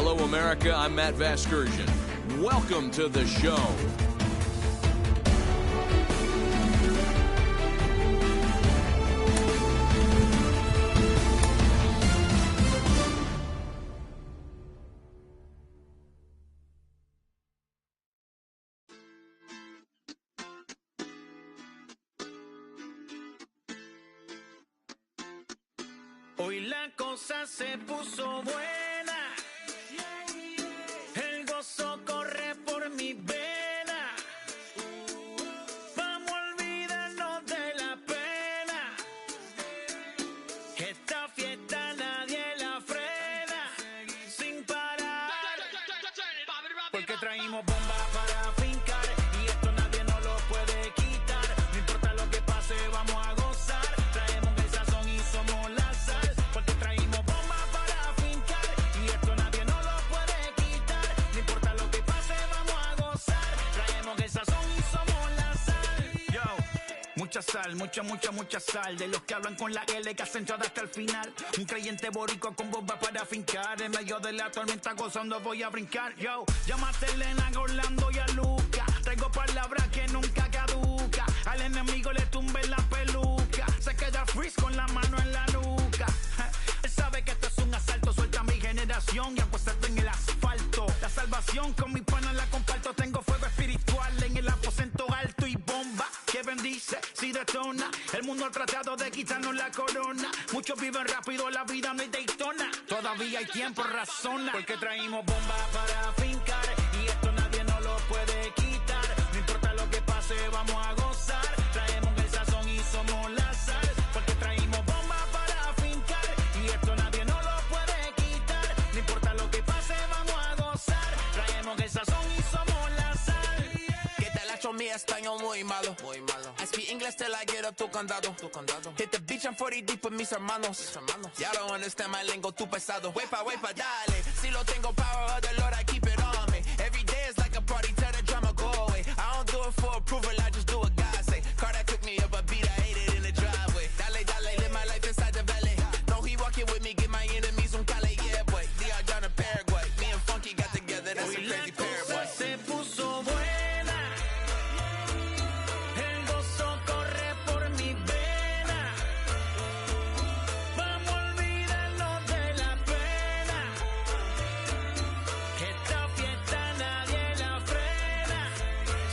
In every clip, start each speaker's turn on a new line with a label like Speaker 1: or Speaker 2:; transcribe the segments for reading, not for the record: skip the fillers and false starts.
Speaker 1: Hello, America. I'm Matt Vasgersian. Welcome to the show.
Speaker 2: Hoy la cosa se puso buena, el gozo corre por mi vena, vamos a olvidarnos de la pena, esta fiesta nadie la frena, sin parar, porque traímos bomba para fincar, y esto nadie nos lo puede quitar, no importa lo que pase vamos a gozar, traemos el sazón y somos la sal. Porque traímos bombas para fincar y esto nadie nos lo puede quitar. No importa lo que pase, vamos a gozar. Traemos el sazón y somos la sal. Yo, mucha sal, mucha sal. De los que hablan con la L que hacen todo hasta el final. Un creyente boricua con bombas para fincar. En medio de la tormenta gozando voy a brincar. Yo, llámate a Elena, a Orlando y a Luca. Traigo palabras que nunca caduca. Al enemigo le tumbe la peluca. Se queda freeze con la mano en la nuca. Él sabe que esto es un asalto, suelta mi generación y apuéstate en el asfalto. La salvación con mi pana la comparto, tengo fuego espiritual en el aposento alto y bomba que bendice si detona. El mundo ha tratado de quitarnos la corona, muchos viven rápido, la vida no hay Daytona. Todavía hay tiempo, razona, porque traímos bomba para fincar y esto nadie nos lo puede quitar. No importa lo que pase, vamos a gozar. Traemos el sazón y somos la sal, porque traímos bomba para fincar y esto nadie nos lo puede quitar. No importa lo que pase, vamos a gozar. Traemos el sazón y somos la sal.
Speaker 3: Que te la echo mi español muy malo. I speak English till I get up tu condado. Hit the beach, I'm 40 deep with mis hermanos. Ya don't understand my lingo, tu pesado. Wepa, dale. Si lo tengo power of the Lord, I keep it on me. Every day is like a party, tell the drama go away. I don't do it for approval, I just do what God say. Car that took me up a beat, I ate it in the driveway. Dale, live my life inside the valley. No, he walking with me, get my enemies on Cali, yeah, boy. DR down in Paraguay. Me and Funky got together, that's a crazy pair, boy.
Speaker 2: Se puso buena, el gozo corre por mi vena, vamos a olvidarnos de la pena, esta fiesta nadie la frena,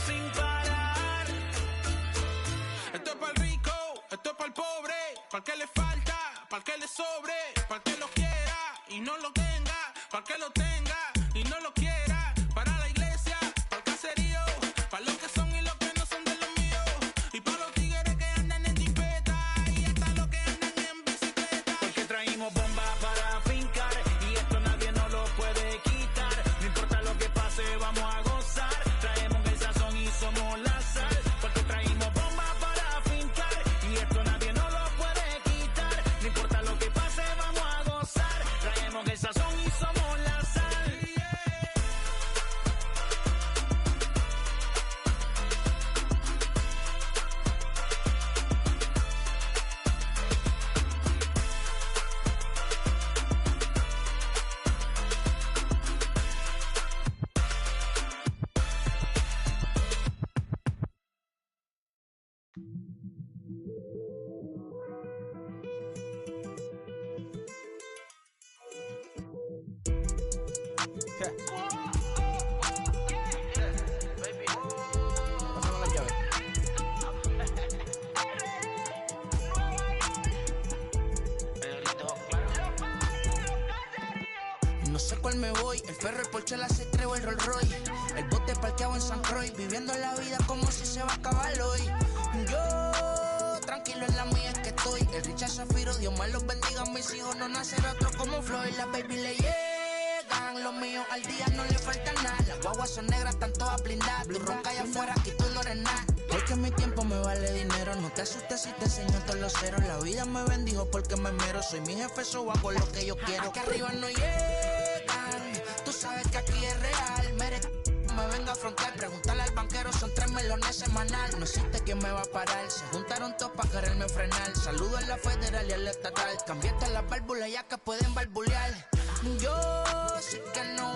Speaker 2: sin parar.
Speaker 4: Esto es para el rico, esto es para el pobre, para el que le falta, para el que le sobre, para el que lo quiera y no lo tenga, para el que lo tenga y no lo quiera, para la iglesia, para el caserío, para los que son y los que no son de los míos, y para los tigres que andan en jipeta y hasta los que andan en bicicleta.
Speaker 2: Porque traímos bomba para fincar y esto nadie nos lo puede quitar. No importa lo que pase, vamos a gozar. Traemos el sazón y somos la sal. Porque traímos bomba para fincar y esto nadie nos lo puede quitar. No importa lo que pase, vamos a gozar. Traemos el sazón y somos la sal.
Speaker 3: Pásame la llave.
Speaker 5: No sé cuál me voy, el ferro, el Porsche, la C3 o el Rolls Royce. El bote parqueado en San Croix, viviendo la vida como si se va a acabar hoy. Yo, tranquilo en la mía es que estoy. El Richard Zafiro, Dios me los bendiga, mis hijos no nacerá otro como Floyd. Las baby le llegan, los míos al día no le falta nada. Las guaguas son negras, están todas blindadas. Blue Rock allá afuera, aquí tú no eres nada. Es que mi tiempo me vale dinero, no te asustes si te enseño todos los ceros. La vida me bendijo porque me mero, soy mi jefe, so hago lo que yo quiero. Aquí arriba no llegan, tú sabes que aquí es real. Me venga a afrontar, preguntarle al banquero, son 3 melones semanal. No existe quien me va a parar, se juntaron todos para quererme frenar. Saludo a la federal y a la estatal, cambiaste las válvulas ya que pueden barbulear. Yo sé que no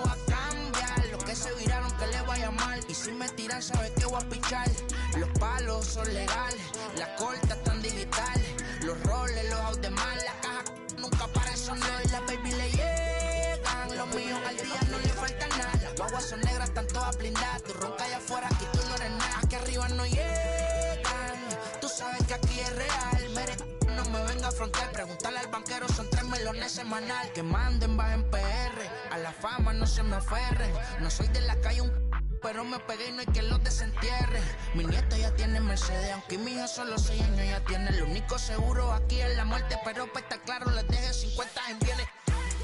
Speaker 5: tiran, sabes que voy a pichar. Los palos son legales, las cortas están digitales. Los roles, los out de mal, la caja nunca para eso no. Y las baby le llegan, los míos al día no le falta nada. Las guaguas son negras, están todas blindadas. Tú ronca allá afuera y tú no eres nada. Aquí arriba no llegan, tú sabes que aquí es real. Mere, no me venga a frontear, pregúntale al banquero, son 3 melones semanal. Que manden, bajen PR, a la fama no se me aferren. No soy de la calle pero me pegué y no hay que los desentierre. Mi nieto ya tiene Mercedes, aunque mi hijo solo 6 años ya tiene. Lo único seguro aquí es la muerte, pero para estar claro les deje 50 en bienes.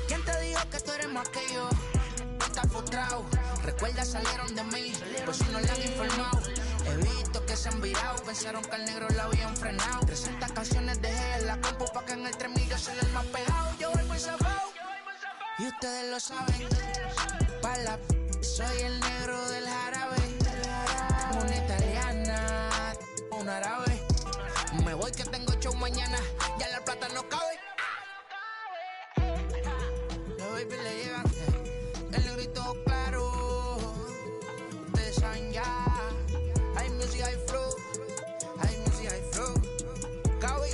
Speaker 5: ¿Quién te dijo que tú eres más que yo? Estás frustrado, recuerda salieron de mí, por si no le han informado. He visto que se han virado, pensaron que al negro lo habían frenado. 300 canciones dejé en la compu pa' que en el 3000 yo sea el más pegado. Yo voy muy zafado, y ustedes lo saben. Pa' la soy el negro del jarabe. Una italiana, un árabe. Me voy que tengo show mañana, ya la plata no cabe. Los baby le llegan, el negrito claro. Ustedes saben ya. Hay music, hay flow. Hay music, hay flow. Cabi,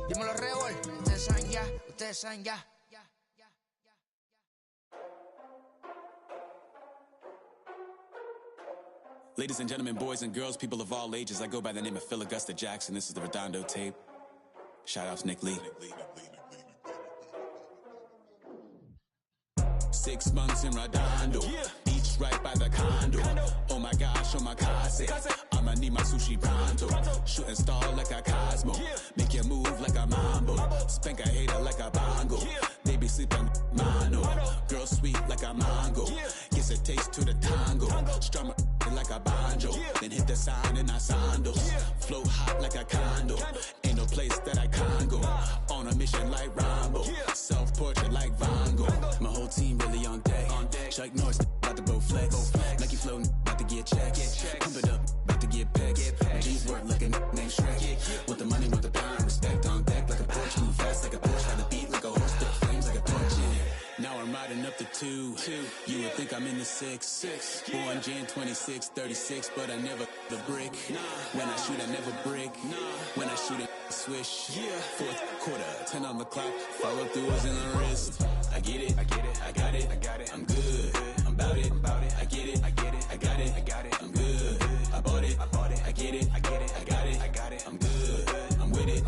Speaker 5: dímelo Rebol. Ustedes saben ya, ustedes saben ya.
Speaker 6: Ladies and gentlemen, boys and girls, people of all ages, I go by the name of Phil Augusta Jackson. This is the Redondo tape. Shout out to Nick Lee. 6 months in Redondo, beach right by the condo. Oh my gosh, oh my casa, I'ma need my sushi pronto. Shooting star like a Cosmo, make you move like a mambo. Spank a hater like a bongo. They be sleeping mano. Girl sweet like a mango. Gives a taste to the tango. Strum like a banjo. Then hit the sign in our sandals. Float hot like a condo. Ain't no place that I can't go. On a mission like Rambo. Self-portrait like Van Gogh. My whole team really on deck. Chuck Norris about to bow flex. Nike floating about to get checks. Pump it up about to get pegs. G's work like a name Shrek. Want the money, want the power, respect on deck like a Porsche. Move fast like a Porsche. Got the beat like a horse. Spit flames like a torch. Now I'm riding up the 2. You would think I'm in the 6. Born Jan 26, 36, but I never the brick. When I shoot, I never break. When I shoot, I swish. 4th quarter, 10 on the clock. Follow through is in the wrist. I get it, I got it. I'm good, I'm about it. I get it, I got it. I'm good, I bought it. I get it, I got it. I'm good, I'm with it.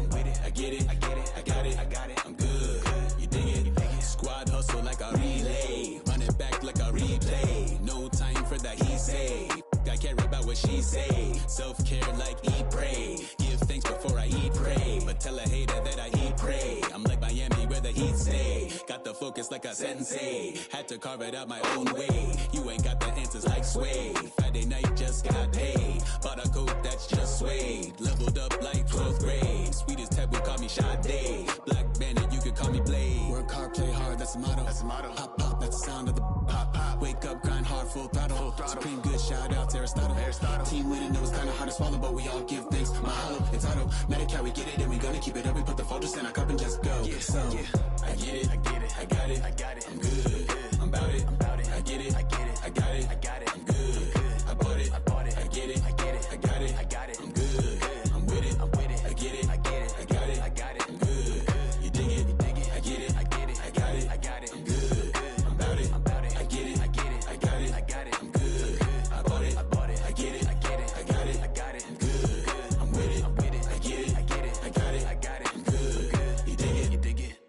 Speaker 6: I get it, I got it. I'm good, you dig it. Squad hustle like a relay, run it back like a replay. No time for that he say. I care about what she say. Self-care like eat, pray. Give thanks before I eat, pray. But tell a hater that I eat, pray. I'm like Miami where the heat stay. Got the focus like a sensei. Had to carve it out my own way. You ain't got the answers like Sway. Friday night just got paid. Bought a coat that's just suede. Leveled up like 12th grade. Sweetest taboo call me Sade. Black Bandit, you could call me Blade. Work hard, play hard, that's the motto. Pop, pop, that's the sound of the pop, pop. Wake up, grind hard, full throttle. Supreme good, shout out to Aristotle. Team winning, it was kinda hard to swallow, but we all give thanks. Mahalo, it's auto. Medical, we get it, and we gonna keep it up. We put the focus in our cup and just go. I get it, I got it. I'm good, I'm about it. I get it, I got it. I'm good, I bought it. I get it, I got it. I'm good, I'm with it. I get it, I got it. I'm good, you dig it. I get it, I got it. I'm good, I'm about it. I get it, I got it. I'm good, I bought it. I get it, I got it. I'm good, I'm with it. I get it, I got it. I'm good, you dig it.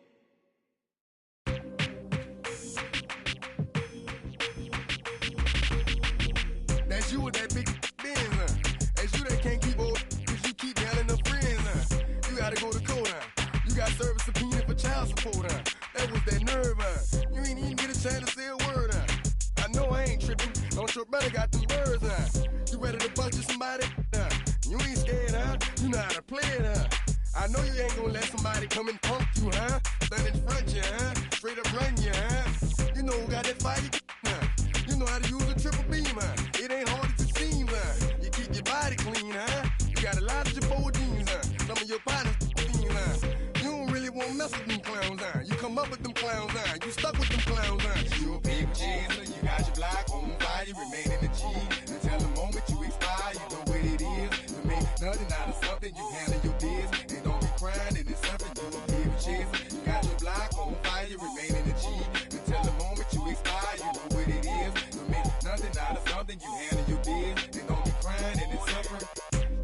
Speaker 7: That's you with that big Benz, huh? That's you that can't keep old, cause you keep yelling the friends, huh? You gotta go to court, huh? You got service subpoena for child support, huh? That was that nerve, huh? You ain't even get a chance to say a word, huh? I know I ain't tripping, don't your brother got them birds, huh? You ready to bust you somebody, huh? You ain't scared, huh? You know how to play it, huh? I know you ain't gonna let somebody come and punk you, huh? Stand in front you, huh? Straight up run you, huh? You know who got that fire, huh? You know how to use a triple beam, huh? It ain't hard as it seems, huh? You keep your body clean, huh? You got a lot of your jeans, huh? Some of your partners, huh? You don't really want to mess with them clowns, huh? You come up with them clowns, huh? You stuck with them clowns, huh? You a big cheeser, you got your block on fire, you remain in the G. Until the moment you something, you handle your biz. And don't be crying, and it's something you will give a chance. You got your block on fire, remain in the G. Until the moment you expire, you know what it is. Don't make nothing out of something, you handle your biz. And don't be crying, and it's suffering.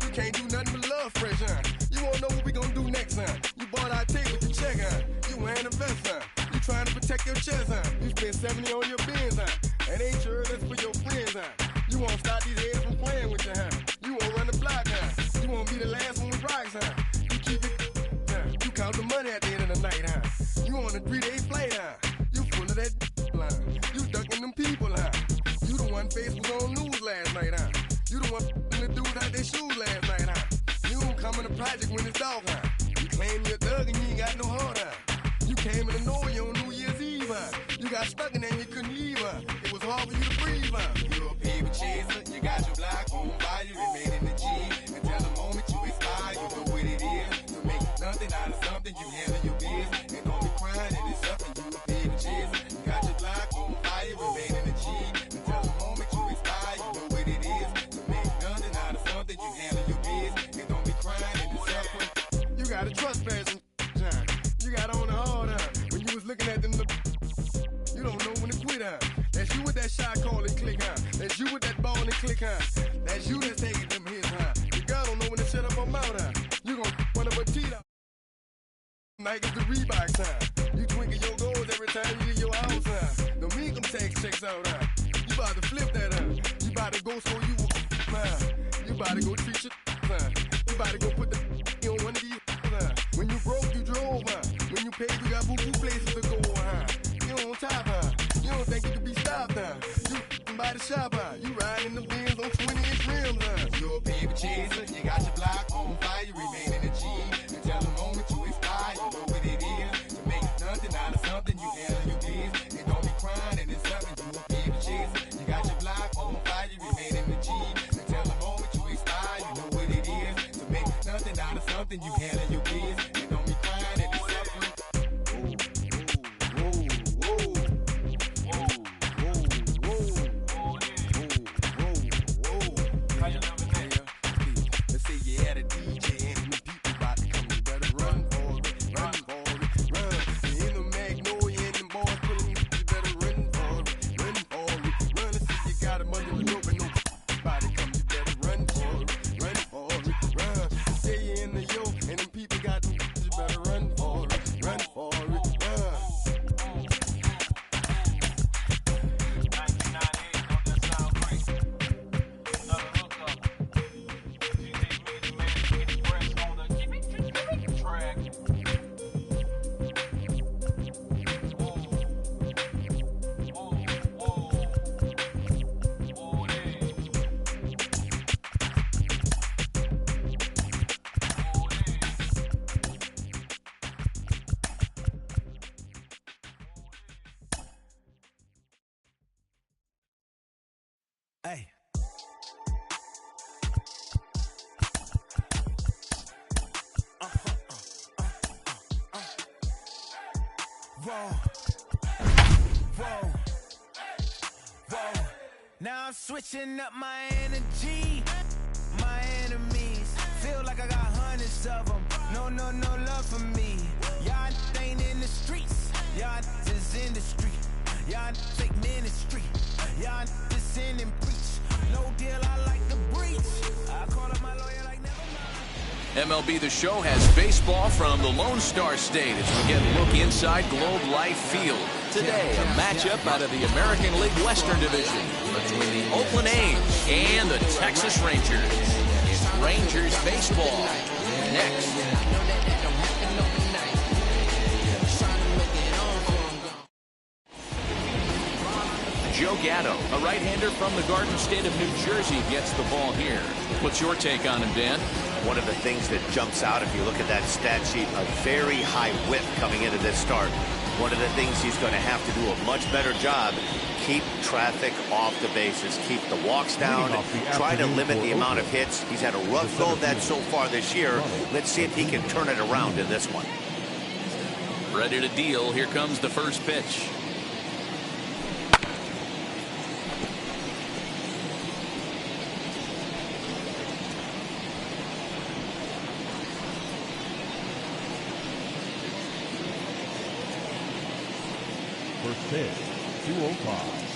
Speaker 7: You can't do nothing but love fresh, huh? You won't know what we gonna do next, huh? You bought our tape with your check, huh? You wearing a vest, huh? You trying to protect your chest, huh? You spent 70 on your bins, huh? And ain't sure that's for your friends, huh? You won't stop these heads from playing with you, huh? You won't run the block, huh? You won't be the last one with rocks, huh? You keep it, huh? You count the money at the end of the night, huh? You on a 3-day flight, huh? You full of that line. You ducking them people, huh? You the one face was on news last night, huh? You the one the dudes out their shoes last night, huh? You don't come in the project when it's dark, huh? You claim you're a thug and you ain't got no heart, huh? You came in the Norway on New Year's Eve, huh? You got stuck in there and you couldn't leave, huh? It was hard for you to breathe, huh? You're a paper chaser, you got your block on fire, you remain in the G. Until the moment you expire, you know what it is. To make nothing out of something, you handle your biz. And don't be crying, and it's something you a paper chaser. You got your block on fire, remain in the G. Until the moment you expire, you know what it is. To make nothing out of something, you handle your biz. And don't be crying, and it's suffering. You got a trespass and time. You got on the hard, huh? When you was looking at them, you don't know when to quit, huh? That's you with that shot call and click, huh? That's you with that ball and click, huh? That's you that's taking them hits, huh? Your girl don't know when to shut up her mouth, huh? You gon' run up a teeth out. Like it's the Reebok time. You twinkle your goals every time you leave your house, huh? The income tax checks out, huh? You about to flip that, huh? You about to go so you will, huh? You about to go treat your, huh? You about to go put the on one of these, huh? When you broke, you drove, huh? When you paid, you got boo-boo places to go, huh? You on top, huh? You don't think you can be stopped, huh? You by the shop, huh? You riding in the Benz on 20-inch rims, huh? You're a paper chaser, you got your block on fire, you remain in the G. Until the moment you expire, you know what it is. To make nothing out of something, you handle your biz. And don't be crying, and it's something, you a paper chaser. You got your block on fire, you remain in the G. Until the moment you expire, you know what it is. To make nothing out of something, you handle your biz. And don't be crying, and it's suffering. Let's say you had a DJ and the people about to come, you better run for it, run for it, run. You in the Magnolia and them boys pulling you, you better run for it, run for it, run. Let's say you got a money with no nobody come, you better run for it, run for it, run. Say you in the yo and them people got them, you better run for it, run for it, run.
Speaker 2: Hey. Whoa. Whoa. Whoa. Now I'm switching up my energy. My enemies feel like I got hundreds of them. No love for me. Y'all ain't in the streets. Y'all is in the street. Y'all fake ministry. Y'all just sin and preach. No deal, I like the breach. I call up my lawyer like never mind.
Speaker 1: MLB The Show has baseball from the Lone Star State as we get a look inside Globe Life Field. Today, a matchup out of the American League Western Division between the Oakland A's and the Texas Rangers. It's Rangers baseball. Next. Joe Gatto, a right-hander from the Garden State of New Jersey, gets the ball here. What's your take on him, Dan?
Speaker 8: One of the things that jumps out if you look at that stat sheet, a very high whip coming into this start. One of the things he's going to have to do a much better job, keep traffic off the bases, keep the walks down, try to limit the amount of hits. He's had a rough go of that so far this year. Let's see if he can turn it around in this one.
Speaker 1: Ready to deal. Here comes the first pitch.
Speaker 9: pitch, 205.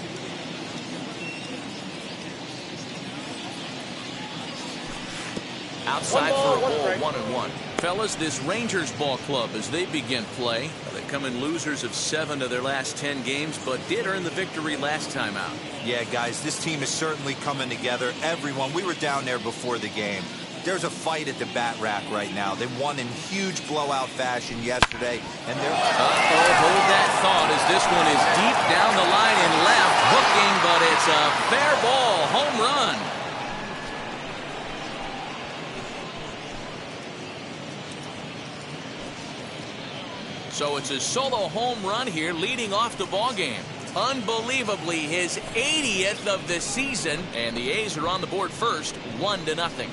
Speaker 1: Outside for a ball, 1-1. Fellas, this Rangers ball club, as they begin play, they come in losers of 7 of their last 10 games, but did earn the victory last time out.
Speaker 10: Yeah, guys, this team is certainly coming together. Everyone, we were down there before the game. There's a fight at the bat rack right now. They won in huge blowout fashion yesterday, and they're...
Speaker 1: hold that thought, as this one is deep down the line and left, hooking, but it's a fair ball, home run. So it's a solo home run here, leading off the ball game. Unbelievably, his 80th of the season, and the A's are on the board first, 1-0.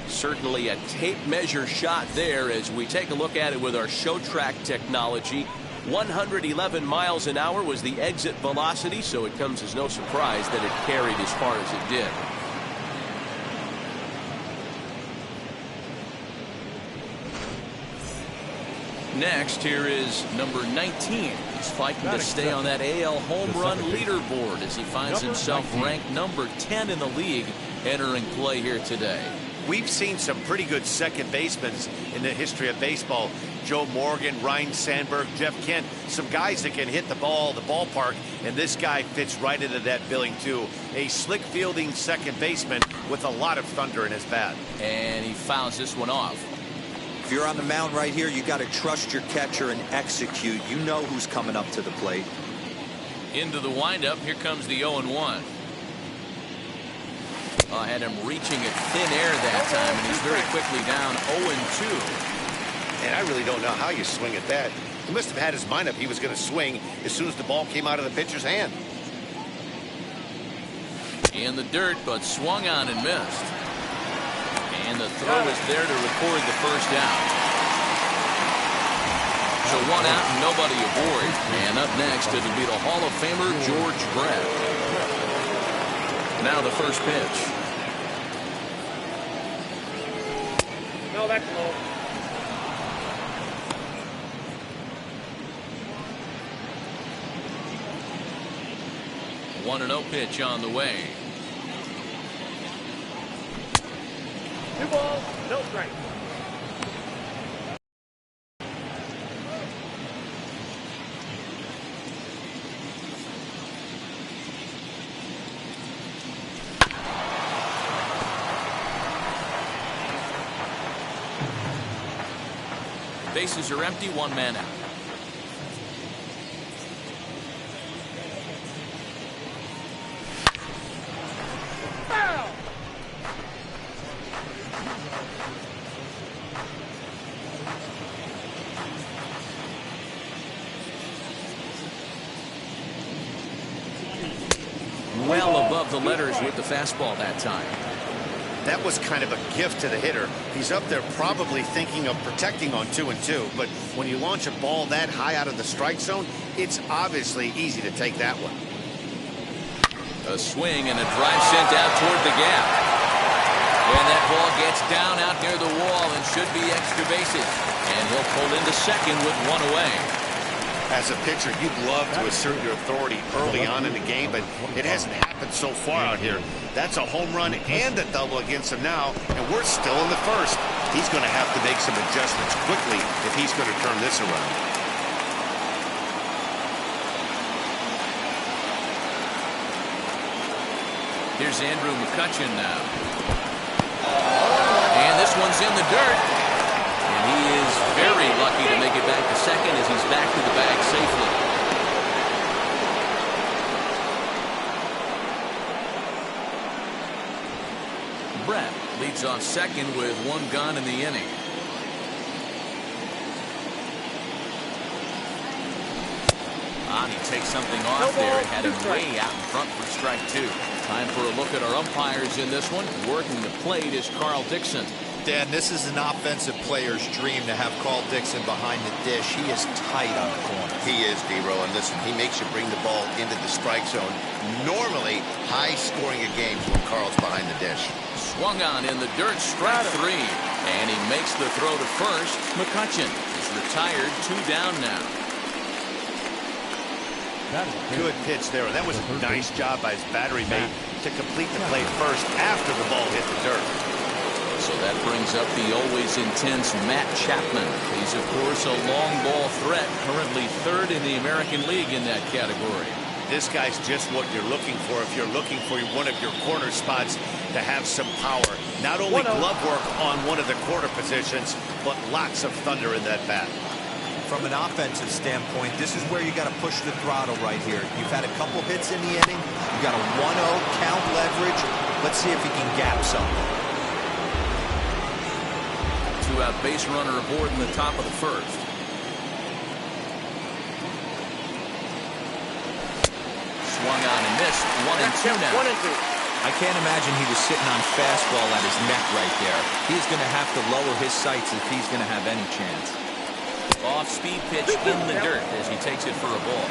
Speaker 1: Certainly a tape measure shot there as we take a look at it with our show track technology. 111 miles an hour was the exit velocity, so it comes as no surprise that it carried as far as it did. Next, here is number 19. He's fighting to stay on that AL home run leaderboard as he finds himself ranked number 10 in the league entering play here today.
Speaker 8: We've seen some pretty good second basemen in the history of baseball. Joe Morgan, Ryan Sandberg, Jeff Kent, some guys that can hit the ball, the ballpark, and this guy fits right into that billing too. A slick fielding second baseman with a lot of thunder in his bat.
Speaker 1: And he fouls this one off.
Speaker 10: If you're on the mound right here, you got to trust your catcher and execute. You know who's coming up to the plate.
Speaker 1: Into the windup, here comes the 0-1. I had him reaching at thin air that time, and he's very quickly down 0-2.
Speaker 8: And I really don't know how you swing at that. He must have had his mind up he was going to swing as soon as the ball came out of the pitcher's hand.
Speaker 1: In the dirt, but swung on and missed. And the throw is there to record the first out. So 1 out and nobody aboard. And up next, it'll be the Hall of Famer George Brett. Now the first pitch.
Speaker 11: No, that's low.
Speaker 1: One 1-0 pitch on the way.
Speaker 11: 2 balls, no strike.
Speaker 1: Bases are empty, 1 man out. Well above the letters with the fastball that time.
Speaker 8: That was kind of a gift to the hitter. He's up there probably thinking of protecting on 2-2, but when you launch a ball that high out of the strike zone, it's obviously easy to take that one.
Speaker 1: A swing and a drive sent out toward the gap. And that ball gets down out near the wall and should be extra bases. And he'll pull into second with 1 away.
Speaker 8: As a pitcher, you'd love to assert your authority early on in the game, but it hasn't happened so far out here. That's a home run and a double against him now, and we're still in the first. He's going to have to make some adjustments quickly if he's going to turn this around.
Speaker 1: Here's Andrew McCutcheon now. And this one's in the dirt. And he is very lucky to make it back to second as he's back to the bag safely. Brett leads off second with 1 gone in the inning. He takes something off there and had him way out in front for strike 2. Time for a look at our umpires in this one. Working the plate is Carl Dixon.
Speaker 10: Dan, this is an offensive player's dream to have Carl Dixon behind the dish. He is tight on the corner.
Speaker 8: He is, D-Row, and listen, he makes you bring the ball into the strike zone. Normally, high scoring of games when Carl's behind the dish.
Speaker 1: Swung on in the dirt, strike 3. And he makes the throw to first. McCutcheon is retired, 2 down now.
Speaker 8: Good pitch there. That was a nice job by his battery mate to complete the play first after the ball hit the dirt.
Speaker 1: So that brings up the always intense Matt Chapman. He's, of course, a long ball threat, currently 3rd in the American League in that category.
Speaker 8: This guy's just what you're looking for if you're looking for one of your corner spots to have some power. Not only glove work on one of the corner positions, but lots of thunder in that bat.
Speaker 10: From an offensive standpoint, this is where you got to push the throttle right here. You've had a couple hits in the inning. You got a 1-0 count leverage. Let's see if he can gap something.
Speaker 1: 2-out base runner aboard in the top of the first. Swung on and missed. 1-2 now.
Speaker 11: 1-2.
Speaker 10: I can't imagine he was sitting on fastball at his neck right there. He's going to have to lower his sights if he's going to have any chance.
Speaker 1: Off-speed pitch in the dirt as he takes it for a ball.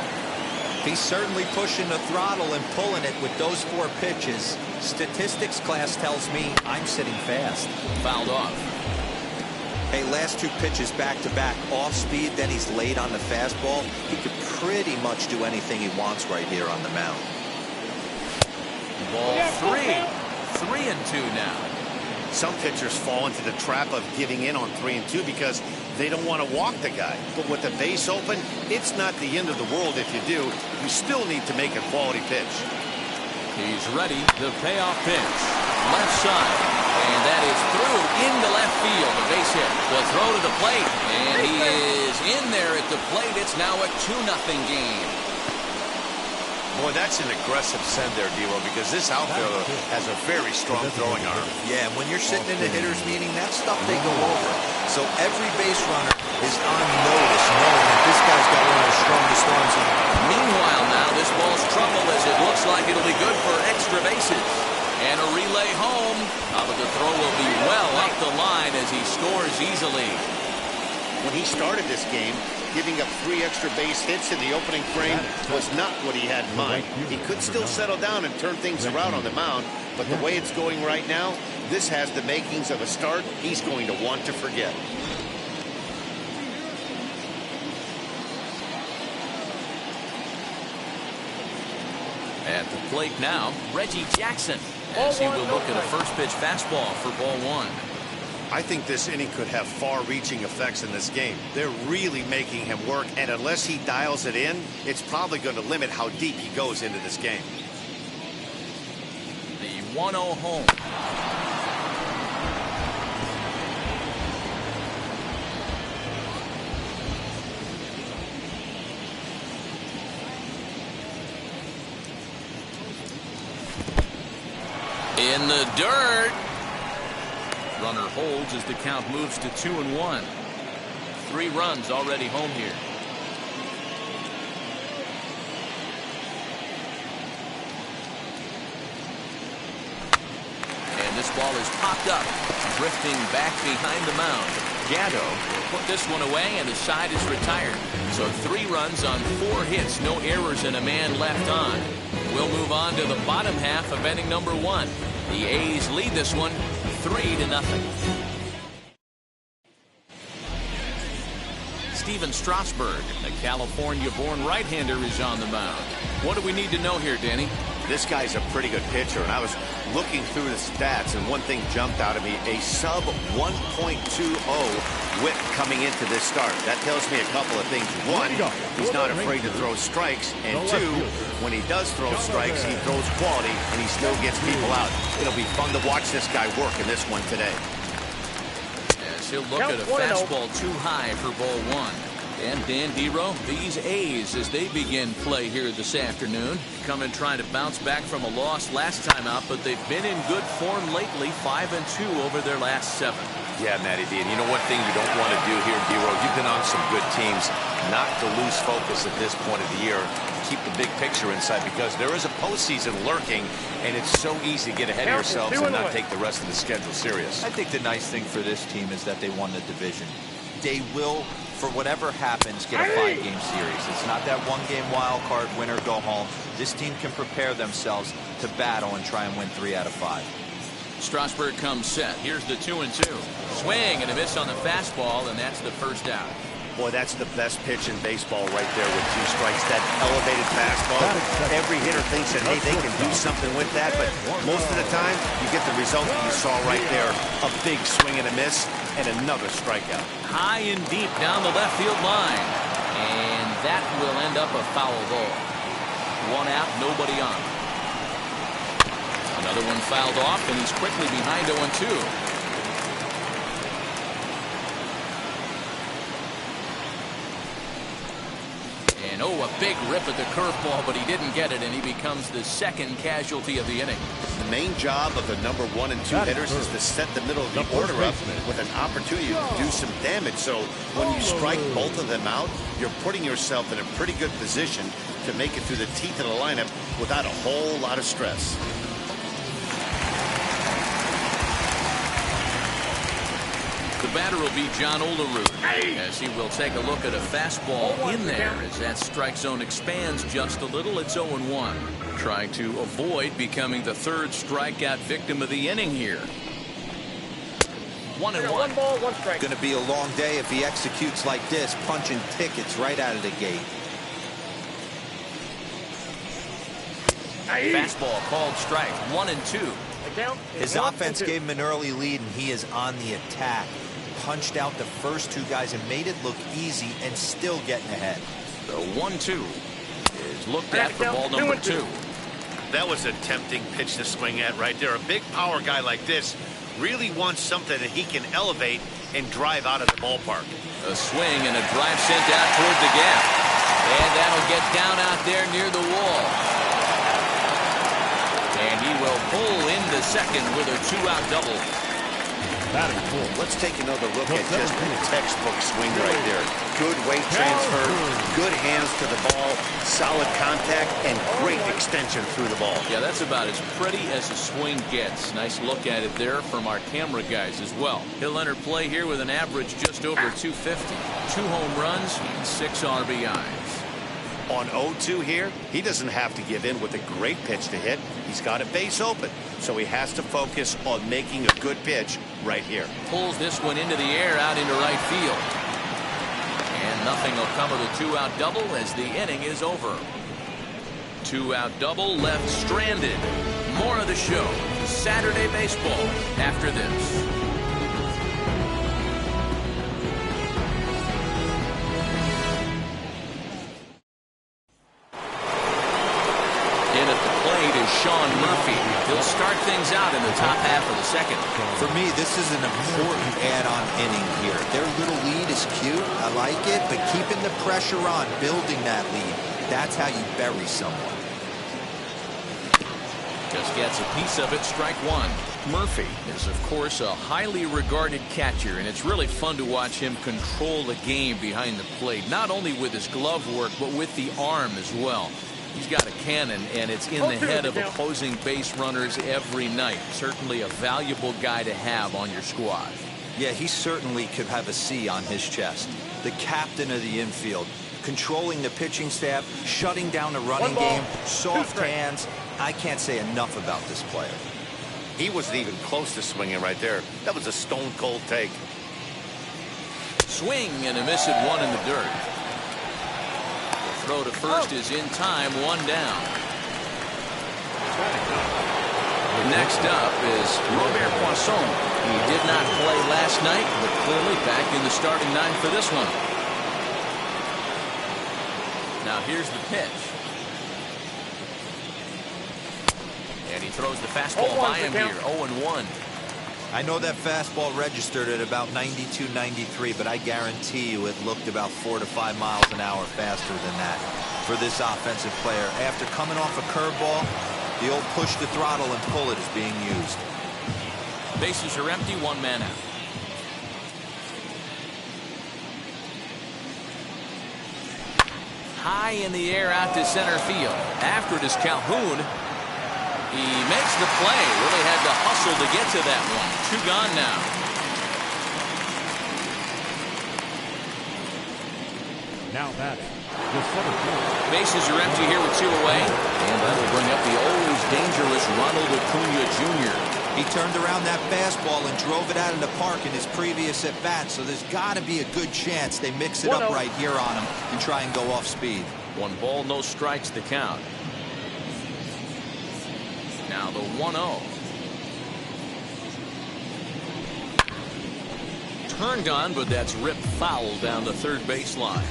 Speaker 10: He's certainly pushing the throttle and pulling it with those 4 pitches. Statistics class tells me I'm sitting fast.
Speaker 1: Fouled off.
Speaker 10: Hey, last 2 pitches back-to-back off speed, then he's late on the fastball. He could pretty much do anything he wants right here on the mound.
Speaker 1: Ball 3. 3-2 now.
Speaker 8: Some pitchers fall into the trap of giving in on 3-2 because they don't want to walk the guy. But with the base open, it's not the end of the world if you do. You still need to make a quality pitch.
Speaker 1: He's ready. The payoff pitch. Left side. And that is through into left field. A base hit. The throw to the plate. And he is in there at the plate. It's now a 2-0 game.
Speaker 8: Boy, that's an aggressive send there, D-Ro, because this outfielder has a very strong throwing arm.
Speaker 10: Yeah, and when you're sitting in the hitter's meeting, that stuff they go over. So every base runner is on notice, knowing that this guy's got one of the strongest arms in the game.
Speaker 1: Meanwhile, now this ball's trouble as it looks like it'll be good for extra bases. And a relay home. But the throw will be well up the line as he scores easily.
Speaker 8: When he started this game, giving up 3 extra base hits in the opening frame was not what he had in mind. He could still settle down and turn things around on the mound, but the way it's going right now, this has the makings of a start he's going to want to forget.
Speaker 1: At the plate now, Reggie Jackson, as he will look at a first pitch fastball for ball 1.
Speaker 8: I think this inning could have far-reaching effects in this game. They're really making him work, and unless he dials it in, it's probably going to limit how deep he goes into this game.
Speaker 1: The 1-0 home. In the dirt. Runner holds as the count moves to 2-1. 3 runs already home here. And this ball is popped up, drifting back behind the mound. Gatto will put this one away, and the side is retired. So 3 runs on 4 hits, no errors, and a man left on. We'll move on to the bottom half of inning number 1. The A's lead this one 3-0. Steven Strasburg, a California-born right-hander, is on the mound. What do we need to know here, Danny?
Speaker 8: This guy's a pretty good pitcher, and I was looking through the stats, and one thing jumped out at me, a sub 1.20 whip coming into this start. That tells me a couple of things. One, he's not afraid to throw strikes, and 2, when he does throw strikes, he throws quality, and he still gets people out. It'll be fun to watch this guy work in this one today.
Speaker 1: As he'll look at a fastball too high for ball 1. And Dan Dero, these A's, as they begin play here this afternoon, come and trying to bounce back from a loss last time out, but they've been in good form lately, 5-2 over their last 7.
Speaker 12: Yeah, Matty D, and you know one thing you don't want to do here, Dero, you've been on some good teams, not to lose focus at this point of the year, keep the big picture inside, because there is a postseason lurking, and it's so easy to get ahead of yourselves and not take the rest of the schedule serious.
Speaker 10: I think the nice thing for this team is that they won the division. They will, for whatever happens, get a 5-game series. It's not that 1-game wild card, win or go home. This team can prepare themselves to battle and try and win 3 out of 5.
Speaker 1: Strasburg comes set. Here's the 2-2. Swing and a miss on the fastball, and that's the first out.
Speaker 8: Boy, that's the best pitch in baseball right there with 2 strikes. That elevated fastball. Every hitter thinks that, hey, they can do something with that, but most of the time, you get the result that you saw right there. A big swing and a miss, and another strikeout.
Speaker 1: High and deep down the left field line. And that will end up a foul ball. 1 out, nobody on. Another one fouled off, and he's quickly behind 0-2. And oh, a big rip at the curveball, but he didn't get it, and he becomes the second casualty of the inning.
Speaker 8: The main job of the number 1 and 2 hitters is to set the middle of the order up with an opportunity to do some damage. So when you strike both of them out, you're putting yourself in a pretty good position to make it through the teeth of the lineup without a whole lot of stress.
Speaker 1: The batter will be John Olerud, as he will take a look at a fastball in there as that strike zone expands just a little. It's 0-1. Trying to avoid becoming the 3rd strikeout victim of the inning here.
Speaker 11: 1
Speaker 1: 1-1.
Speaker 11: ball, 1 strike.
Speaker 10: Going to be a long day if he executes like this, punching tickets right out of the gate.
Speaker 1: Fastball called strike. 1-2.
Speaker 10: His offense gave him an early lead, and he is on the attack. Punched out the first 2 guys and made it look easy and still getting ahead.
Speaker 1: The 1-2 is looked at for ball number 2.
Speaker 8: That was a tempting pitch to swing at right there. A big power guy like this really wants something that he can elevate and drive out of the ballpark.
Speaker 1: A swing and a drive sent out toward the gap. And that'll get down out there near the wall. And he will pull into second with a 2-out double.
Speaker 8: Let's take another look at just a textbook swing right there. Good weight transfer, good hands to the ball, solid contact, and great extension through the ball.
Speaker 1: Yeah, that's about as pretty as a swing gets. Nice look at it there from our camera guys as well. He'll enter play here with an average just over 250. 2 home runs and 6 RBIs.
Speaker 8: On 0-2 here, he doesn't have to give in with a great pitch to hit. He's got a base open, so he has to focus on making a good pitch right here.
Speaker 1: Pulls this one into the air out into right field. And nothing will come of the 2-out double as the inning is over. 2-out double left stranded. More of the show. Saturday baseball after this. Sean Murphy. He'll start things out in the top half of the second.
Speaker 10: For me, this is an important add-on inning here. Their little lead is cute. I like it, but keeping the pressure on, building that lead, that's how you bury someone.
Speaker 1: Just gets a piece of it, strike 1. Murphy is, of course, a highly regarded catcher, and it's really fun to watch him control the game behind the plate, not only with his glove work, but with the arm as well. He's got a cannon, and it's in the head of opposing base runners every night. Certainly a valuable guy to have on your squad.
Speaker 10: Yeah, he certainly could have a C on his chest. The captain of the infield, controlling the pitching staff, shutting down the running game, soft hands. I can't say enough about this player.
Speaker 8: He wasn't even close to swinging right there. That was a stone-cold take.
Speaker 1: Swing and a miss at 1 in the dirt. Throw to first is in time, 1 down. Next up is Robert Poisson. He did not play last night, but clearly back in the starting 9 for this one. Now here's the pitch. And he throws the fastball by him here, 0-1.
Speaker 10: I know that fastball registered at about 92, 93, but I guarantee you it looked about 4 to 5 miles an hour faster than that for this offensive player. After coming off a curveball, the old push the throttle and pull it is being used.
Speaker 1: Bases are empty, 1 man out. High in the air out to center field. After it is Calhoun. He makes the play. Really had to hustle to get to that one. 2 gone now.
Speaker 9: Now batting, the center field.
Speaker 1: Bases are empty here with 2 away. And that'll bring up the always dangerous Ronald Acuna Jr.
Speaker 10: He turned around that fastball and drove it out of the park in his previous at-bat, so there's got to be a good chance they mix it up right here on him and try and go off speed.
Speaker 1: 1 ball, no strikes the count. Now the 1-0. Turned on, but that's ripped foul down the third baseline.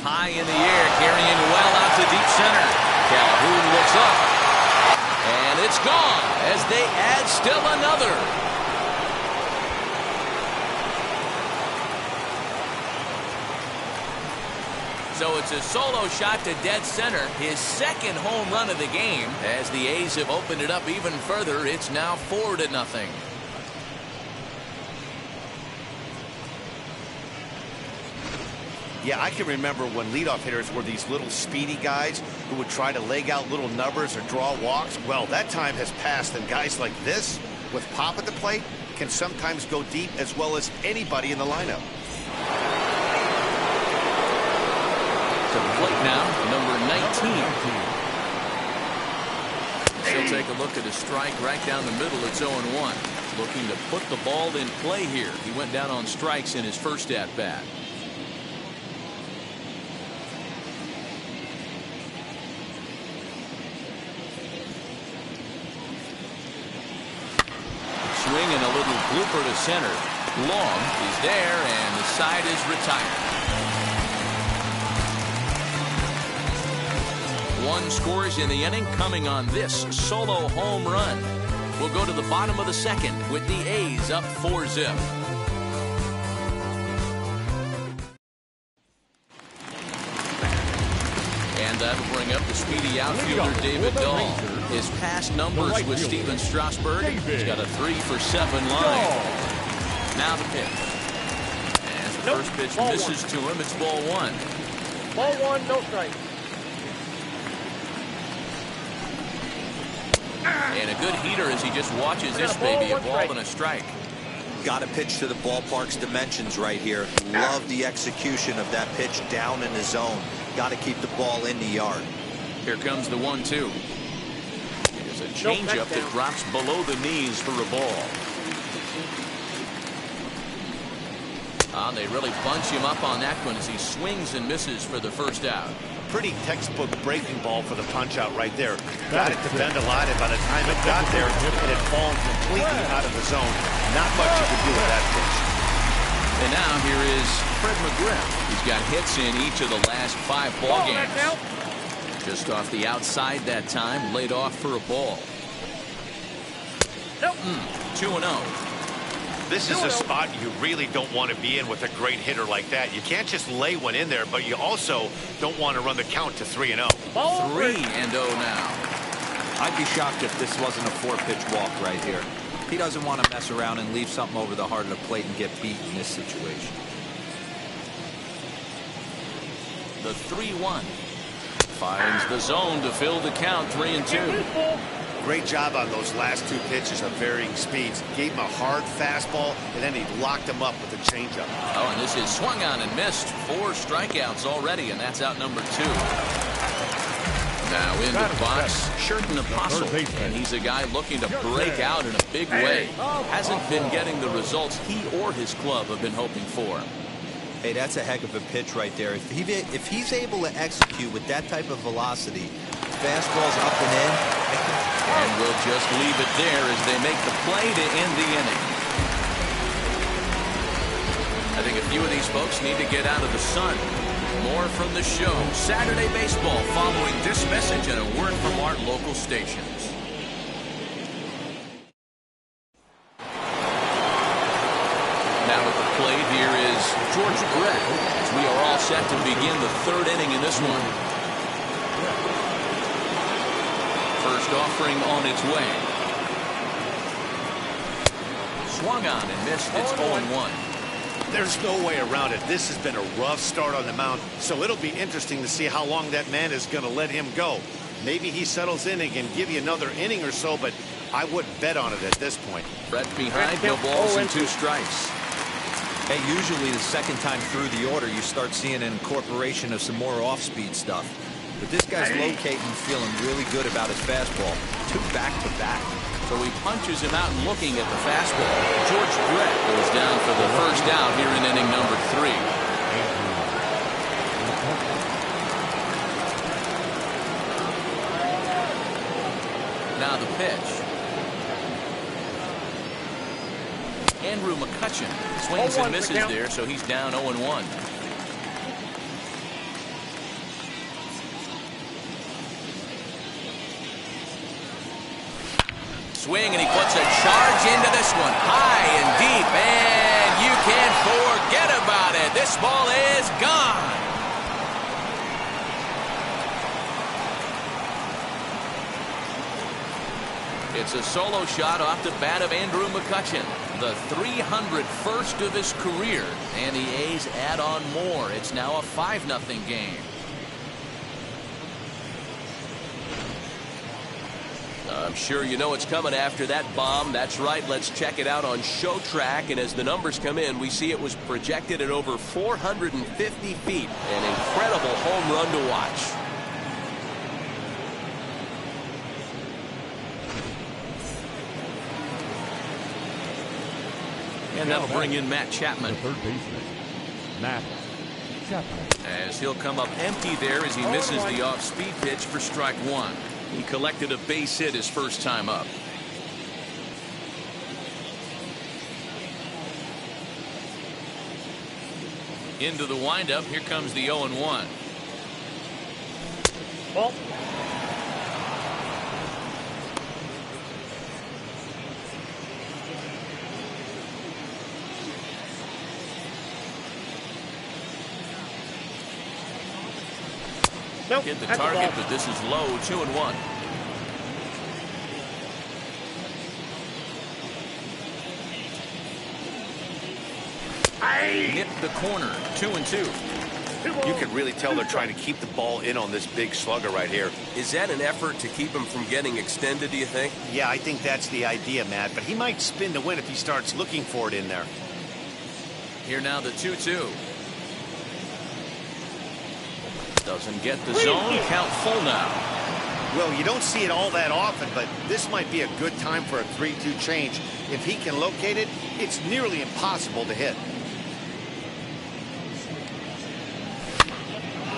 Speaker 1: High in the air, carrying well out to deep center. Calhoun looks up, and it's gone as they add still another. So it's a solo shot to dead center, his second home run of the game. As the A's have opened it up even further, it's now 4-0.
Speaker 8: Yeah, I can remember when leadoff hitters were these little speedy guys who would try to leg out little numbers or draw walks. Well, that time has passed, and guys like this, with pop at the plate, can sometimes go deep as well as anybody in the lineup.
Speaker 1: To the plate now, number 19. She'll take a look at a strike right down the middle. It's 0-1. Looking to put the ball in play here. He went down on strikes in his first at-bat. Swing and a little blooper to center. Long is there, and the side is retired. 1 scores in the inning, coming on this solo home run. We'll go to the bottom of the second with the A's up 4-0. And that'll bring up the speedy outfielder David Dahl. His past numbers with Steven Strasburg. He's got a 3-for-7 line. Now the pitch. As the first pitch misses to him, it's ball 1.
Speaker 11: Ball 1, no strike.
Speaker 1: And a good heater as he just watches this baby, a ball and a strike.
Speaker 10: Got to pitch to the ballpark's dimensions right here. Love the execution of that pitch down in the zone. Got to keep the ball in the yard.
Speaker 1: Here comes the 1-2. It is a changeup that drops below the knees for a ball. They really bunch him up on that one as he swings and misses for the first out.
Speaker 8: Pretty textbook breaking ball for the punch out right there. Got it to bend a lot, and by the time it got there, it had fallen completely out of the zone. Not much you could do with that pitch.
Speaker 1: And now here is Fred McGriff. He's got hits in each of the last 5 ball games. Just off the outside that time, laid off for a ball. 2-0.
Speaker 8: This is a spot you really don't want to be in with a great hitter like that. You can't just lay one in there, but you also don't want to run the count to 3-0.
Speaker 1: 3-0 now.
Speaker 10: I'd be shocked if this wasn't a 4-pitch walk right here. He doesn't want to mess around and leave something over the heart of the plate and get beat in this situation.
Speaker 1: The 3-1 finds the zone to fill the count. 3-2.
Speaker 8: Great job on those last 2 pitches of varying speeds. Gave him a hard fastball, and then he locked him up with a changeup.
Speaker 1: Oh, and this is swung on and missed. 4 strikeouts already, and that's out number 2. Now into the box, Sherton Apostle, and he's a guy looking to break out in a big way. Hasn't been getting the results he or his club have been hoping for.
Speaker 10: Hey, that's a heck of a pitch right there. If he's able to execute with that type of velocity, fastballs up and in.
Speaker 1: And we'll just leave it there as they make the play to end the inning. I think a few of these folks need to get out of the sun. More from the show. Saturday Baseball following this message and a word from our local stations. Now at the plate, here is George Brett. As we are all set to begin the 3rd inning in this one. First offering on its way. Swung on and missed. It's 0-1.
Speaker 8: There's no way around it. This has been a rough start on the mound, so it'll be interesting to see how long that man is going to let him go. Maybe he settles in and can give you another inning or so, but I wouldn't bet on it at this point.
Speaker 1: Brett behind, no balls and 2 strikes.
Speaker 10: Hey, usually the second time through the order, you start seeing an incorporation of some more off-speed stuff. But this guy's locating, feeling really good about his fastball. 2 back-to-back.
Speaker 1: So he punches him out and looking at the fastball. George Brett goes down for the first out here in inning number 3. Now the pitch. Andrew McCutcheon swings and misses there, so he's down 0-1. Swing, and he puts a charge into this one, high and deep, and you can't forget about it. This ball is gone. It's a solo shot off the bat of Andrew McCutcheon, the 301st of his career, and the A's add on more. It's now a 5-0 game. I'm sure you know it's coming after that bomb. That's right. Let's check it out on Show Track. And as the numbers come in, we see it was projected at over 450 feet. An incredible home run to watch. And that'll bring in Matt Chapman.
Speaker 9: The third baseman, Matt Chapman.
Speaker 1: As he'll come up empty there as he misses the off-speed pitch for strike 1. He collected a base hit his first time up. Into the windup. Here comes the 0-1.
Speaker 11: Ball. Nope,
Speaker 1: hit the target, but this is low. 2-1. Nipped the corner. 2-2.
Speaker 8: You can really tell they're trying to keep the ball in on this big slugger right here.
Speaker 13: Is that an effort to keep him from getting extended, do you think?
Speaker 8: Yeah, I think that's the idea, Matt. But he might spin to win if he starts looking for it in there.
Speaker 1: Here now the 2-2. Doesn't get the zone. Count full now.
Speaker 8: Well, you don't see it all that often, but this might be a good time for a 3-2 change. If he can locate it, it's nearly impossible to hit.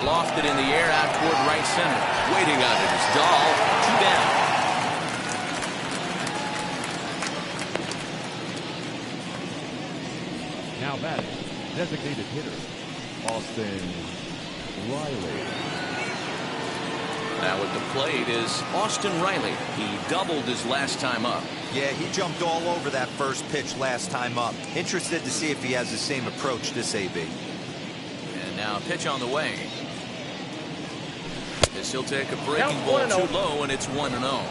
Speaker 1: Lofted in the air out toward right center. Waiting on it is Dahl. 2 down.
Speaker 9: Now batting, designated hitter, Austin Riley.
Speaker 1: Now at the plate is Austin Riley. He doubled his last time up.
Speaker 10: Yeah, he jumped all over that first pitch last time up. Interested to see if he has the same approach this AB.
Speaker 1: And now a pitch on the way. This he'll take a breaking ball too low, and it's 1-0.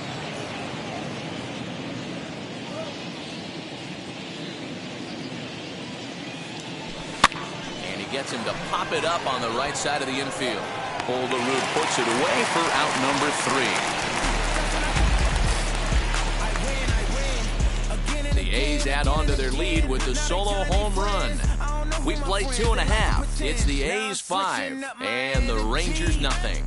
Speaker 1: And he gets him to pop it up on the right side of the infield. Bolderud puts it away for out number 3. The A's add on to their lead with the solo home run. We play 2.5. It's the A's 5 and the Rangers nothing.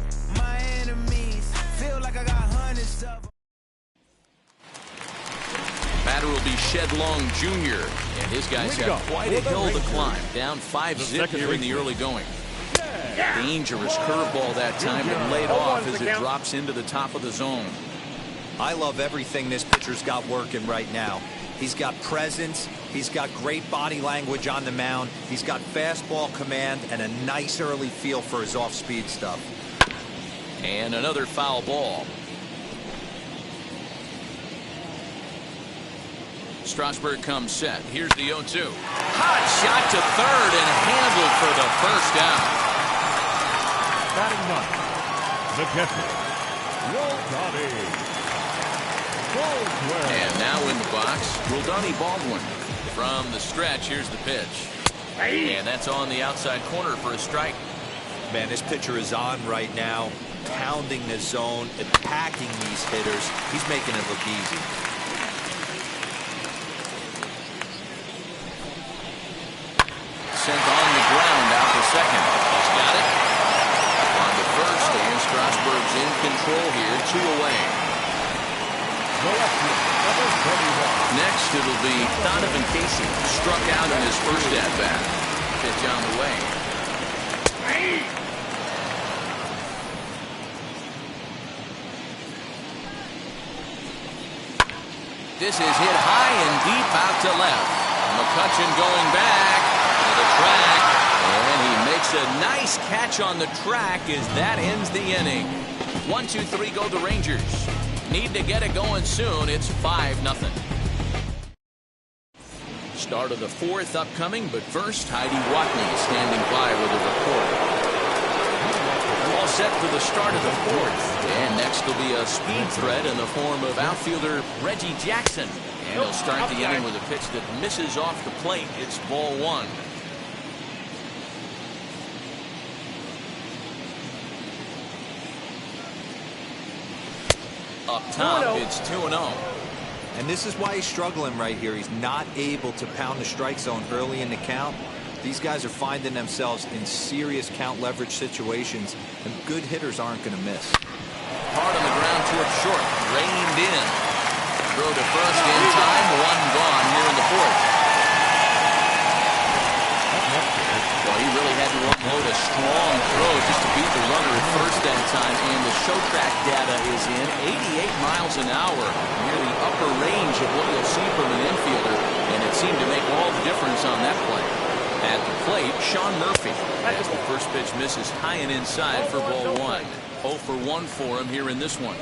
Speaker 1: Batter will be Shed Long Jr. and his guys got quite a hill to climb. Down 5-zip here in the early going. Dangerous curveball that time, but laid off as it drops into the top of the zone.
Speaker 10: I love everything this pitcher's got working right now. He's got presence. He's got great body language on the mound. He's got fastball command and a nice early feel for his off-speed stuff.
Speaker 1: And another foul ball. Strasburg comes set. Here's the 0-2. Hot shot to third and handled for the first out.
Speaker 9: Batting ninth, the catcher, Roldani.
Speaker 1: And now in the box, Roldani Baldwin. From the stretch, here's the pitch. And that's on the outside corner for a strike.
Speaker 10: Man, this pitcher is on right now, pounding the zone, attacking these hitters. He's making it look easy.
Speaker 1: control here, 2 away. Next, it'll be Donovan Casey, struck out in his first at-bat. Pitch on the way. This is hit high and deep out to left. McCutchen going back to the track, and he makes a nice catch on the track as that ends the inning. 1-2-3 go the Rangers. Need to get it going soon. It's 5-0. Start of the 4th upcoming, but first, Heidi Watney is standing by with a report. All set for the start of the 4th. And next will be a speed threat in the form of outfielder Reggie Jackson. And he'll start the inning with a pitch that misses off the plate. It's ball 1. Up top, it's 2-0.
Speaker 10: And this is why he's struggling right here. He's not able to pound the strike zone early in the count. These guys are finding themselves in serious count leverage situations, and good hitters aren't going to miss.
Speaker 1: Hard on the ground towards short. Reined in. Throw to first in time. 1 gone here in the 4th. Well, he really had to unload a strong throw just to beat the runner at first that time. And the show track data is in 88 miles an hour, near the upper range of what you'll see from an infielder. And it seemed to make all the difference on that play. At the plate, Sean Murphy, as the first pitch misses high and inside for ball 1. 0 for 1 for him here in this one.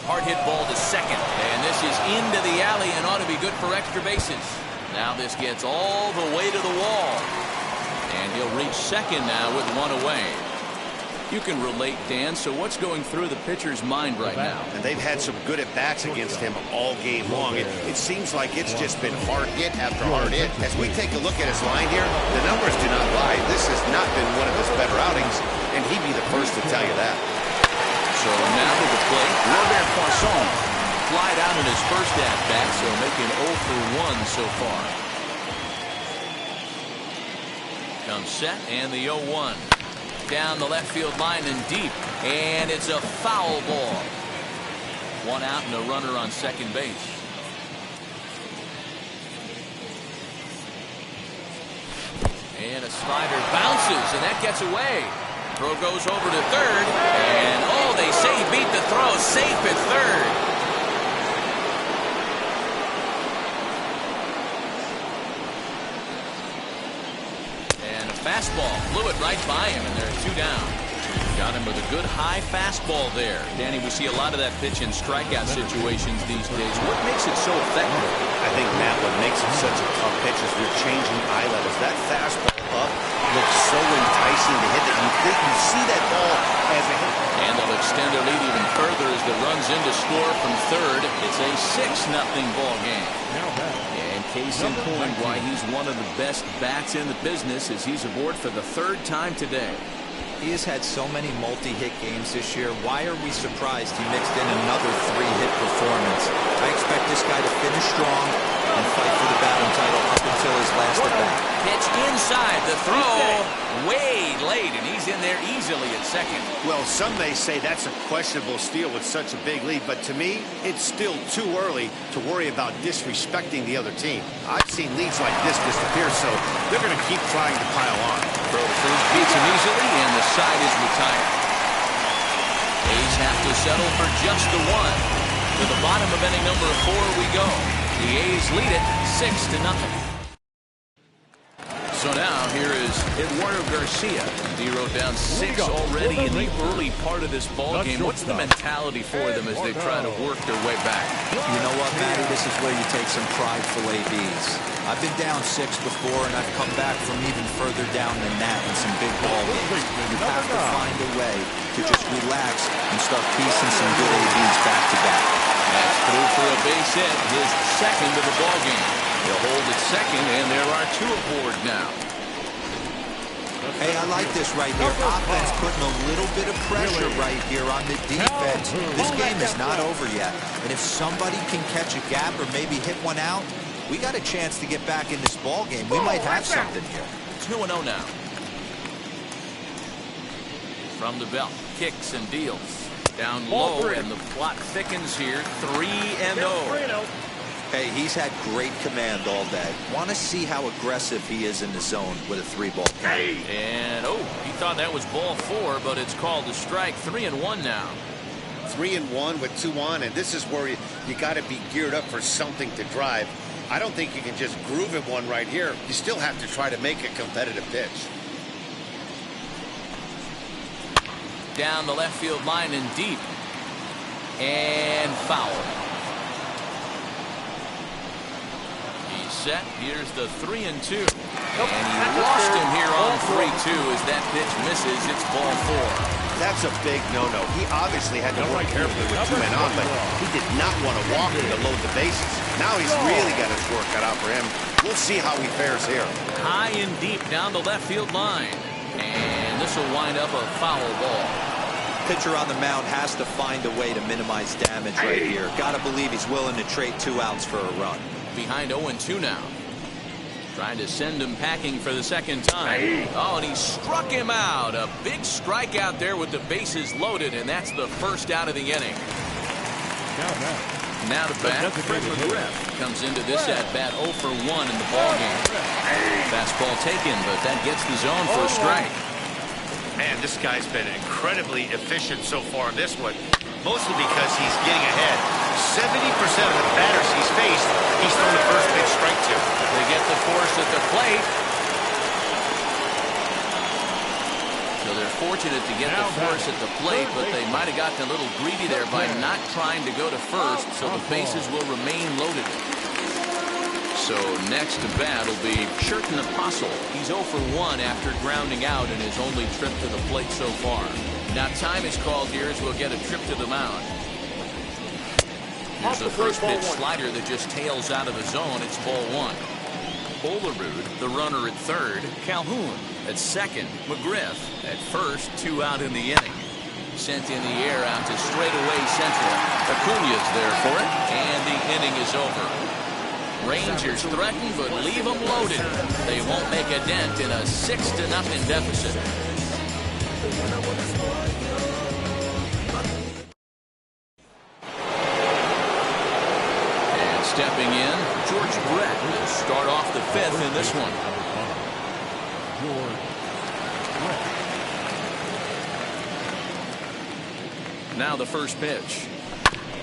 Speaker 1: Hard hit ball to second, and this is into the alley and ought to be good for extra bases. Now this gets all the way to the wall, and he'll reach second now with 1 away. You can relate, Dan, so what's going through the pitcher's mind right now?
Speaker 8: And they've had some good at-bats against him all game long. It seems like it's just been hard hit after hard hit. As we take a look at his line here, the numbers do not lie. This has not been one of his better outings, and he'd be the first to tell you that.
Speaker 1: So now to the plate, Robert Poisson. Flied out in his first at-bat, so making 0 for 1 so far. Comes set, and the 0-1. Down the left field line and deep, and it's a foul ball. 1 out and a runner on second base. And a slider bounces, and that gets away. Throw goes over to third, and oh, they say he beat the throw, safe at third. And a fastball blew it right by him, and there are 2 down. Got him with a good high fastball there. Danny, we see a lot of that pitch in strikeout situations these days. What makes it so effective?
Speaker 8: I think, Matt, what makes it such a tough pitch is we're changing eye levels. That fastball up looks so enticing to hit that you think you see that ball as a hit.
Speaker 1: And they'll extend their lead even further as the runs in to score from third. It's a 6-0 ball game. And case in point why he's one of the best bats in the business as he's aboard for the 3rd time today.
Speaker 10: He has had so many multi-hit games this year. Why are we surprised he mixed in another 3-hit performance? I expect this guy to finish strong and fight for the batting title up until his last at-bat.
Speaker 1: Pitch inside, the throw way late, and he's in there easily at second.
Speaker 8: Well, some may say that's a questionable steal with such a big lead, but to me, it's still too early to worry about disrespecting the other team. I've seen leads like this disappear, so they're going to keep trying to pile on.
Speaker 1: Throw to first beats him easily, and the side is retired. A's have to settle for just the 1. To the bottom of inning number 4 we go. The A's lead it 6-0. So now here is Eduardo Garcia. D-Row down 6 already in the early part of this ball game. What's the mentality for them as they try to work their way back?
Speaker 10: You know what, Matty? This is where you take some prideful ABs. I've been down 6 before, and I've come back from even further down than that in some big ball games. You have to find a way to just relax and start piecing some good ABs back to back.
Speaker 1: That's through for a base hit, his 2nd of the ball game. He'll hold at second, and there are 2 aboard now.
Speaker 10: Hey, I like this right here. Offense putting a little bit of pressure right here on the defense. This game is not over yet. And if somebody can catch a gap or maybe hit one out, we got a chance to get back in this ball game. We might have something here.
Speaker 1: 2-0 now. From the belt, kicks and deals. Down low, and the plot thickens here. 3-0.
Speaker 10: Hey, he's had great command all day. Want to see how aggressive he is in the zone with a 3-ball count.
Speaker 1: And, he thought that was ball 4, but it's called a strike. 3-1 now.
Speaker 8: 3-1 with 2 on, and this is where you got to be geared up for something to drive. I don't think you can just groove him one right here. You still have to try to make a competitive pitch.
Speaker 1: Down the left field line and deep. And foul. He's set. Here's the 3-2. And he lost him here on 3-2 as that pitch misses. It's ball 4.
Speaker 8: That's a big no-no. He obviously had to work carefully with 2 men on, but he did not want to walk him to load the bases. Now he's really got his work cut out for him. We'll see how he fares here.
Speaker 1: High and deep down the left field line. And this will wind up a foul ball.
Speaker 10: Pitcher on the mound has to find a way to minimize damage right here. Got to believe he's willing to trade 2 outs for a run.
Speaker 1: Behind 0-2 now. Trying to send him packing for the second time. Oh, and he struck him out. A big strikeout there with the bases loaded, and that's the first out of the inning. Now to bat, Fred McGriff comes into this at-bat 0 for 1 in the ballgame. Fastball taken, but that gets the zone for a strike.
Speaker 8: Man, this guy's been incredibly efficient so far in this one, mostly because he's getting ahead. 70% of the batters he's faced, he's thrown the first pitch strike to.
Speaker 1: They get the force at the plate. So they're fortunate to get the force at the plate, but they might have gotten a little greedy there by not trying to go to first, so the bases will remain loaded. So next to bat will be Sherton Apostle. He's 0 for 1 after grounding out in his only trip to the plate so far. Now time is called here as we'll get a trip to the mound. Here's the first pitch slider that just tails out of the zone. It's ball 1. Olerud, the runner at third. Calhoun at second. McGriff at first. 2 out in the inning. Sent in the air out to straightaway central. Acuna's there for it, and the inning is over. Rangers threaten, but leave them loaded. They won't make a dent in a 6-0 deficit. And stepping in, George Brett will start off the 5th in this one. Now the first pitch.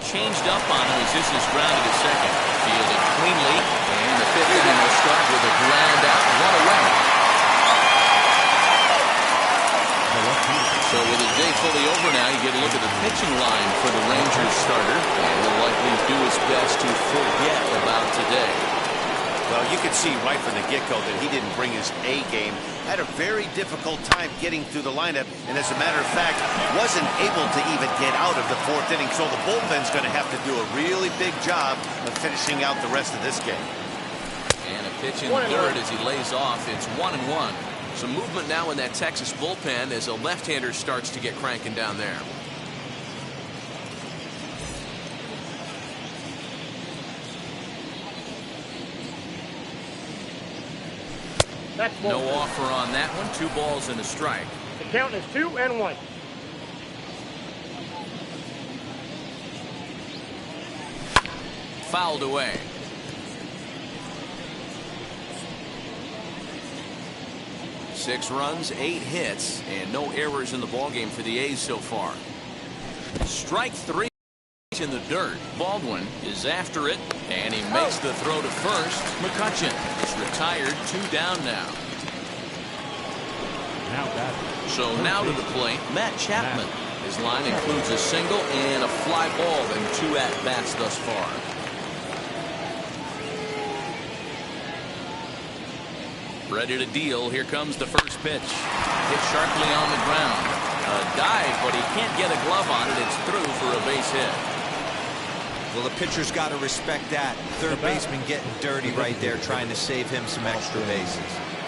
Speaker 1: Changed up on him as this is grounded to second. Fielded cleanly, and the 5th inning will start with a ground out, 1 away. So with his day fully over now, you get a look at the pitching line for the Rangers starter, and will likely do his best to forget about today.
Speaker 8: Well, you could see right from the get-go that he didn't bring his A game. Had a very difficult time getting through the lineup, and as a matter of fact, wasn't able to even get out of the 4th inning. So the bullpen's going to have to do a really big job of finishing out the rest of this game.
Speaker 1: And a pitch in third as he lays off. It's 1-1. Some movement now in that Texas bullpen as a left-hander starts to get cranking down there. No offer on that one. 2 balls and a strike.
Speaker 11: The count is 2-1.
Speaker 1: Fouled away. Six runs, 8 hits, and no errors in the ballgame for the A's so far. Strike 3 in the dirt. Baldwin is after it, and he makes the throw to first. McCutchen is retired, 2 down now. So now to the plate, Matt Chapman. His line includes a single and a fly ball in 2 at-bats thus far. Ready to deal. Here comes the first pitch. Hit sharply on the ground. A dive, but he can't get a glove on it. It's through for a base hit.
Speaker 10: Well, the pitcher's got to respect that. Third baseman getting dirty right there, trying to save him some extra bases.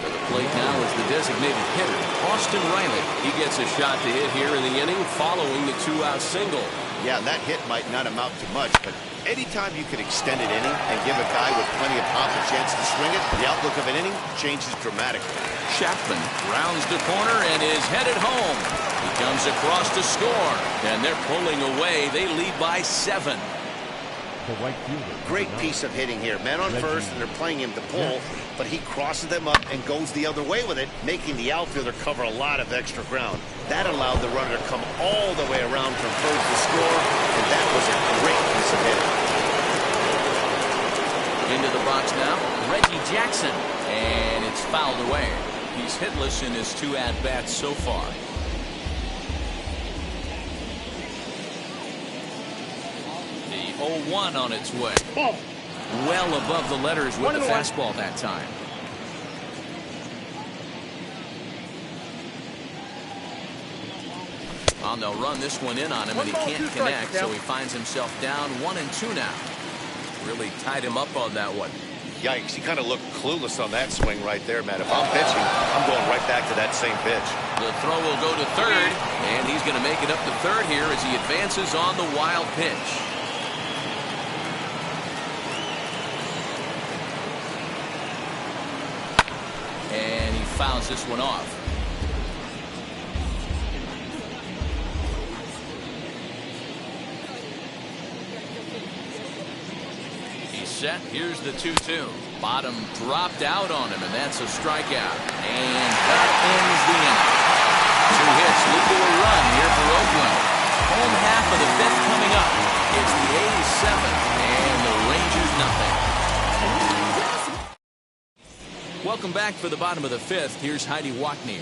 Speaker 1: For the plate now is the designated hitter, Austin Riley. He gets a shot to hit here in the inning following the 2-out single.
Speaker 8: Yeah, that hit might not amount to much, but anytime you can extend an inning and give a guy with plenty of pop a chance to swing it, the outlook of an inning changes dramatically.
Speaker 1: Chapman rounds the corner and is headed home. He comes across to score, and they're pulling away. They lead by 7.
Speaker 9: The right fielder.
Speaker 8: Great piece of hitting here. Man on first, and they're playing him to pull, but he crosses them up and goes the other way with it, making the outfielder cover a lot of extra ground. That allowed the runner to come all the way around from first to score, and that was a great piece of hitting.
Speaker 1: Into the box now, Reggie Jackson, and it's fouled away. He's hitless in his 2 at-bats so far. The 0-1 on its way. Well above the letters with the fastball that time. Well, they'll run this one in on him, and he can't connect, so he finds himself down 1-2 now. Really tied him up on that one.
Speaker 8: Yikes, he kind of looked clueless on that swing right there, man. If I'm pitching, I'm going right back to that same pitch.
Speaker 1: The throw will go to third, and he's going to make it up to third here as he advances on the wild pitch. And he fouls this one off. Set. Here's the 2-2. Bottom dropped out on him, and that's a strikeout. And that ends the inning. 2 hits lead to a run here for Oakland. Home half of the 5th coming up. It's the A's 7 and the Rangers nothing. Welcome back for the bottom of the 5th. Here's Heidi Wackney.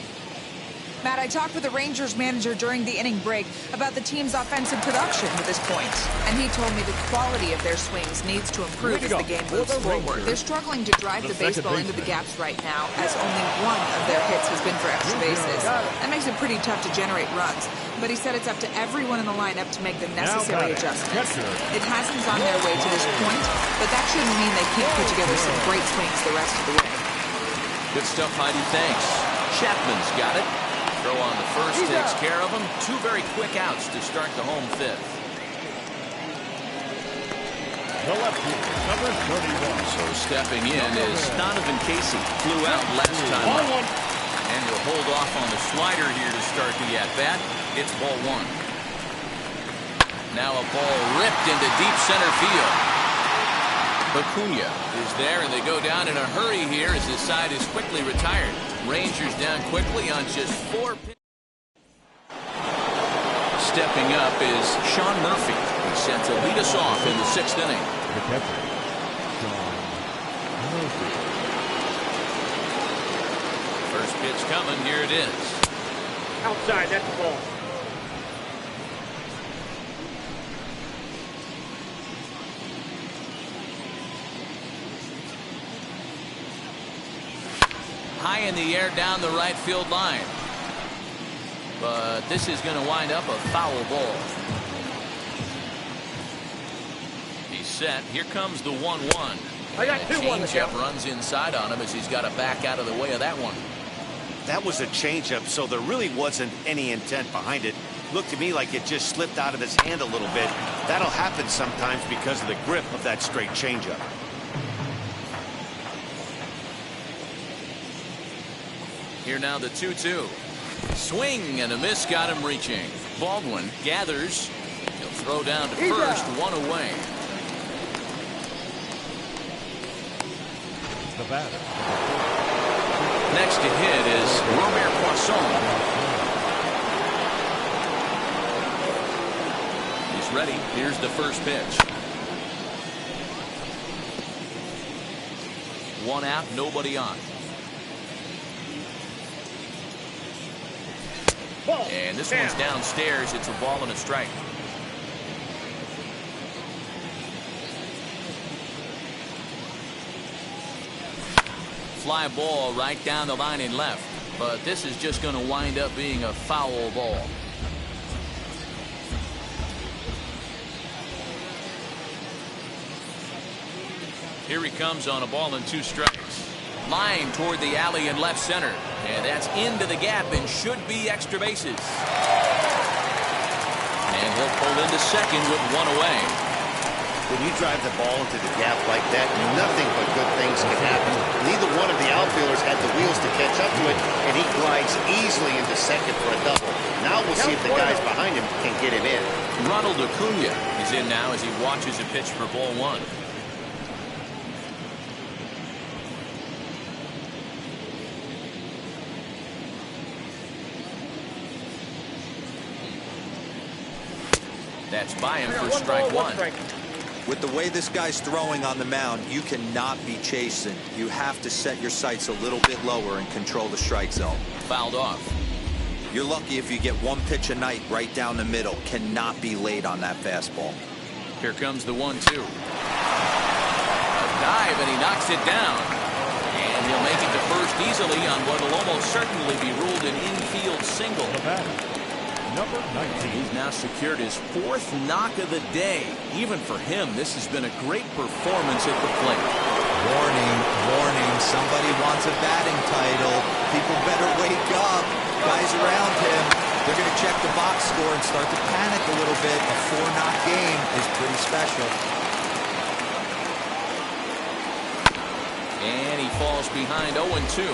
Speaker 14: Matt, I talked with the Rangers manager during the inning break about the team's offensive production to this point, and he told me the quality of their swings needs to improve as the game moves forward. They're struggling to drive the baseball into the gaps right now, as only 1 of their hits has been for extra bases. That makes it pretty tough to generate runs, but he said it's up to everyone in the lineup to make the necessary adjustments. It hasn't gone their way to this point, but that shouldn't mean they can't put together some great swings the rest of the way.
Speaker 1: Good stuff, Heidi. Thanks. Chapman's got it. Throw on the first takes care of him. 2 very quick outs to start the home 5th.
Speaker 9: The left fielder, number 31.
Speaker 1: So stepping in is Donovan Casey. Flew out last time up. And he'll hold off on the slider here to start the at-bat. It's ball 1. Now a ball ripped into deep center field. Acuna is there, and they go down in a hurry here as his side is quickly retired. Rangers down quickly on just 4 pitches. Stepping up is Sean Murphy. He's set to lead us off in the 6th inning.
Speaker 9: The catcher, Sean Murphy.
Speaker 1: First pitch coming. Here it is.
Speaker 11: Outside, that's the ball.
Speaker 1: High in the air down the right field line. But this is going to wind up a foul ball. He's set. Here comes the 1-1.
Speaker 11: I got 2-1.
Speaker 1: Changeup runs inside on him as he's got to back out of the way of that one.
Speaker 8: That was a changeup, so there really wasn't any intent behind it. Looked to me like it just slipped out of his hand a little bit. That'll happen sometimes because of the grip of that straight changeup.
Speaker 1: Here now the 2-2. Swing and a miss got him reaching. Baldwin gathers. He'll throw down to first, 1 away.
Speaker 9: The batter.
Speaker 1: Next to hit is Robert Poisson. He's ready. Here's the first pitch. 1 out, nobody on. And this one's downstairs. It's a ball and a strike. Fly ball right down the line and left. But this is just going to wind up being a foul ball. Here he comes on a ball and 2 strikes. Line toward the alley in left center. And that's into the gap and should be extra bases. And he'll pull into second with 1 away.
Speaker 8: When you drive the ball into the gap like that, nothing but good things can happen. Neither one of the outfielders had the wheels to catch up to it, and he glides easily into second for a double. Now we'll see if the guys behind him can get him in.
Speaker 1: Ronald Acuna is in now as he watches a pitch for ball one. That's by him for strike one.
Speaker 10: With the way this guy's throwing on the mound, you cannot be chasing. You have to set your sights a little bit lower and control the strike zone.
Speaker 1: Fouled off.
Speaker 10: You're lucky if you get one pitch a night right down the middle. Cannot be late on that fastball.
Speaker 1: Here comes the 1-2. A dive, and he knocks it down. And he'll make it to first easily on what will almost certainly be ruled an infield single.
Speaker 9: Number 19.
Speaker 1: He's now secured his 4th knock of the day. Even for him, this has been a great performance at the plate.
Speaker 10: Warning, warning, somebody wants a batting title. People better wake up. Guys around him, they're going to check the box score and start to panic a little bit. A 4-knock game is pretty special.
Speaker 1: And he falls behind 0-2.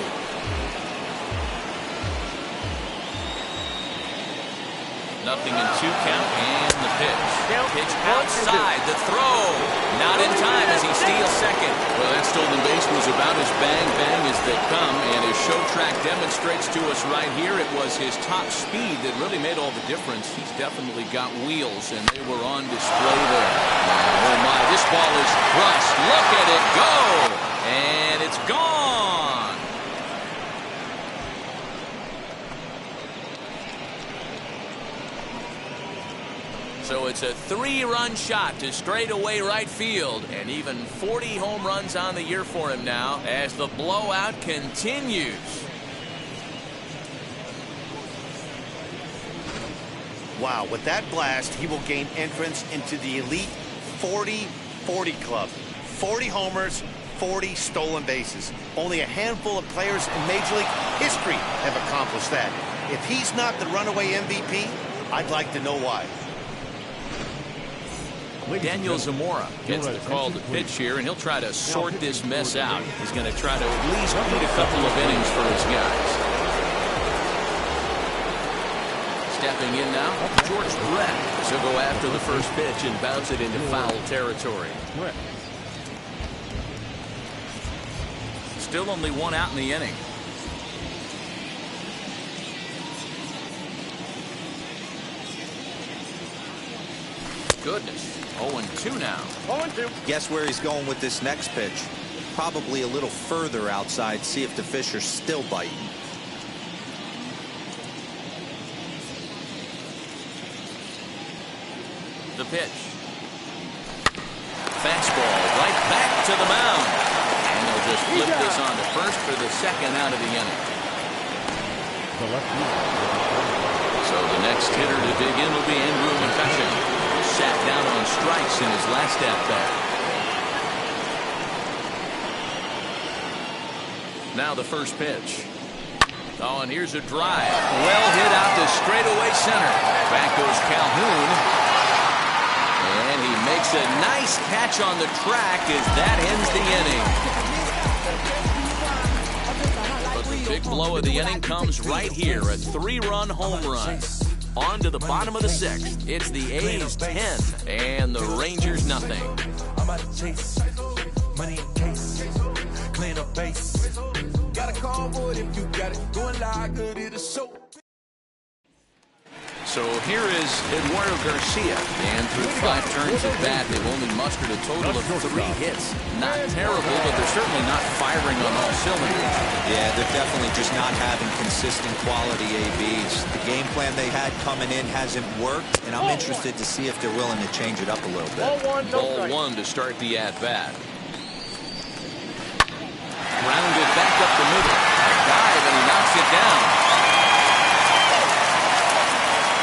Speaker 1: Nothing in 2 count, and the pitch. Pitch outside, the throw. Not in time as he steals second. Well, that stolen base was about as bang-bang as they come, and his show track demonstrates to us right here it was his top speed that really made all the difference. He's definitely got wheels, and they were on display there. Oh, my, this ball is crushed. Look at it go, and it's gone. So it's a 3-run shot to straightaway right field, and even 40 home runs on the year for him now as the blowout continues.
Speaker 8: Wow, with that blast, he will gain entrance into the elite 40-40 club. 40 homers, 40 stolen bases. Only a handful of players in Major League history have accomplished that. If he's not the runaway MVP, I'd like to know why.
Speaker 1: Daniel Zamora gets the call to pitch here, and he'll try to sort this mess out. He's going to try to at least beat a couple of innings for his guys. Stepping in now, George Brett. So go after the first pitch and bounce it into foul territory. Still only 1 out in the inning. Goodness. 0-2 now.
Speaker 11: 0-2.
Speaker 10: Guess where he's going with this next pitch? Probably a little further outside. See if the fish are still biting.
Speaker 1: The pitch. Fastball right back to the mound. And they'll just flip this on to first for the 2nd out of the inning. So the next hitter to dig in will be Andrew McCutcheon. Sat down on strikes in his last at-bat. Now the first pitch. Oh, and here's a drive. Well hit out to straightaway center. Back goes Calhoun. And he makes a nice catch on the track as that ends the inning. But the big blow of the inning comes right here. A 3-run home run. On to the bottom of the 6th. It's the A's 10 and the Rangers nothing.
Speaker 2: I'm out of chase, money in case, clean up base. Got a call for it if you got it. Going live, good at a show.
Speaker 1: So here is Eduardo Garcia, and through 5 turns at bat, they've only mustered a total of 3 hits. Not terrible, but they're certainly not firing on all cylinders.
Speaker 10: Yeah, they're definitely just not having consistent quality ABs. The game plan they had coming in hasn't worked, and I'm interested to see if they're willing to change it up a little bit.
Speaker 1: Ball 1 to start the at-bat. Grounded back up the middle. A dive, and he knocks it down.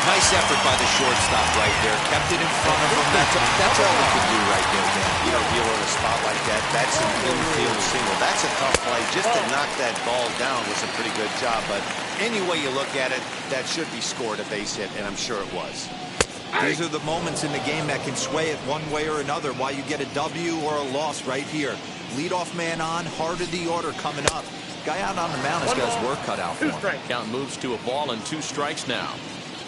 Speaker 10: Nice effort by the shortstop right there. Kept it in front of him. That's all we could do right there, Dan.
Speaker 8: You know, deal with a spot like that, that's an infield single. That's a tough play. Just to knock that ball down was a pretty good job. But any way you look at it, that should be scored a base hit, and I'm sure it was.
Speaker 10: These are the moments in the game that can sway it one way or another, why you get a W or a loss right here. Leadoff man on, heart of the order coming up. Guy out on the mound has got his work cut out for him.
Speaker 1: Count moves to a ball and 2 strikes now.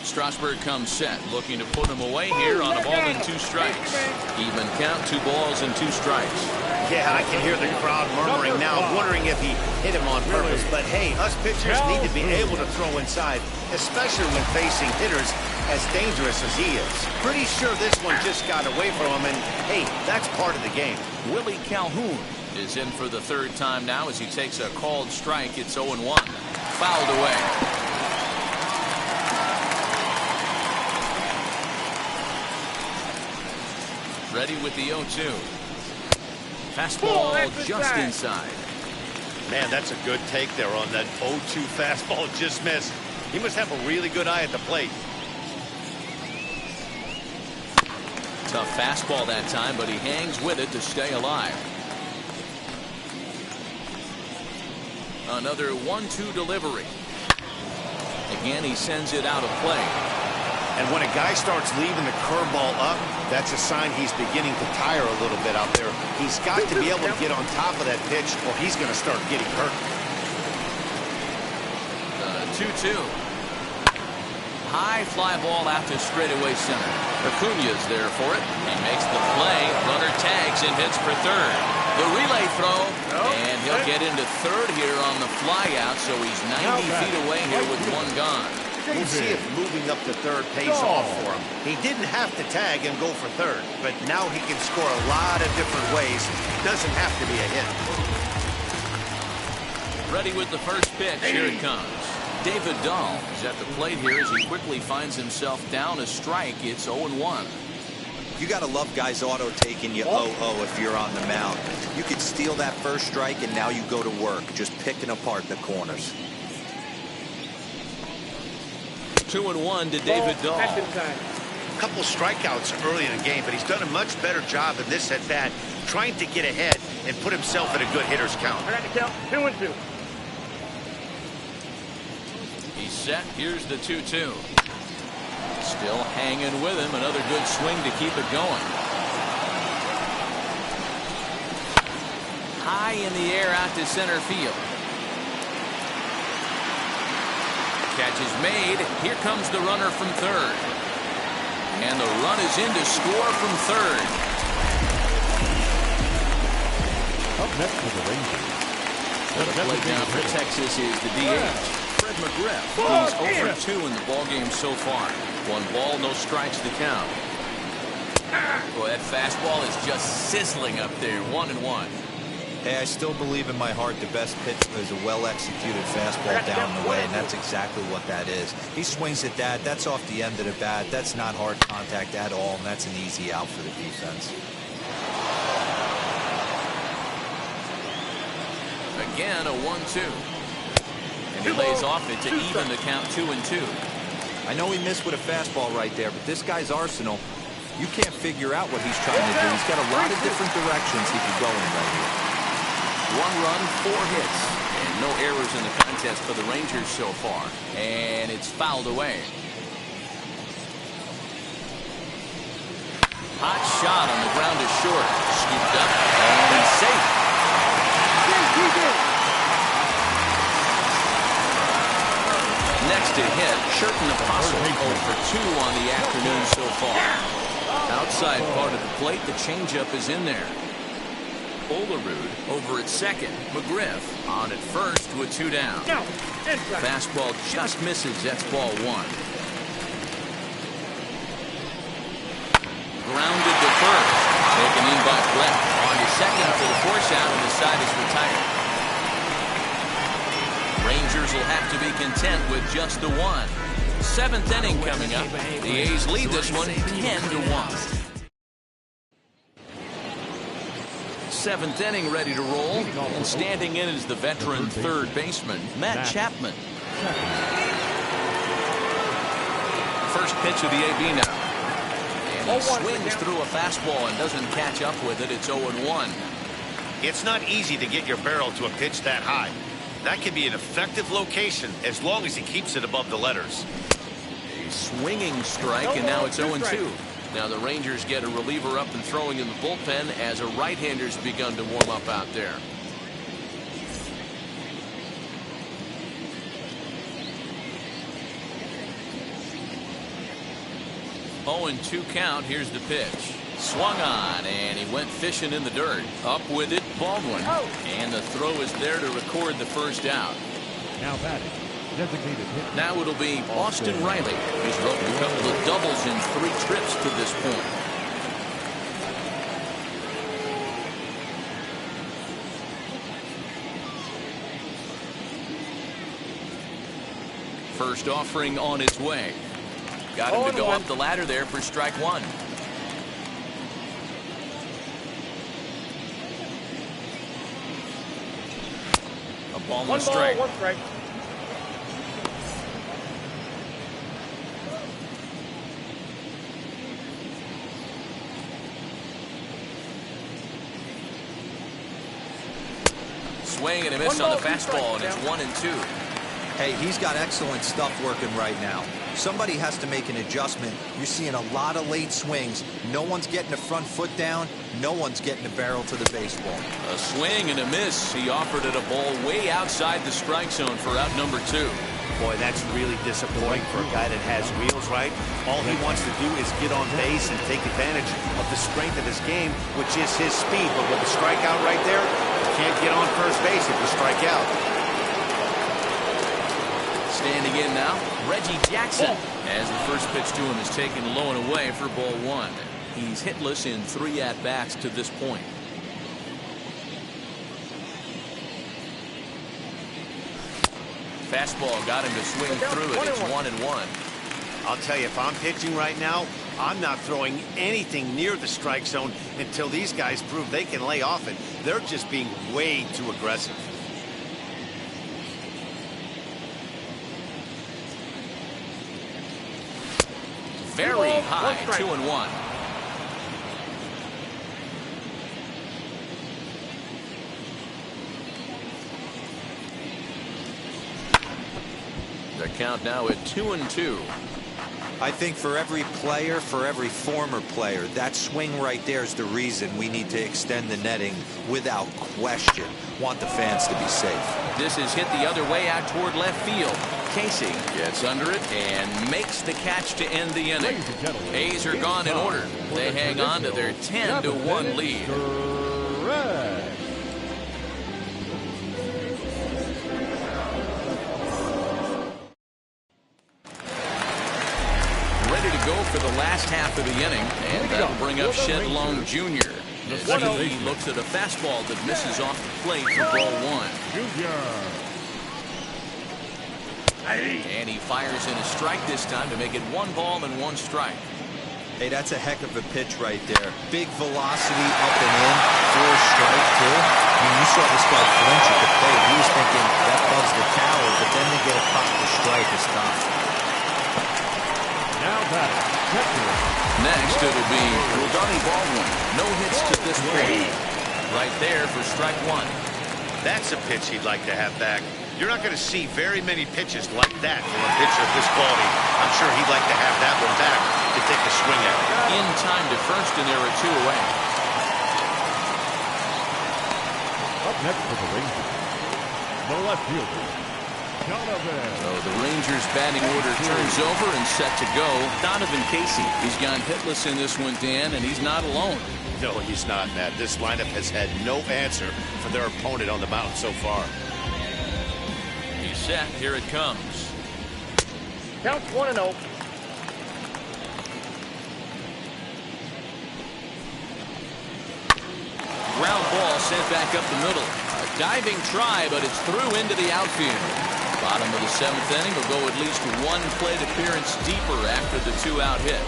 Speaker 1: Strasburg comes set, looking to put him away here on a ball and 2 strikes. Even count, 2 balls and 2 strikes.
Speaker 8: Yeah, I can hear the crowd murmuring now, wondering if he hit him on purpose. But hey, us pitchers need to be able to throw inside, especially when facing hitters as dangerous as he is. Pretty sure this one just got away from him, and hey, that's part of the game.
Speaker 1: Willie Calhoun is in for the 3rd time now as he takes a called strike. It's 0-1. Fouled away. Ready with the 0-2. Fastball just inside.
Speaker 8: Man, that's a good take there on that 0-2 fastball just missed. He must have a really good eye at the plate.
Speaker 1: Tough fastball that time, but he hangs with it to stay alive. Another 1-2 delivery. Again, he sends it out of play.
Speaker 8: And when a guy starts leaving the curveball up, that's a sign he's beginning to tire a little bit out there. He's got to be able to get on top of that pitch or he's going to start getting hurt.
Speaker 1: 2-2. High fly ball out to straightaway center. Acuña's there for it. He makes the play. Runner tags and hits for 3rd. The relay throw. And he'll get into 3rd here on the fly out, so he's 90 feet away here with 1 gone.
Speaker 8: We'll see if moving up to 3rd pays off for him. He didn't have to tag and go for 3rd, but now he can score a lot of different ways. Doesn't have to be a hit.
Speaker 1: Ready with the first pitch. Here it comes. David Dahl is at the plate here as he quickly finds himself down a strike. It's 0-1.
Speaker 10: You got to love guys auto taking you 0-0 if you're on the mound. You could steal that first strike and now you go to work, just picking apart the corners.
Speaker 1: 2-1 to David Dahl.
Speaker 8: A couple strikeouts early in the game, but he's done a much better job in this at bat, trying to get ahead and put himself in a good hitter's count.
Speaker 11: I got the count. 2-2.
Speaker 1: He's set. Here's the 2-2. Still hanging with him. Another good swing to keep it going. High in the air out to center field. Catch is made. Here comes the runner from 3rd. And the run is in to score from 3rd.
Speaker 9: Up next for the Rangers.
Speaker 1: The play down for Texas is the DH, Fred McGriff. He's 0 for 2 in the ballgame so far. 1 ball, no strikes to count. Boy, that fastball is just sizzling up there. 1-1.
Speaker 10: Hey, I still believe in my heart the best pitch is a well-executed fastball down the way, and that's exactly what that is. He swings at that. That's off the end of the bat. That's not hard contact at all, and that's an easy out for the defense.
Speaker 1: Again, a 1-2. And he lays off it to even the count 2-2.
Speaker 10: I know he missed with a fastball right there, but this guy's arsenal, you can't figure out what he's trying to do. He's got a lot of different directions he could go in right here.
Speaker 1: 1 run, 4 hits, and no errors in the contest for the Rangers so far. And it's fouled away. Hot shot on the ground is short. Scooped up, and he's safe. Next to hit, Sherton Apostle 0 for 2 on the afternoon so far. Outside part of the plate, the changeup is in there. Olerud over at 2nd. McGriff on at 1st with 2 down. Fastball just misses. That's ball 1. Grounded to 1st. Taken in by Brett. On to 2nd for the force out, and the side is retired. Rangers will have to be content with just the 1. 7th inning coming up. The A's lead this one 10-1. 7th inning ready to roll, and standing in is the veteran 3rd baseman, Matt Chapman. First pitch of the AB now. And he swings through a fastball and doesn't catch up with it. It's 0-1.
Speaker 8: It's not easy to get your barrel to a pitch that high. That can be an effective location as long as he keeps it above the letters.
Speaker 1: He swinging strike, and now it's 0-2. Now the Rangers get a reliever up and throwing in the bullpen as a right-hander's begun to warm up out there. 0-2 count. Here's the pitch. Swung on, and he went fishing in the dirt. Up with it, Baldwin. And the throw is there to record the first out.
Speaker 9: Now batting, designated hitter.
Speaker 1: Now it'll be Austin Riley. He's broken a couple of doubles in 3 trips to this point. First offering on its way. Got him to go up the ladder there for strike 1. A ball and a strike.
Speaker 11: 1 strike.
Speaker 1: Swing and a miss on the fastball, and it's 1-2.
Speaker 10: Hey, he's got excellent stuff working right now. Somebody has to make an adjustment. You're seeing a lot of late swings. No one's getting the front foot down. No one's getting the barrel to the baseball.
Speaker 1: A swing and a miss. He offered it a ball way outside the strike zone for out number 2.
Speaker 8: Boy, that's really disappointing for a guy that has wheels, right? All he wants to do is get on base and take advantage of the strength of his game, which is his speed. But with the strikeout right there, you can't get on first base if you strike out.
Speaker 1: Standing in now, Reggie Jackson, as the first pitch to him is taken low and away for ball 1. He's hitless in 3 at-bats to this point. Fastball got him to swing through it. It's 1-1.
Speaker 8: I'll tell you, if I'm pitching right now, I'm not throwing anything near the strike zone until these guys prove they can lay off it. They're just being way too aggressive.
Speaker 1: Very high, 2-1. The count now at 2-2.
Speaker 10: I think for every player, for every former player, that swing right there is the reason we need to extend the netting without question. Want the fans to be safe.
Speaker 1: This is hit the other way out toward left field. Casey gets under it and makes the catch to end the inning. A's are gone in order. They hang on to their 10-1 lead.
Speaker 9: Correct.
Speaker 1: Ready to go for the last half of the inning, and that'll bring up Shed Long Jr. As he looks at a fastball that misses off the plate for ball 1. And he fires in a strike this time to make it 1 ball and 1 strike.
Speaker 10: Hey, that's a heck of a pitch right there. Big velocity up and in for a strike, too. I mean, you saw this guy flinch at the plate. He was thinking that bugs the tower, but then to get a pop to strike is tough.
Speaker 9: Now batting,
Speaker 1: next it'll be Rodani Baldwin. No hits to this point. Right there for strike 1.
Speaker 8: That's a pitch he'd like to have back. You're not going to see very many pitches like that from a pitcher of this quality. I'm sure he'd like to have that one back to take a swing at it.
Speaker 1: In time to first, and there are 2 away.
Speaker 9: up next for the Rangers, the left fielder, Donovan.
Speaker 1: So the Rangers batting order turns over and set to go. Donovan Casey. He's gone hitless in this one, Dan, and he's not alone.
Speaker 8: No, he's not, Matt. This lineup has had no answer for their opponent on the mound so far.
Speaker 1: He's set. Here it comes.
Speaker 11: Counts 1-0.
Speaker 1: Ground ball sent back up the middle. A diving try, but it's through into the outfield. Bottom of the 7th inning will go at least 1 plate appearance deeper after the 2-out hit.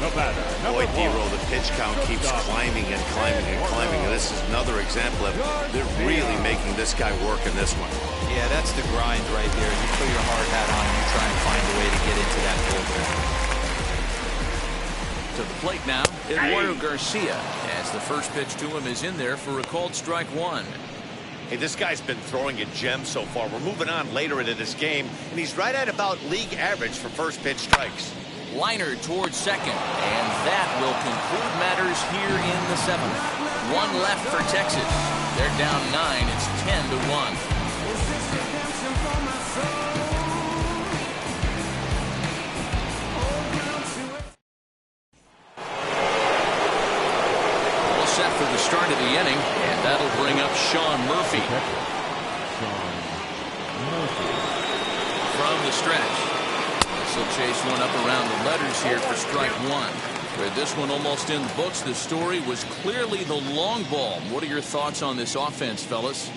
Speaker 8: Boy, D-Roll, the pitch count keeps climbing and climbing and climbing. And this is another example of they're really making this guy work in this one.
Speaker 10: Yeah, that's the grind right there. You put your hard hat on and you try and find a way to get into that bullpen.
Speaker 1: To the plate now, Eduardo Garcia, as the first pitch to him is in there for a called strike 1.
Speaker 8: Hey, this guy's been throwing a gem so far. We're moving on later into this game, and he's right at about league average for first pitch strikes.
Speaker 1: Liner towards second. And that will conclude matters here in the 7th. One left for Texas. They're down 9. It's 10-1. Set for the start of the inning, and that'll bring up Sean Murphy. From the stretch. This will chase one up around the letters here for strike one. With this one almost in the books, the story was clearly the long ball. What are your thoughts on this offense, fellas?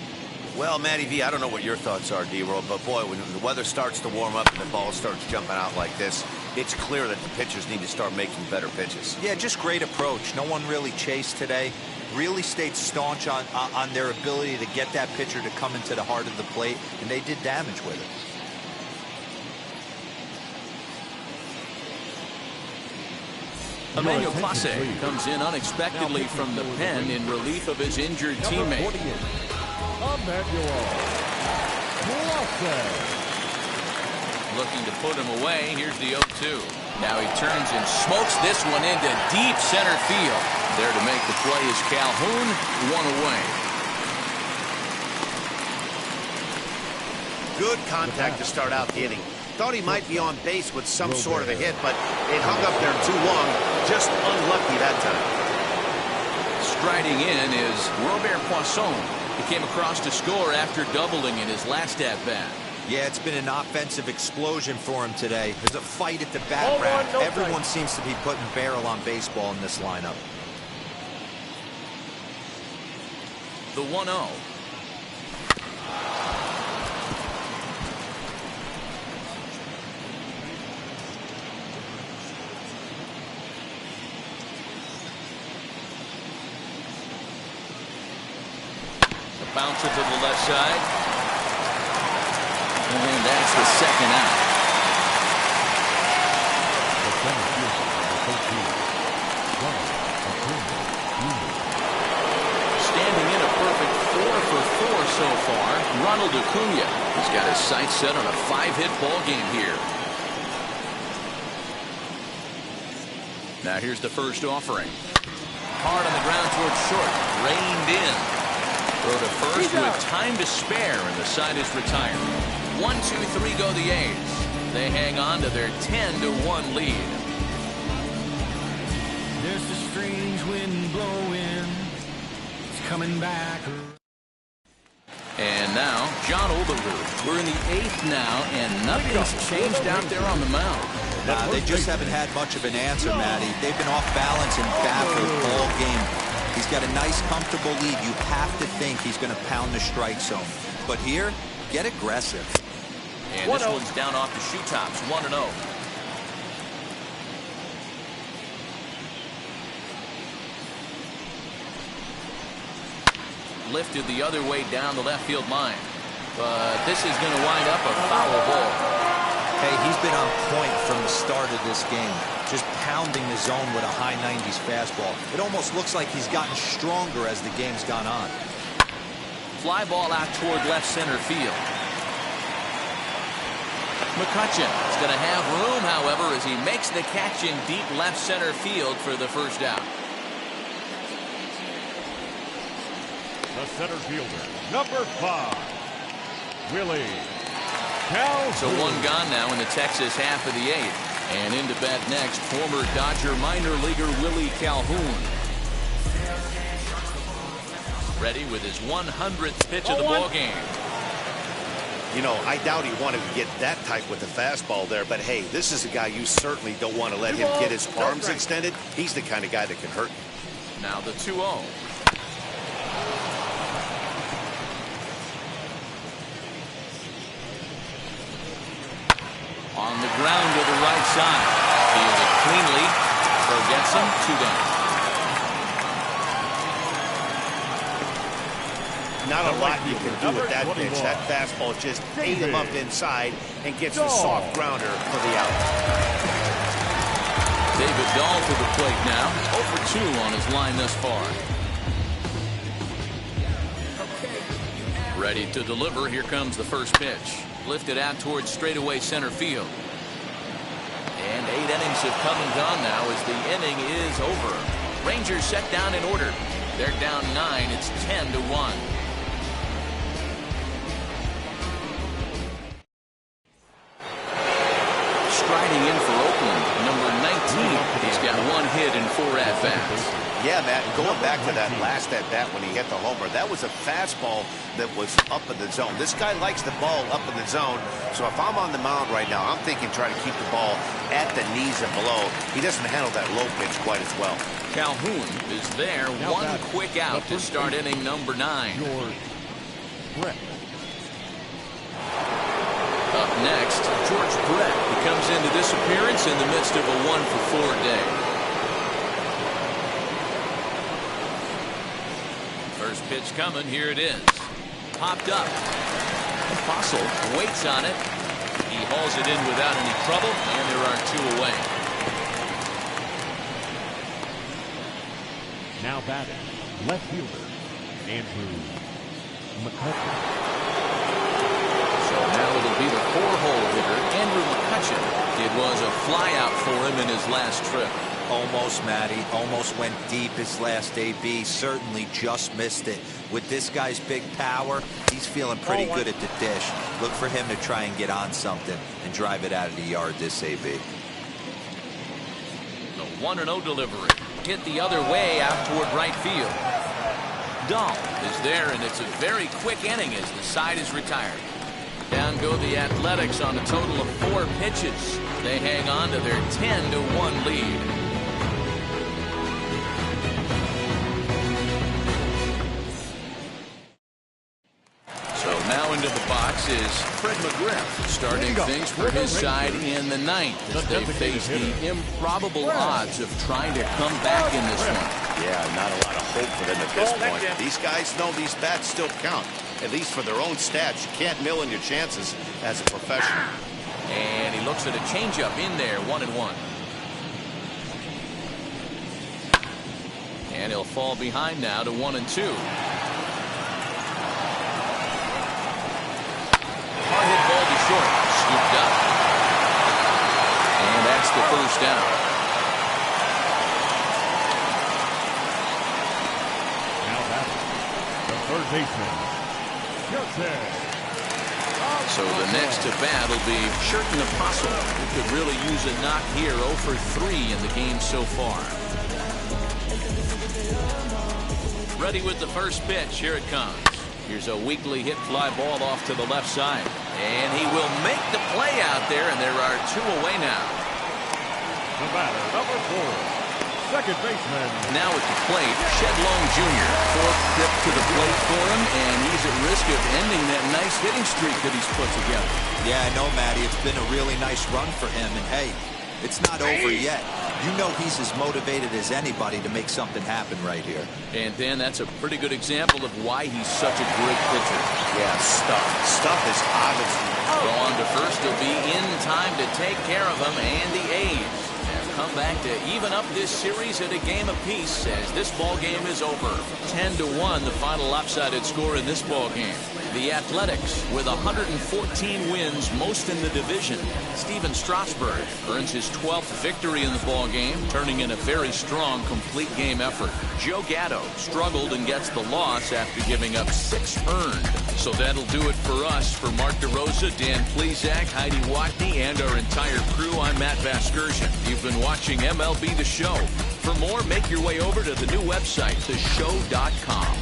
Speaker 8: Well, Matty V, I don't know what your thoughts are, D-Roll, but boy, when the weather starts to warm up and the ball starts jumping out like this, it's clear that the pitchers need to start making better pitches.
Speaker 10: Yeah, just great approach. No one really chased today. Really stayed staunch on their ability to get that pitcher to come into the heart of the plate, and they did damage with it.
Speaker 1: Emmanuel Clase comes in unexpectedly from the pen in relief of his injured teammate. Looking to put him away. Here's the 0-2. Now he turns and smokes this one into deep center field. There to make the play is Calhoun, one away.
Speaker 8: Good contact to start out the inning. Thought he might be on base with some sort of a hit, but it hung up there too long. Just unlucky that time.
Speaker 1: Striding in is Robert Poisson. He came across to score after doubling in his last at-bat.
Speaker 10: Yeah, it's been an offensive explosion for him today. There's a fight at the bat rack. Everyone seems to be putting barrel on baseball in this lineup.
Speaker 1: The 1-0. Bouncer to the left side. And that's the second out. Standing in a perfect 4 for 4 so far, Ronald Acuna. He's got his sights set on a 5-hit ball game here. Now here's the first offering. Hard on the ground towards short. Reined in. Throw to first with time to spare, and the side is retired. 1-2-3 go the A's. They hang on to their 10-1 lead.
Speaker 2: There's a strange wind blowing. It's coming back.
Speaker 1: And now, John Overrude. We're in the 8th now, and nothing's changed out there on the mound.
Speaker 10: They just haven't had much of an answer, Matty. They've been off balance and baffled all game. He's got a nice, comfortable lead. You have to think he's going to pound the strike zone. But here, get aggressive.
Speaker 1: And this one's down off the shoe tops, 1-0. Lifted the other way down the left field line. But this is going to wind up a foul ball.
Speaker 10: Hey, he's been on point from the start of this game. Just pounding the zone with a high 90s fastball. It almost looks like he's gotten stronger as the game's gone on.
Speaker 1: Fly ball out toward left center field. McCutcheon is going to have room, however, as he makes the catch in deep left center field for the first out.
Speaker 9: The center fielder, number 5, Willie Calhoun.
Speaker 1: So one gone now in the Texas half of the 8th. And into bat next, former Dodger minor leaguer Willie Calhoun. Ready with his 100th pitch of the ball game.
Speaker 8: You know, I doubt he wanted to get that tight with the fastball there, but hey, this is a guy you certainly don't want to let him get his arms extended. He's the kind of guy that can hurt you.
Speaker 1: Now the 2-0. On the ground to the right side. Fields it cleanly. Throw gets him. 2 down.
Speaker 8: Not a lot you can do with that pitch. That fastball just ate him up inside and gets the soft grounder for the out.
Speaker 1: David Dahl to the plate now. 0 for 2 on his line thus far. Ready to deliver. Here comes the first pitch. Lifted out towards straightaway center field. And 8 innings have come and gone now as the inning is over. Rangers set down in order. They're down 9. It's 10-1. Striding in for Oakland, number 19. He's got 1 hit in 4 at-bats.
Speaker 8: Yeah, Matt, going back to that last at-bat when he hit the homer, that was a fastball that was up in the zone. This guy likes the ball up in the zone, so if I'm on the mound right now, I'm thinking try to keep the ball at the knees and below. He doesn't handle that low pitch quite as well.
Speaker 1: Calhoun is there, 1 quick out to start inning number 9. Up next, George Brett. He comes into this appearance in the midst of a 1-for-4 day. First pitch coming. Here it is. Popped up. Fossil waits on it. He hauls it in without any trouble, and there are 2 away.
Speaker 9: Now batting, left fielder, Andrew McCutcheon.
Speaker 1: So now it'll be the 4-hole hitter, Andrew McCutcheon. It was a flyout for him in his last trip.
Speaker 10: Almost, Matty. Almost went deep his last AB. Certainly just missed it. With this guy's big power, he's feeling pretty good at the dish. Look for him to try and get on something and drive it out of the yard this AB.
Speaker 1: The 1-0 delivery. Hit the other way out toward right field. Dahl is there, and it's a very quick inning as the side is retired. Down go the Athletics on a total of 4 pitches. They hang on to their 10-1 lead. Now into the box is Fred McGriff, starting things for his side in the 9th as they face the improbable odds of trying to come back in this one.
Speaker 8: Yeah, not a lot of hope for them at this point. These guys know these bats still count, at least for their own stats. You can't mill in your chances as a professional.
Speaker 1: And he looks at a changeup in there, 1-1. And he'll fall behind now to 1-2. Hard hit ball to short, scooped up. And that's the first down.
Speaker 9: Now back, the third baseman,
Speaker 1: So the next to bat will be Sherton Apostle, who could really use a knock here. 0 for 3 in the game so far. Ready with the first pitch. Here it comes. Here's a weakly hit fly ball off to the left side. And he will make the play out there, and there are 2 away now.
Speaker 9: The batter, number 4, second baseman.
Speaker 1: Now at the plate, Shed Long Jr. 4th trip to the plate for him, and he's at risk of ending that nice hitting streak that he's put together.
Speaker 10: Yeah, I know, Matty. It's been a really nice run for him, and hey, it's not over yet. You know he's as motivated as anybody to make something happen right here.
Speaker 1: And Dan, that's a pretty good example of why he's such a great pitcher.
Speaker 8: Yeah, Stuff is obviously.
Speaker 1: On to first, he'll be in time to take care of him, and the A's have come back to even up this series at a game apiece as this ball game is over. 10-1, the final lopsided score in this ball game. The Athletics with 114 wins, most in the division. Steven Strasburg earns his 12th victory in the ball game, turning in a very strong complete game effort. Joe Gatto struggled and gets the loss after giving up 6 earned. So that'll do it for us. For Mark DeRosa, Dan Plezak, Heidi Watney, and our entire crew, I'm Matt Vasgersian. You've been watching MLB The Show. For more, make your way over to the new website, theshow.com.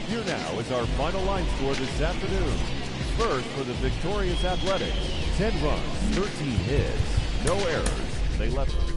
Speaker 9: Here now is our final line score this afternoon. First for the victorious Athletics, 10 runs, 13 hits, no errors. They left them.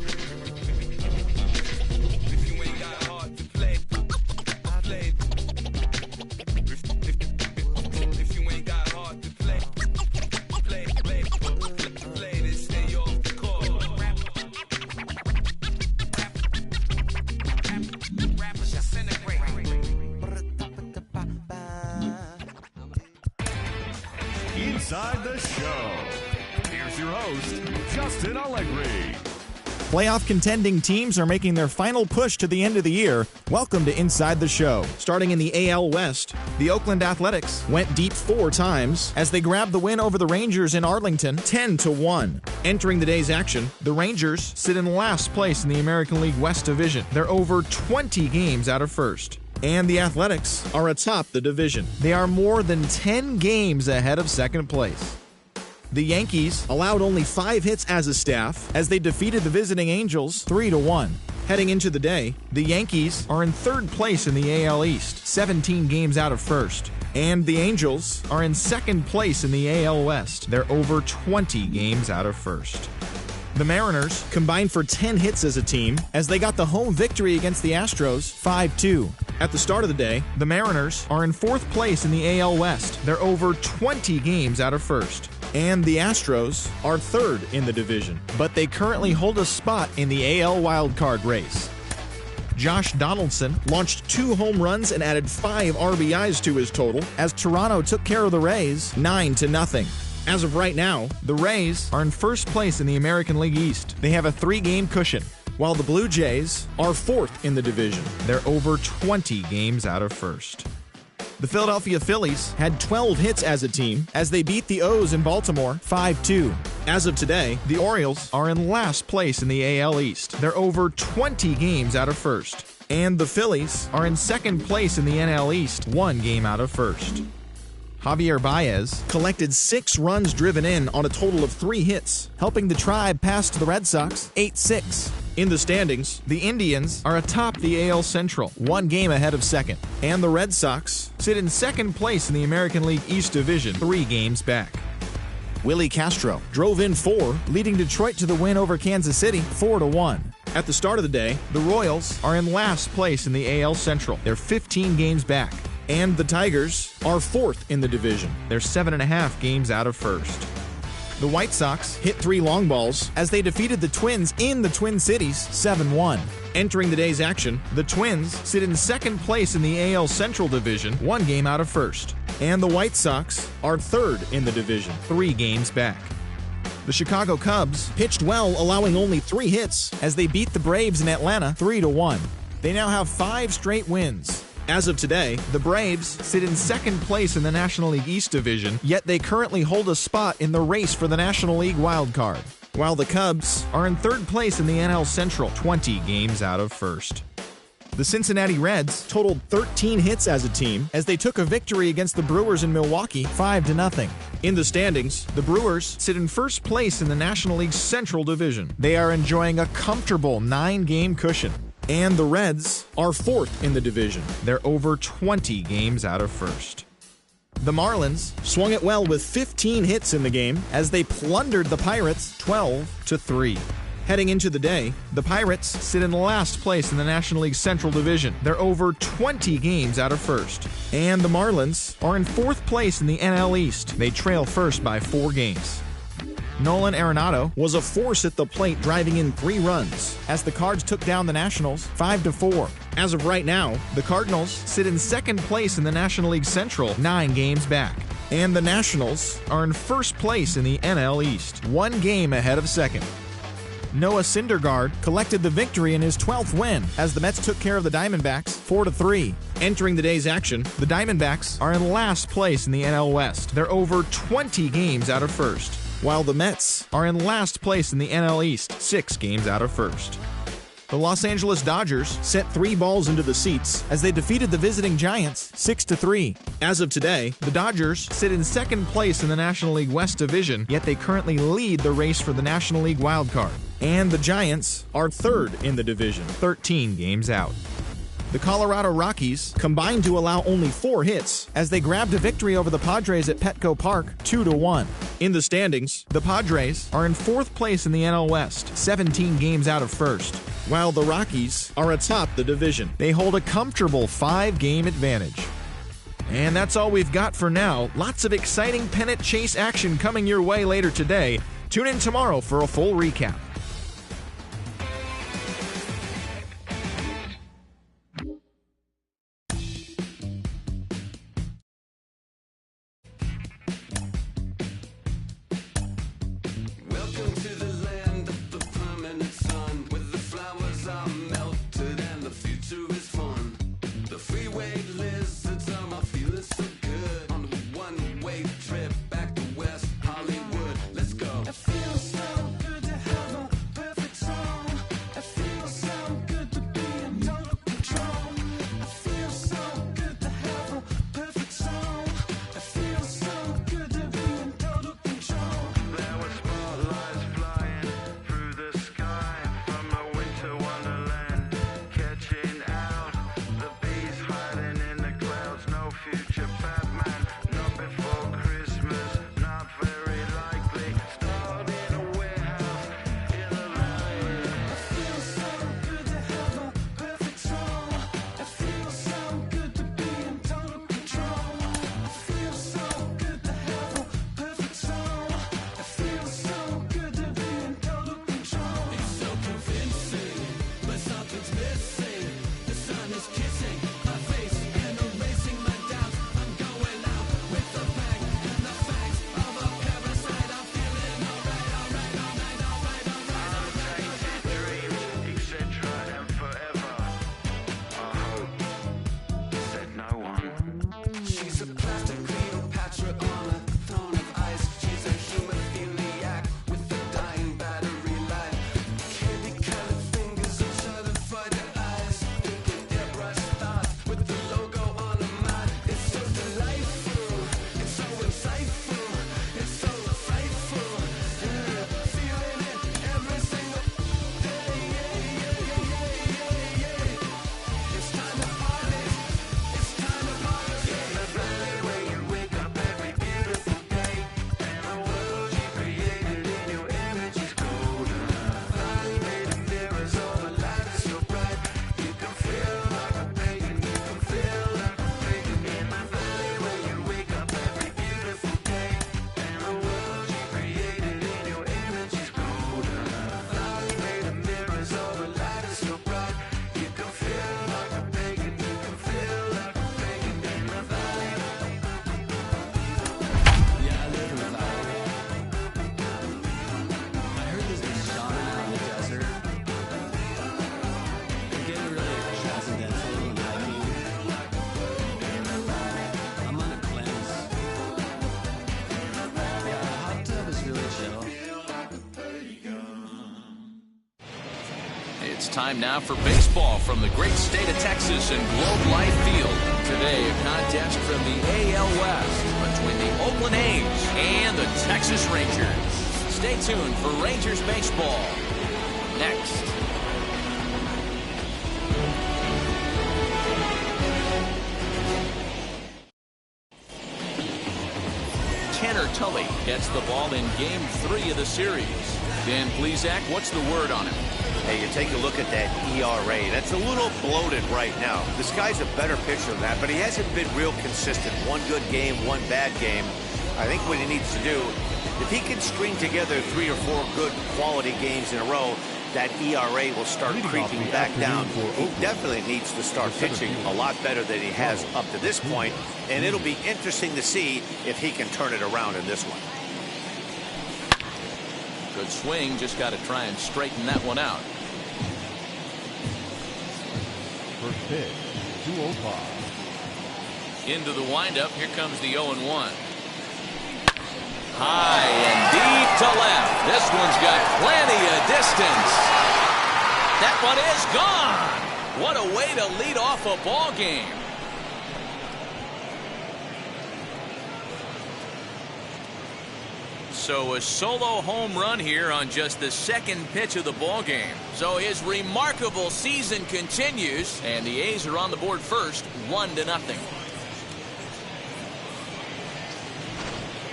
Speaker 9: Inside the Show. Here's your host, Justin Allegri.
Speaker 15: Playoff contending teams are making their final push to the end of the year. Welcome to Inside the Show. Starting in the AL West, The Oakland Athletics went deep 4 times as they grabbed the win over the Rangers in Arlington 10-1. Entering the day's action, the Rangers sit in last place in the American League West Division. They're over 20 games out of first. And the Athletics are atop the division. They are more than 10 games ahead of second place. The Yankees allowed only 5 hits as a staff as they defeated the visiting Angels 3-1. Heading into the day, the Yankees are in third place in the AL East, 17 games out of first. And the Angels are in second place in the AL West. They're over 20 games out of first. The Mariners combined for 10 hits as a team as they got the home victory against the Astros 5-2. At the start of the day, the Mariners are in fourth place in the AL West. They're over 20 games out of first. And the Astros are third in the division, but they currently hold a spot in the AL wildcard race. Josh Donaldson launched 2 home runs and added 5 RBIs to his total as Toronto took care of the Rays 9-0. As of right now, the Rays are in first place in the American League East. They have a 3-game cushion, while the Blue Jays are fourth in the division. They're over 20 games out of first. The Philadelphia Phillies had 12 hits as a team as they beat the O's in Baltimore 5-2. As of today, the Orioles are in last place in the AL East. They're over 20 games out of first. And the Phillies are in second place in the NL East, 1 game out of first. Javier Baez collected 6 runs driven in on a total of 3 hits, helping the Tribe pass to the Red Sox 8-6. In the standings, the Indians are atop the AL Central, 1 game ahead of second, and the Red Sox sit in second place in the American League East Division, 3 games back. Willie Castro drove in 4, leading Detroit to the win over Kansas City 4-1. At the start of the day, the Royals are in last place in the AL Central. They're 15 games back. And the Tigers are fourth in the division. They're 7.5 games out of first. The White Sox hit 3 long balls as they defeated the Twins in the Twin Cities 7-1. Entering the day's action, the Twins sit in second place in the AL Central Division, 1 game out of first. And the White Sox are third in the division, 3 games back. The Chicago Cubs pitched well, allowing only 3 hits as they beat the Braves in Atlanta 3-1. They now have 5 straight wins. As of today, the Braves sit in second place in the National League East Division, yet they currently hold a spot in the race for the National League wildcard, while the Cubs are in third place in the NL Central, 20 games out of first. The Cincinnati Reds totaled 13 hits as a team as they took a victory against the Brewers in Milwaukee 5-0. In the standings, the Brewers sit in first place in the National League Central Division. They are enjoying a comfortable 9-game cushion. And the Reds are fourth in the division. They're over 20 games out of first. The Marlins swung it well with 15 hits in the game as they plundered the Pirates 12-3. Heading into the day, the Pirates sit in last place in the National League Central Division. They're over 20 games out of first. And the Marlins are in fourth place in the NL East. They trail first by 4 games. Nolan Arenado was a force at the plate, driving in 3 runs as the Cards took down the Nationals 5-4. As of right now, the Cardinals sit in second place in the National League Central, 9 games back. And the Nationals are in first place in the NL East, 1 game ahead of second. Noah Syndergaard collected the victory in his 12th win as the Mets took care of the Diamondbacks 4-3. Entering the day's action, the Diamondbacks are in last place in the NL West. They're over 20 games out of first, while the Mets are in last place in the NL East, 6 games out of first. The Los Angeles Dodgers sent 3 balls into the seats as they defeated the visiting Giants 6-3. As of today, the Dodgers sit in second place in the National League West Division, yet they currently lead the race for the National League wildcard. And the Giants are third in the division, 13 games out. The Colorado Rockies combined to allow only 4 hits as they grabbed a victory over the Padres at Petco Park 2-1. In the standings, the Padres are in 4th place in the NL West, 17 games out of first, while the Rockies are atop the division. They hold a comfortable 5-game advantage. And that's all we've got for now. Lots of exciting pennant chase action coming your way later today. Tune in tomorrow for a full recap.
Speaker 16: Melted and the future is fun. The freeway lizards are my fearless She's a plastic Cleopatra on a throne of ice. She's a hemophiliac with a dying battery life. Candy colored fingers and certified eyes. Thinking airbrush thoughts with the logo on her mind. It's so delightful, it's so insightful, it's so frightful. Feeling it every single day. It's time to party. It's time to party. In the valley where you wake up every beautiful day, and the world you created in your image is golden. Valley made of mirrors, all the light is so bright. You can feel like a pagan, you can feel like a pagan. In the valley where you wake up every beautiful day, and the world you created in your image is golden. Valley made of mirrors, all the light is so bright. You can feel like a pagan, you can feel like a pagan in the valley.
Speaker 17: Yeah, I live in the valley. I heard there's this shaman out in the desert. They're getting really transcendental and hiking. I'm on a cleanse. Yeah, the hot tub is really chill.
Speaker 1: It's time now for baseball from the great state of Texas and Globe Life Field. Today, a contest from the AL West between the Oakland A's and the Texas Rangers. Stay tuned for Rangers baseball. Next. Tanner Tully gets the ball in Game 3 of the series. Dan Plesac, what's the word on him?
Speaker 8: Hey, you take a look at that ERA. That's a little bloated right now. This guy's a better pitcher than that, but he hasn't been real consistent. One good game, one bad game. I think what he needs to do, if he can string together 3 or 4 good quality games in a row, that ERA will start creeping back down. He definitely needs to start pitching a lot better than he has up to this point, and it'll be interesting to see if he can turn it around in this one.
Speaker 1: Good swing, just got to try and straighten that one out.
Speaker 9: First pitch, 205.
Speaker 1: Into the windup, here comes the 0-1. High and deep to left. This one's got plenty of distance. That one is gone. What a way to lead off a ball game. So a solo home run here on just the second pitch of the ball game. So his remarkable season continues, and the A's are on the board first, 1-0.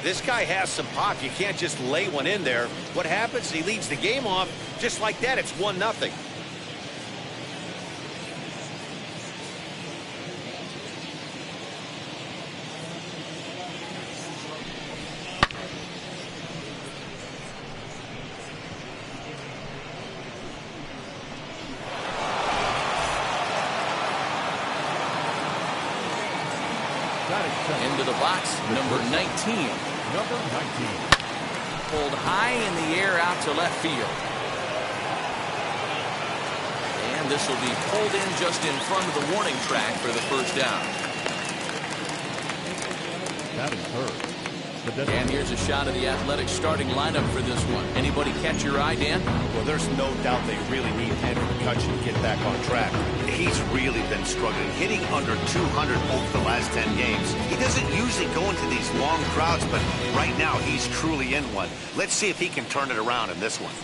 Speaker 8: This guy has some pop. You can't just lay one in there. What happens? He leads the game off just like that. It's 1-0.
Speaker 1: Into the box, number 19.
Speaker 9: Number 19.
Speaker 1: Pulled high in the air out to left field. And this will be pulled in just in front of the warning track for the first down.
Speaker 9: That is hurt.
Speaker 1: And here's a shot of the Athletics starting lineup for this one. Anybody catch your eye, Dan?
Speaker 8: Well, there's no doubt they really need Andrew McCutchen to get back on track. He's really been struggling, hitting under 200 over the last 10 games. He doesn't usually go into these long crowds, but right now he's truly in one. Let's see if he can turn it around in this one.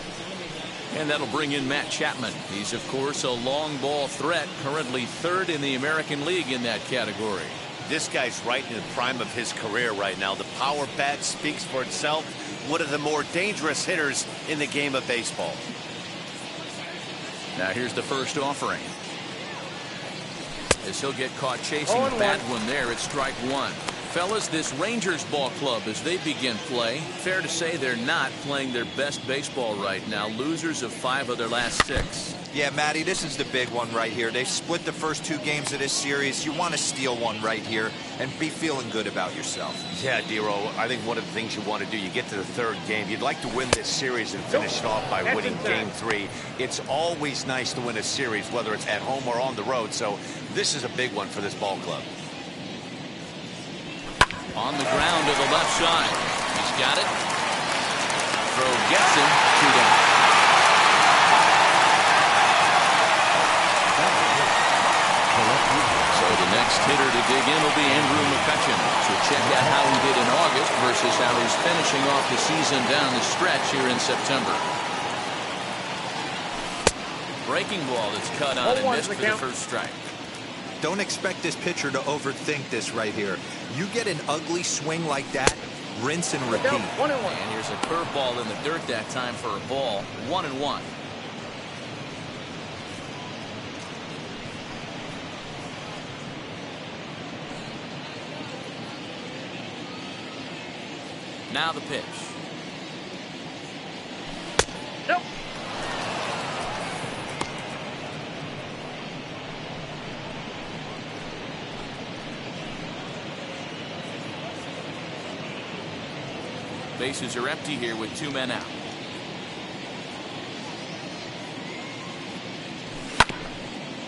Speaker 1: And that'll bring in Matt Chapman. He's, of course, a long ball threat, currently third in the American League in that category.
Speaker 8: This guy's right in the prime of his career right now. The power bat speaks for itself. One of the more dangerous hitters in the game of baseball.
Speaker 1: Now here's the first offering. As he'll get caught chasing a bad one there at strike one. Fellas, this Rangers ball club, as they begin play, fair to say they're not playing their best baseball right now. Losers of 5 of their last 6.
Speaker 10: Yeah, Matty, this is the big one right here. They've split the first 2 games of this series. You want to steal one right here and be feeling good about yourself.
Speaker 12: Yeah, Dero, I think one of the things you want to do, you get to the 3rd game, you'd like to win this series and finish it off by winning Game 3. It's always nice to win a series, whether it's at home or on the road, so this is a big one for this ball club.
Speaker 1: On the ground to the left side. He's got it. Throw gets him. 2 down. So the next hitter to dig in will be Andrew McCutcheon. So check out how he did in August versus how he's finishing off the season down the stretch here in September. Breaking ball that's cut on and missed for the first strike.
Speaker 10: Don't expect this pitcher to overthink this right here. You get an ugly swing like that, rinse and repeat.
Speaker 1: And here's a curveball in the dirt that time for a ball. 1-1. Now the pitch.
Speaker 11: Nope.
Speaker 1: Bases are empty here with 2 men out.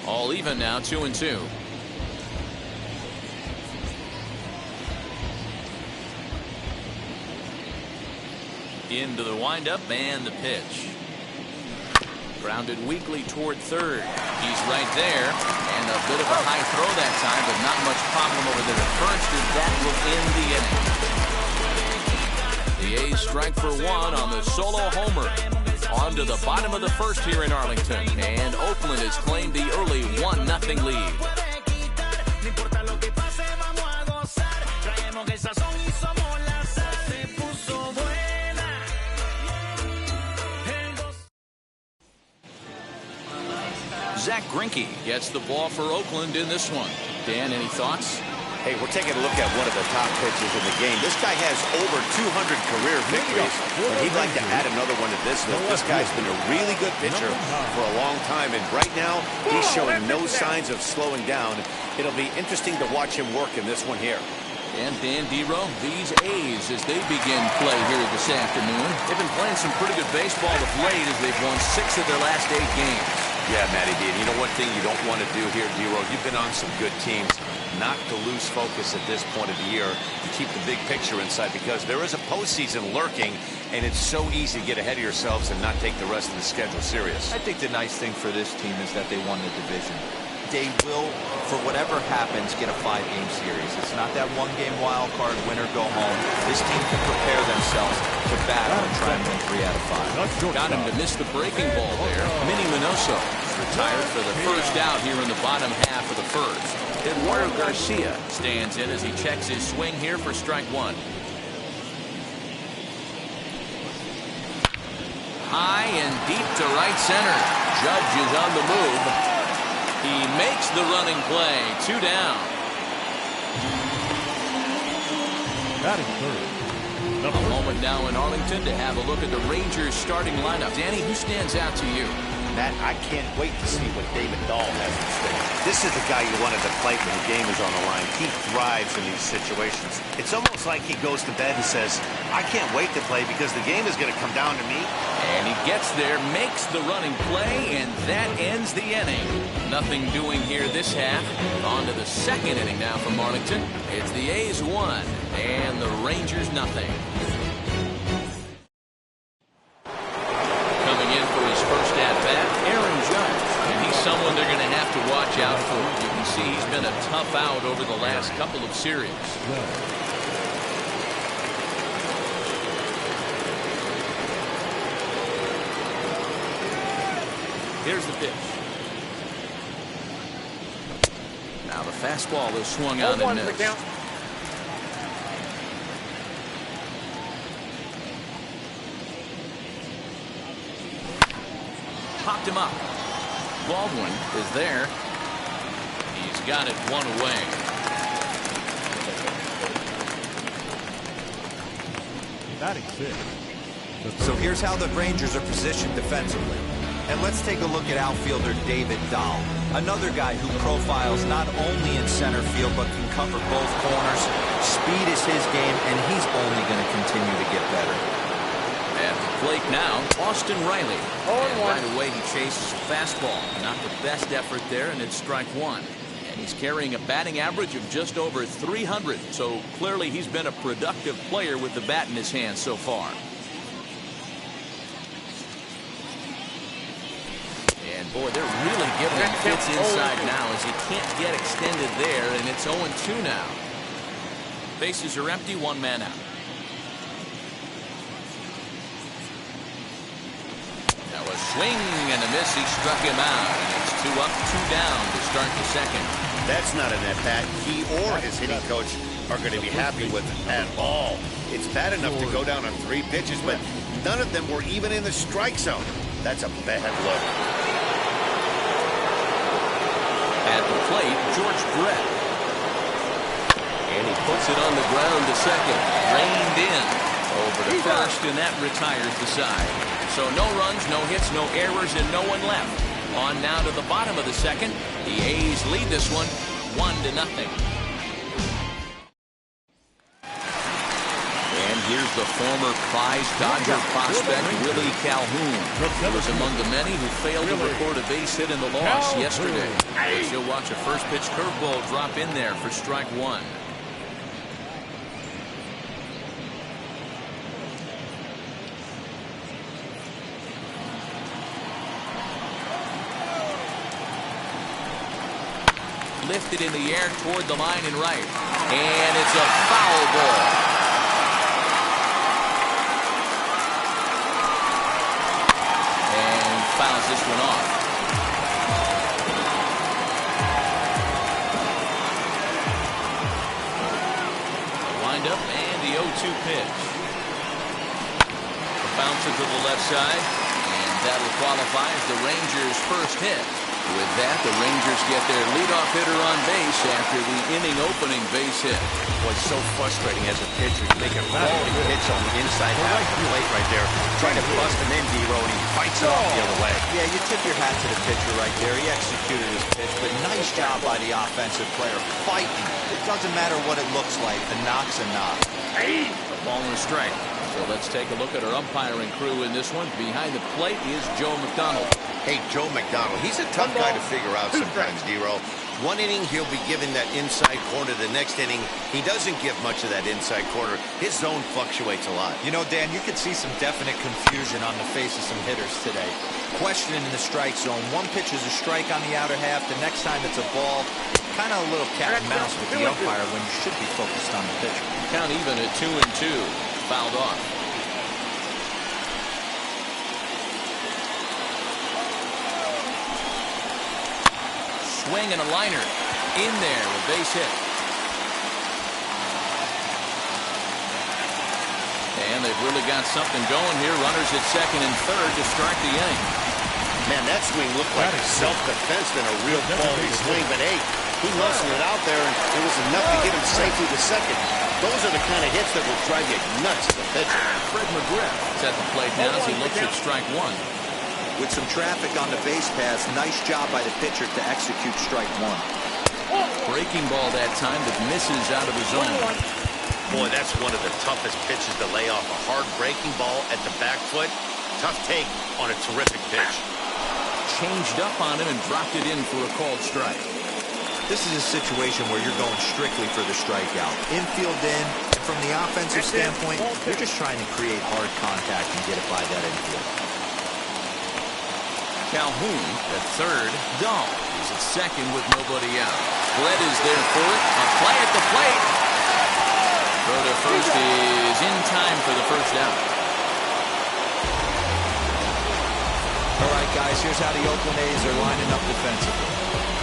Speaker 1: All even now, 2-2. Into the windup and the pitch. Grounded weakly toward third. He's right there. And a bit of a high throw that time, but not much problem over there at first, and that will end the inning. The A's strike for 1 on the solo homer. On to the bottom of the first here in Arlington. And Oakland has claimed the early 1-0 lead. Zach Greinke gets the ball for Oakland in this one. Dan, any thoughts?
Speaker 8: Hey, we're taking a look at one of the top pitchers in the game. This guy has over 200 career victories, and he'd like to add another one to this list. This guy's been a really good pitcher for a long time, and right now he's showing no signs of slowing down. It'll be interesting to watch him work in this one here.
Speaker 1: And Dan Dero, these A's, as they begin play here this afternoon, they've been playing some pretty good baseball of late as they've won 6 of their last 8 games.
Speaker 12: Yeah, Matty B. And you know one thing you don't want to do here, Dero? You've been on some good teams. Not to lose focus at this point of the year, to keep the big picture inside, because there is a postseason lurking, and it's so easy to get ahead of yourselves and not take the rest of the schedule serious.
Speaker 10: I think the nice thing for this team is that they won the division. They will, for whatever happens, get a 5-game series. It's not that 1-game wild card, win or go home. This team can prepare themselves to battle and try and win 3 out of 5.
Speaker 1: Got him to miss the breaking ball there. Minnie Minoso retired for the first out here in the bottom half of the first. Eduardo Garcia stands in as he checks his swing here for strike 1. High and deep to right center. Judge is on the move. He makes the running play. 2 down.
Speaker 9: Batting third.
Speaker 1: A moment now in Arlington to have a look at the Rangers starting lineup. Danny, who stands out to you?
Speaker 8: Matt, I can't wait to see what David Dahl has to say. This is the guy you want at the plate when the game is on the line. He thrives in these situations. It's almost like he goes to bed and says, I can't wait to play because the game is going to come down to me.
Speaker 1: And he gets there, makes the running play, and that ends the inning. Nothing doing here this half. On to the second inning now from Arlington. It's the A's 1 and the Rangers nothing. Coming in for his first at-bat, Aaron Judge. And he's someone they're going to have to watch out for. You can see he's been a tough out over the last couple of series. Here's the pitch. Now the fastball is swung on and missed. Popped him up. Baldwin is there. He's got it 1 away.
Speaker 9: Batting 6.
Speaker 10: So here's how the Rangers are positioned defensively. And let's take a look at outfielder David Dahl, another guy who profiles not only in center field but can cover both corners. Speed is his game, and he's only going to continue to get better.
Speaker 1: At the plate now, Austin Riley. And right away he chases a fastball. Not the best effort there, and it's strike 1. And He's carrying a batting average of just over 300, so clearly he's been a productive player with the bat in his hand so far. And boy, they're really giving him fits inside now as he can't get extended there, and it's 0-2 now. Bases are empty, one man out. Now a swing and a miss. He struck him out, and it's 2 up, 2 down to start the second.
Speaker 8: That's not an at-bat he or his hitting coach are going to be happy with at all. It's bad enough to go down on 3 pitches, but none of them were even in the strike zone. That's a bad look.
Speaker 1: At the plate, George Brett. And he puts it on the ground to second. Reined in over to first, and that retires the side. So no runs, no hits, no errors, and no one left. On now to the bottom of the second. The A's lead this one 1-0. And here's the former prize Dodger prospect Willie Calhoun. He was among the many who failed to record a base hit in the loss yesterday. As you'll watch a first pitch curveball drop in there for strike 1. Lifted in the air toward the line and right. And it's a foul ball. And fouls this one off. The windup and the 0-2 pitch. The bouncer to the left side. And that'll qualify as the Rangers' first hit. With that, the Rangers get their leadoff hitter on base after the inning-opening base hit.
Speaker 8: Boy, it's so frustrating as a pitcher. You make a quality pitch on the inside half of the plate right there, trying to bust him in, D-Row, and he fights it off the other way.
Speaker 10: Yeah, you tip your hat to the pitcher right there. He executed his pitch, but nice job by the offensive player fighting. It doesn't matter what it looks like. A knock's a knock.
Speaker 1: A ball and a strike. So let's take a look at our umpiring crew in this one. Behind the plate is Joe McDonald.
Speaker 8: Hey, Joe McDonald, he's a tough guy to figure out sometimes, D-Row. One inning, he'll be giving that inside corner. The next inning, he doesn't give much of that inside corner. His zone fluctuates a lot.
Speaker 10: You know, Dan, you could see some definite confusion on the face of some hitters today. Questioning in the strike zone. One pitch is a strike on the outer half. The next time it's a ball. Kind of a little cat and mouse with the umpire when you should be focused on the pitcher.
Speaker 1: Count even at 2-2. Fouled off. Swing and a liner in there, a base hit. And they've really got something going here. Runners at second and third to start the inning.
Speaker 8: Man, that swing looked like self-defense than a real quality swing, but hey, he muscled it out there, and it was enough to get him safely to second. Those are the kind of hits that will drive you nuts as a pitcher.
Speaker 1: Fred McGriff is at the plate now as he looks at strike 1.
Speaker 10: With some traffic on the base pass, nice job by the pitcher to execute strike 1.
Speaker 1: Breaking ball that time that misses out of the zone.
Speaker 8: Boy, that's one of the toughest pitches to lay off. A hard breaking ball at the back foot. Tough take on a terrific pitch.
Speaker 1: Changed up on him and dropped it in for a called strike.
Speaker 10: This is a situation where you're going strictly for the strikeout. Infield in, and from the offensive standpoint, you're just trying to create hard contact and get it by that infield.
Speaker 1: Calhoun at third. Dahl is at second with nobody out. Brett is there for it. A play at the plate. Throw to first is in time for the first out.
Speaker 10: All right, guys, here's how the Oakland A's are lining up defensively.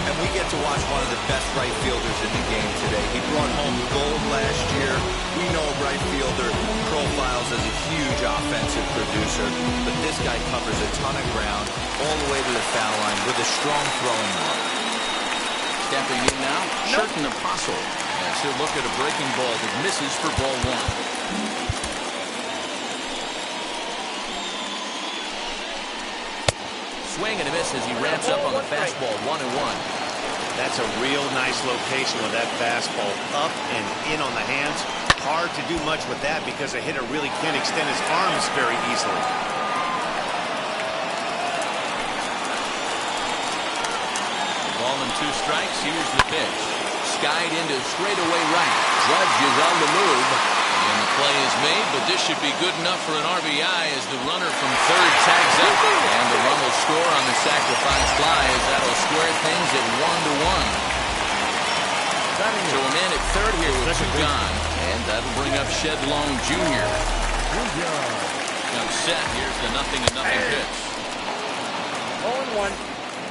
Speaker 10: And we get to watch one of the best right fielders in the game today. He brought home gold last year. We know right fielder profiles as a huge offensive producer, but this guy covers a ton of ground all the way to the foul line with a strong throwing arm.
Speaker 1: Stepping in now, Sherton Apostle. As he'll look at a breaking ball that misses for ball 1. Swing and a miss as he ramps up on the fastball, 1-1.
Speaker 8: That's a real nice location with that fastball up and in on the hands. Hard to do much with that because a hitter really can't extend his arms very easily.
Speaker 1: The ball in 2 strikes. Here's the pitch. Skied into straightaway right. Judge is on the move. And the play is made, but this should be good enough for an RBI as the runner from third tags up. And the run will score on the sacrifice fly as that'll square things at 1-1. So a man at third here with 2 gone. And that'll bring up Shedlong Jr. Comes set. Here's the 0-0 pitch.
Speaker 11: 0-1.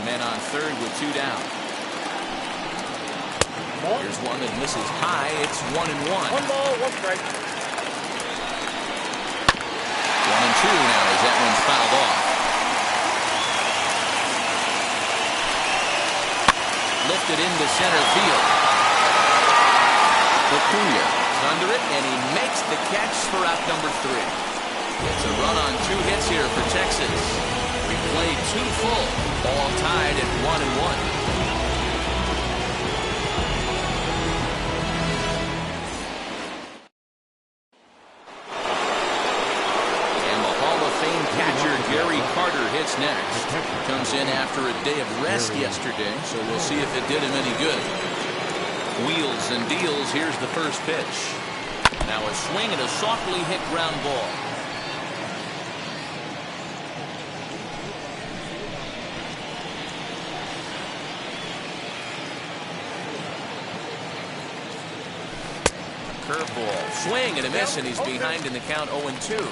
Speaker 1: Men on third with 2 down. Here's one that misses high. It's 1-1.
Speaker 11: 1 ball, 1 strike.
Speaker 1: 1-2 now as that one's fouled off. Lifted into center field. Acuna is under it, and he makes the catch for out number 3. It's a run on 2 hits here for Texas. We played 2 full, all tied at 1-1. Gary Carter hits next. Comes in after a day of rest yesterday, so we'll see if it did him any good. Wheels and deals. Here's the first pitch. Now a swing and a softly hit ground ball. Curveball. Swing and a miss, and he's behind in the count 0-2.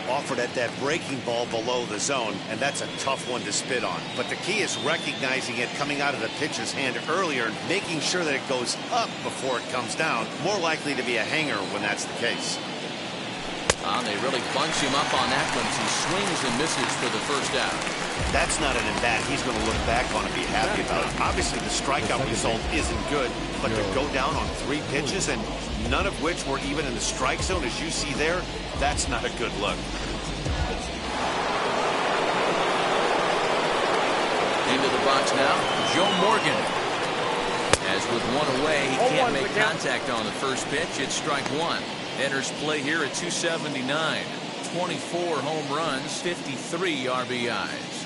Speaker 8: Offered at that breaking ball below the zone, and that's a tough one to spit on. But the key is recognizing it coming out of the pitcher's hand earlier and making sure that it goes up before it comes down. More likely to be a hanger when that's the case.
Speaker 1: They really bunch him up on that one as he swings and misses for the first out.
Speaker 8: That's not an at-bat he's going to look back on and be happy about. Obviously, the strikeout result isn't good, but to go down on 3 pitches and none of which were even in the strike zone, as you see there, that's not a good look.
Speaker 1: Into the box now, Joe Morgan. As with 1 away, he can't make contact on the first pitch. It's strike 1. Enters play here at 279. 24 home runs, 53 RBIs.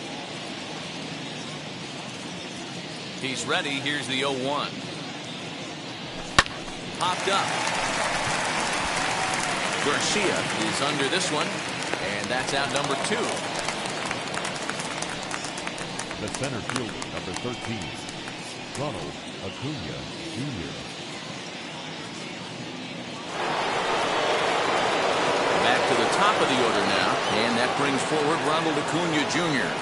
Speaker 1: He's ready. Here's the 0-1. Popped up. Garcia is under this one, and that's out number 2.
Speaker 9: The center fielder, number 13, Ronald Acuna Jr.
Speaker 1: Back to the top of the order now, and that brings forward Ronald Acuna Jr.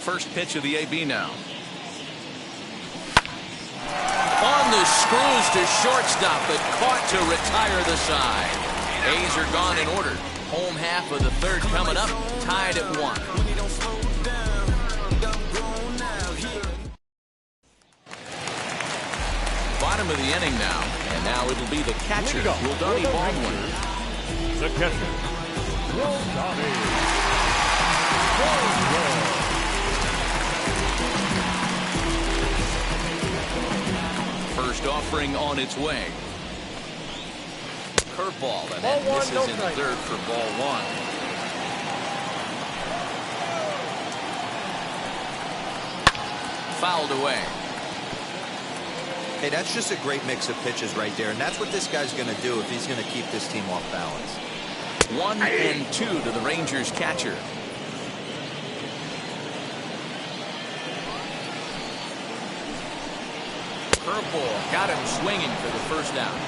Speaker 1: First pitch of the AB now. On the screws to shortstop, but caught to retire the side. A's are gone in order. Home half of the third coming up, tied at 1. Bottom of the inning now, and now it'll be the catcher, Wildani Baldwin.
Speaker 9: The catcher, Wildani Baldwin.
Speaker 1: First offering on its way. Curveball, and that misses in the third for ball 1. Fouled away.
Speaker 10: Hey, that's just a great mix of pitches right there, and that's what this guy's going to do if he's going to keep this team off balance.
Speaker 1: 1-2 to the Rangers catcher. Curveball got him swinging for the first out.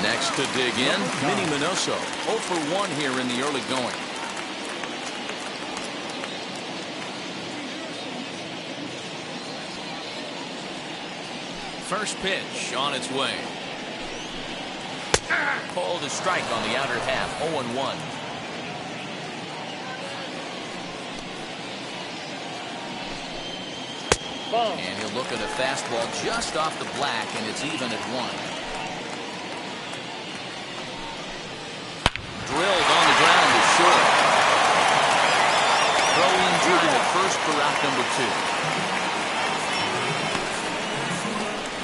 Speaker 1: Next to dig in, Minnie Minoso. 0 for 1 here in the early going. First pitch on its way. Called a strike on the outer half. 0-1. And he'll look at a fastball just off the black, and it's even at 1. Drilled on the ground to short. Throwing drive at first for out number 2.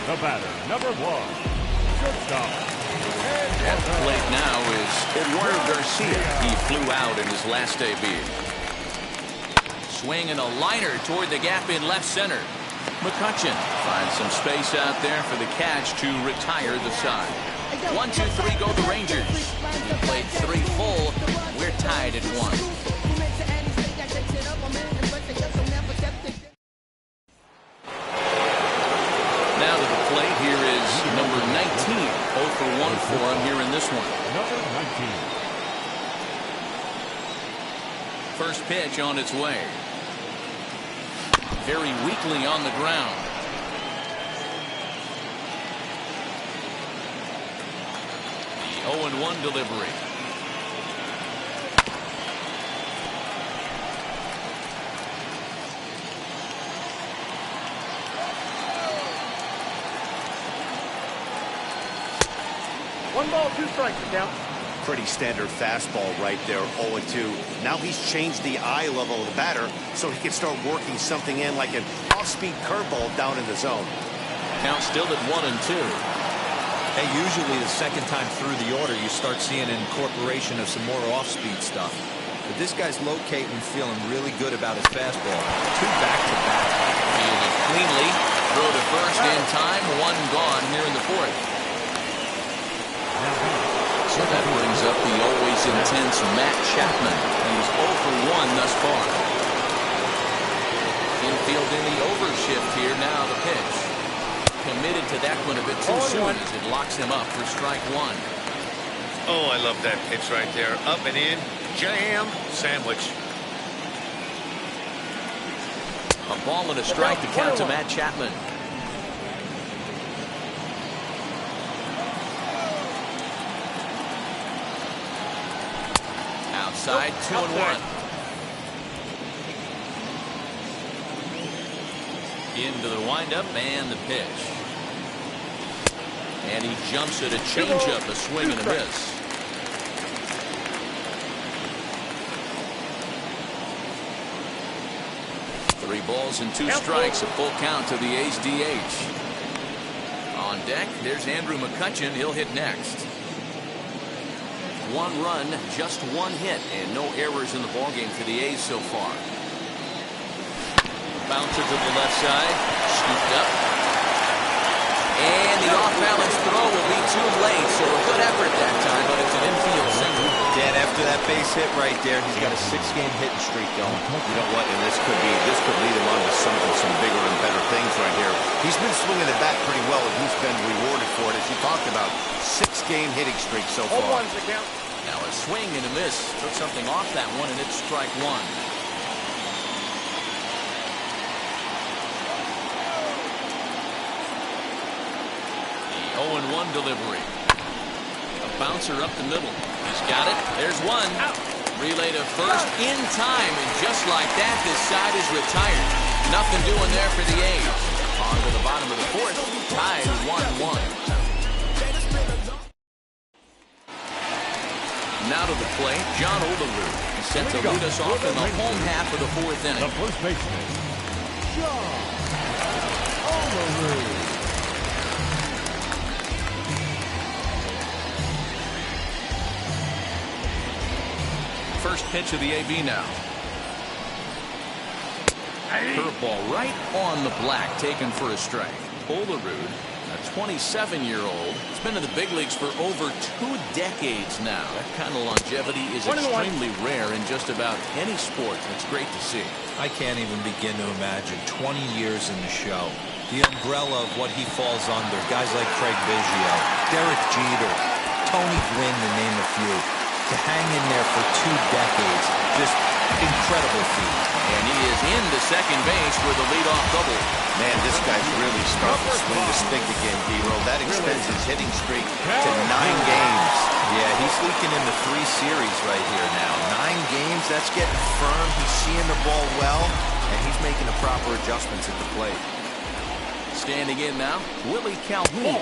Speaker 9: The batter, number 1, shortstop,
Speaker 1: At the plate now is Eduardo Garcia. He flew out in his last AB. Swing and a liner toward the gap in left center. McCutcheon finds some space out there for the catch to retire the side. 1, 2, 3 go the Rangers. We played 3 full. We're tied at 1. Now to the plate, here is number 19. 0 for 1 for him here in this one.
Speaker 9: Number 19.
Speaker 1: First pitch on its way. Very weakly on the ground. The 0-1 delivery.
Speaker 11: One ball, 2 strikes, the count.
Speaker 8: Pretty standard fastball right there, 0-2. Now he's changed the eye level of the batter so he can start working something in like an off-speed curveball down in the zone.
Speaker 1: Count still at 1 and 2.
Speaker 10: Hey, usually the second time through the order, you start seeing an incorporation of some more off-speed stuff. But this guy's locating and feeling really good about his fastball. 2 back-to-back.
Speaker 1: Fielded cleanly. Throw to first in time. 1 gone here in the 4th. So that brings up the always intense Matt Chapman. He's 0 for 1 thus far. Infield in the overshift here. Now the pitch. Committed to that one a bit too soon as it locks him up for strike 1.
Speaker 8: Oh, I love that pitch right there. Up and in. Jam. Sandwich.
Speaker 1: A ball and a strike to count to Matt Chapman. Outside, 2-1. Into the windup and the pitch. And he jumps at a changeup, a swing and a miss. Three balls and 2 strikes, a full count to the A's DH. On deck, there's Andrew McCutcheon. He'll hit next. 1 run, just 1 hit, and no errors in the ballgame for the A's so far. Bouncer to the left side, scooped up. And the off-balance throw will be too late, so a good effort that time, but it's an infield single.
Speaker 10: Dan, after that base hit right there, he's got a 6-game hitting streak going.
Speaker 8: You know what? And this could lead him on to some bigger and better things right here. He's been swinging the bat pretty well, and he's been rewarded for it, as you talked about. 6-game hitting streak so far.
Speaker 1: Now a swing and a miss. Took something off that one, and it's strike 1. The 0-1 delivery. A bouncer up the middle. He's got it. There's 1. Relay to first in time, and just like that, this side is retired. Nothing doing there for the A's. On to the bottom of the 4th, tied 1-1. Now to the plate, John Olerud. He's set to lead us off in the home half of the 4th inning.
Speaker 9: The first baseman, John Olerud.
Speaker 1: First pitch of the AB now. Curveball right on the black, taken for a strike. Olerud, a 27-year-old, has been in the big leagues for over 2 decades now. That kind of longevity is extremely rare in just about any sport. It's great to see.
Speaker 10: I can't even begin to imagine 20 years in the show. The umbrella of what he falls under. Guys like Craig Biggio, Derek Jeter, Tony Gwynn, to name a few. To hang in there for 2 decades, just incredible feat.
Speaker 1: And he is into second base with a leadoff double.
Speaker 8: Man, this guy's really starting to swing the stick again, D-Roll. That extends his hitting streak to 9 games.
Speaker 10: Yeah, he's leaking into 3 series right here now. 9 games, that's getting firm. He's seeing the ball well, and he's making the proper adjustments at the plate.
Speaker 1: Standing in now, Willie Calhoun.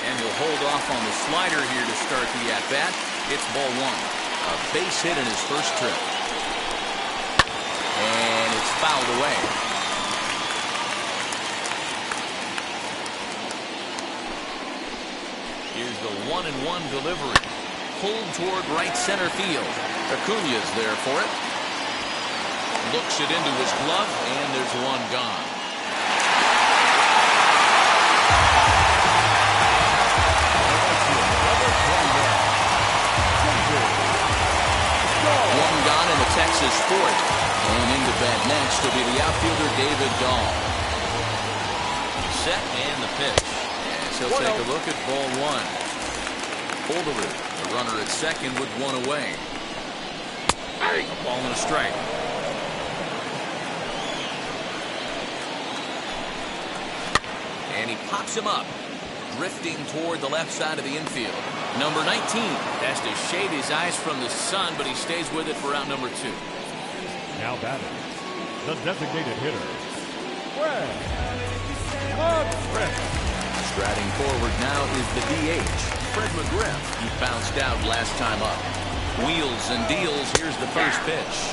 Speaker 1: And he'll hold off on the slider here to start the at-bat. It's ball 1. A base hit in his first trip. And it's fouled away. Here's the 1-1 delivery. Pulled toward right center field. Acuna's there for it. Looks it into his glove, and there's one gone. One gone in the Texas fourth. And into bat next will be the outfielder David Dahl. Set and the pitch. As he'll take a look at ball one. Holderud, the runner at second with one away. A ball and a strike. And he pops him up, drifting toward the left side of the infield. Number 19 has to shade his eyes from the sun, but he stays with it for out number 2.
Speaker 9: Now batting, the designated hitter, Fred.
Speaker 1: Striding forward now is the DH, Fred McGriff. He bounced out last time up. Wheels and deals. Here's the first pitch.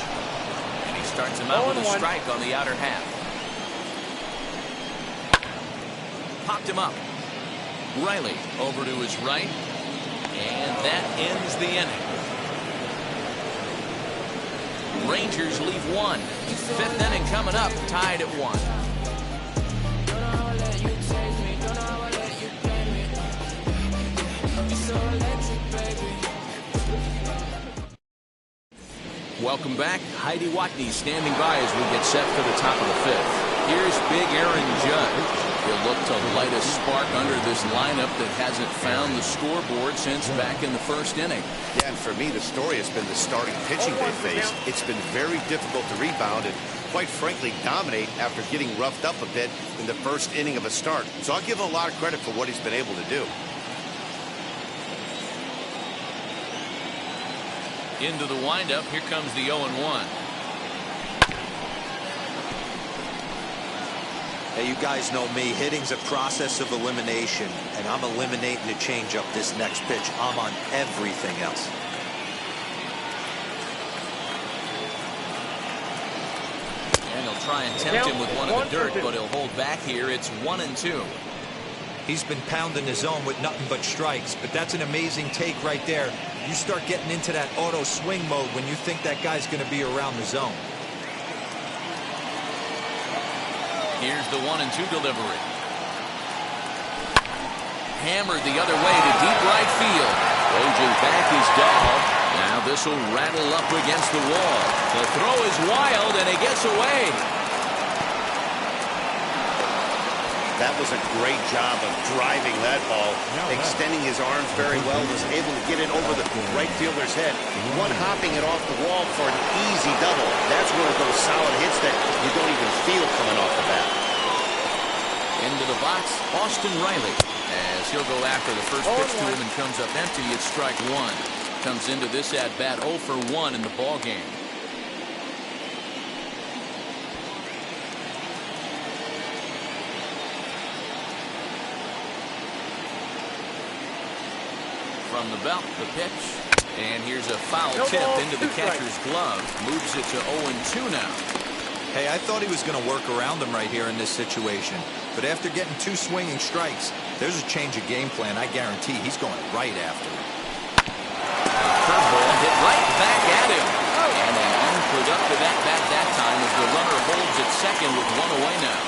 Speaker 1: And he starts him out with a strike on the outer half. Popped him up. Riley over to his right. And that ends the inning. Rangers leave one. Fifth inning coming up, tied at 1. Welcome back. Heidi Watney standing by as we get set for the top of the 5th. Here's big Aaron Judge. He'll look to light a spark under this lineup that hasn't found the scoreboard since back in the first inning.
Speaker 8: Yeah, and for me, the story has been the starting pitching they faced. It's been very difficult to rebound and, quite frankly, dominate after getting roughed up a bit in the first inning of a start. So I'll give him a lot of credit for what he's been able to do.
Speaker 1: Into the windup, here comes the 0-1.
Speaker 10: Hey, you guys know me. Hitting's a process of elimination, and I'm eliminating the changeup this next pitch. I'm on everything else.
Speaker 1: And he'll try and tempt him with one in the dirt, but he'll hold back here. It's 1-2.
Speaker 10: He's been pounding the zone with nothing but strikes, but that's an amazing take right there. You start getting into that auto swing mode when you think that guy's going to be around the zone.
Speaker 1: Here's the 1-2 delivery. Hammered the other way to deep right field. Raging back is Dahl. Now this will rattle up against the wall. The throw is wild, and he gets away.
Speaker 8: That was a great job of driving that ball, extending his arms very well, was able to get it over the right fielder's head. One hopping it off the wall for an easy double. That's one of those solid hits that you don't even feel coming off the bat.
Speaker 1: Into the box, Austin Riley, as he'll go after the first pitch to him and comes up empty. It's strike 1. Comes into this at bat 0 for 1 in the ball game. From the belt, the pitch, and here's a foul tip into the catcher's glove. Moves it to 0-2 now.
Speaker 10: Hey, I thought he was going to work around him right here in this situation. But after getting 2 swinging strikes, there's a change of game plan. I guarantee he's going right after him.
Speaker 1: Curveball hit right back at him. And an unproductive at-bat that time as the runner holds at second with 1 away now.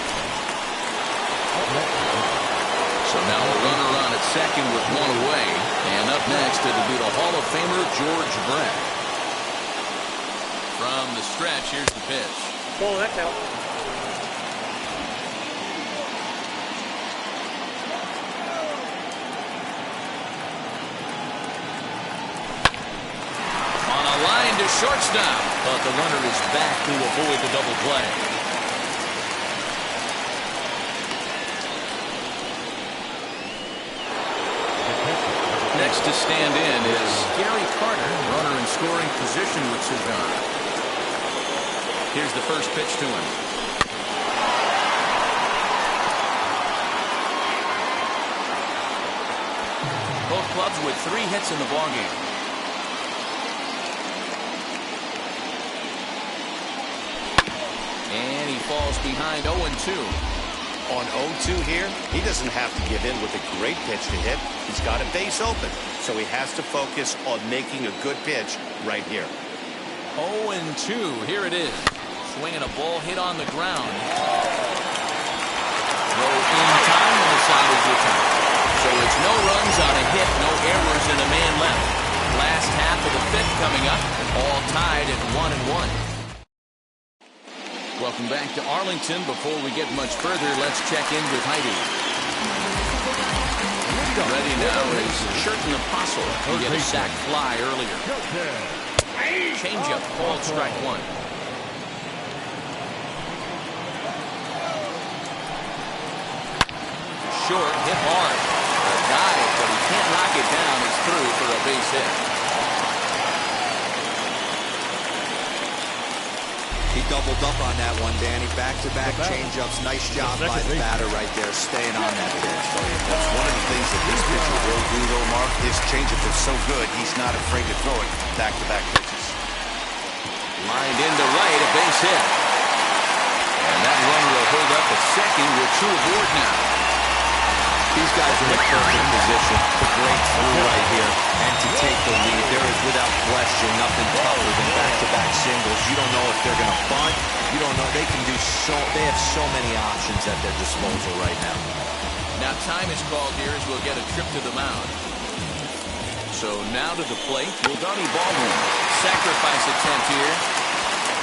Speaker 1: So now a runner on at second with 1 away. And up next, it'll be the Hall of Famer George Brett. From the stretch, here's the pitch.
Speaker 11: Ball, that's out.
Speaker 1: On a line to shortstop, but the runner is back to avoid the double play. Next to stand in is Gary Carter, runner in scoring position with Sagan. Here's the first pitch to him. Both clubs with 3 hits in the ballgame. And he falls behind 0-2.
Speaker 8: On 0-2 here, he doesn't have to give in with a great pitch to hit. He's got a base open, so he has to focus on making a good pitch right here.
Speaker 1: 0-2, here it is. Swinging a ball hit on the ground. Throw in time, and the side is returned. So it's no runs on a hit, no errors, and a man left. Last half of the fifth coming up, all tied at 1-1. Welcome back to Arlington. Before we get much further, let's check in with Heidi. Ready now is Sherton Apostle. He get a sac fly earlier. Changeup called strike one. Short, hit hard. A dive, but he can't knock it down. It's through for a base hit.
Speaker 10: He doubled up on that one, Danny. Back-to-back changeups. Nice job by the batter right there, staying on that pitch.
Speaker 12: That's one of the things that this pitcher will do, though, Mark. His changeup is so good, he's not afraid to throw it back-to-back pitches.
Speaker 1: Lined into right, a base hit. And that runner will hold up at second with two aboard now.
Speaker 10: These guys are in a perfect position to break through right here and to take the lead. There is, without question, nothing tougher than back-to-back singles. You don't know if they're going to bunt. You don't know. They can do so. They have so many options at their disposal right now.
Speaker 1: Now time is called here as we'll get a trip to the mound. So now to the plate, Wildani Baldwin. Sacrifice attempt here.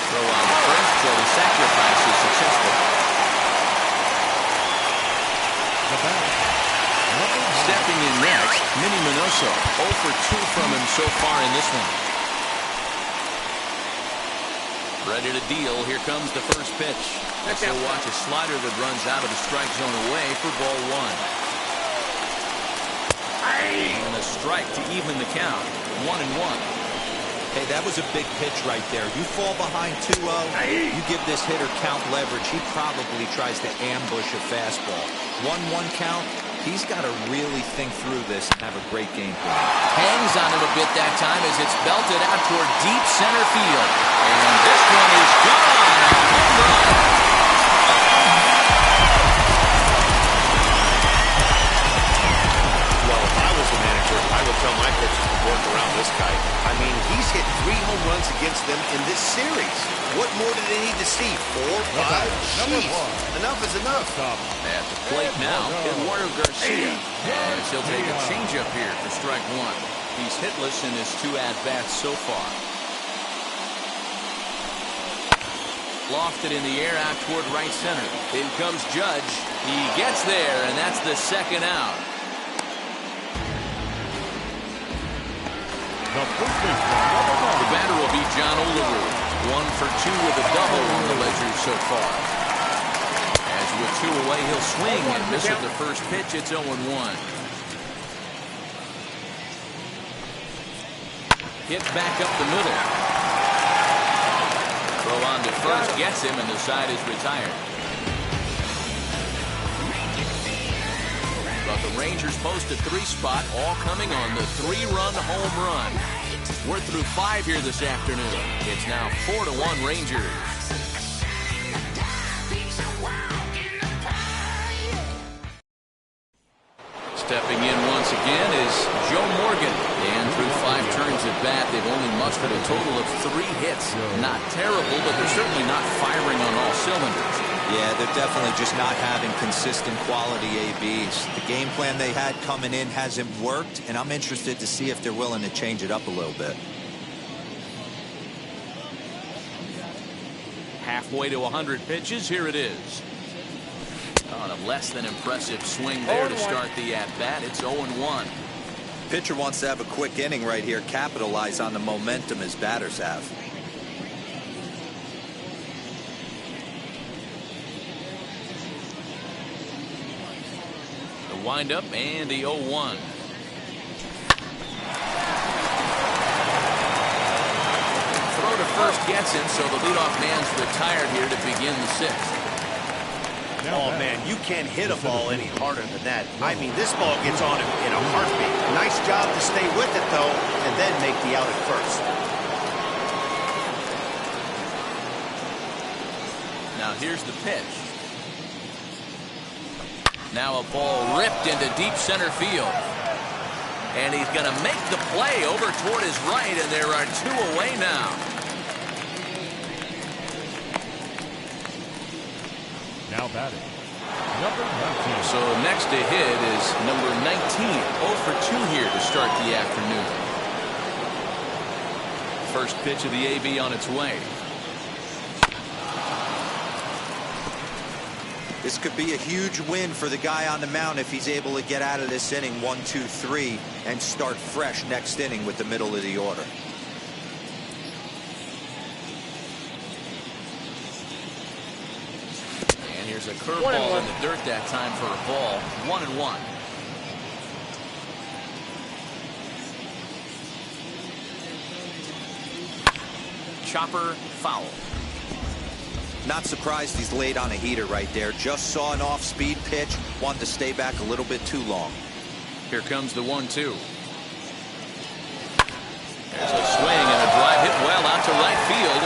Speaker 1: Throw on the first, so the sacrifice is successful. Stepping in next, Minnie Minoso. 0 for 2 from him so far in this one. Ready to deal. Here comes the first pitch. Let's go watch a slider that runs out of the strike zone away for ball one. And a strike to even the count. 1-1.
Speaker 10: Hey, that was a big pitch right there. You fall behind 2-0, you give this hitter count leverage. He probably tries to ambush a fastball. 1-1 count. He's got to really think through this and have a great game plan.
Speaker 1: Hangs on him a bit that time as it's belted out toward deep center field. And this one is gone. A home run.
Speaker 8: Well, if I was a manager, I would tell my pitchers to work around this guy. I mean, he's hit 3 home runs against them in this series. What more do they need to see? 4, 5? Jeez. Enough is enough.
Speaker 1: At the plate now, Eduardo Garcia. And he'll take a changeup here for strike one. He's hitless in his 2 at-bats so far. Lofted in the air out toward right center. In comes Judge. He gets there, and that's the second out. The batter will be John Olerud. 1 for 2 with a double on the ledger so far. As with 2 away, he'll swing and miss at the first pitch. It's 0-1. Hit back up the middle. Throw on to first, gets him, and the side is retired. But the Rangers post a 3 spot, all coming on the 3-run home run. We're through 5 here this afternoon. It's now 4-1 Rangers. Stepping in once again is Joe Morgan. And through 5 turns at bat, they've only mustered a total of 3 hits. Not terrible, but they're certainly not firing on all cylinders.
Speaker 10: Yeah, they're definitely just not having consistent quality ABs. The game plan they had coming in hasn't worked, and I'm interested to see if they're willing to change it up a little bit.
Speaker 1: Halfway to 100 pitches, here it is. On a less than impressive swing there to start the at-bat. It's 0-1.
Speaker 10: Pitcher wants to have a quick inning right here, capitalize on the momentum his batters have.
Speaker 1: The windup and the 0-1. Throw to first gets him, so the leadoff man's retired here to begin the 6th.
Speaker 8: Oh, man, you can't hit a ball any harder than that. I mean, this ball gets on him in a heartbeat. Nice job to stay with it, though, and then make the out at first.
Speaker 1: Now here's the pitch. Now a ball ripped into deep center field. And he's going to make the play over toward his right, and there are 2 away now.
Speaker 9: Now batting, number 19.
Speaker 1: So next to hit is number 19. 0 for 2 here to start the afternoon. First pitch of the AB on its way.
Speaker 10: This could be a huge win for the guy on the mound if he's able to get out of this inning 1, 2, 3 and start fresh next inning with the middle of the order.
Speaker 1: And here's a curveball in the dirt that time for a ball. 1-1. Chopper foul.
Speaker 10: Not surprised he's laid on a heater right there. Just saw an off-speed pitch. Wanted to stay back a little bit too long.
Speaker 1: Here comes the 1-2. There's a swing and a drive hit well out to right field.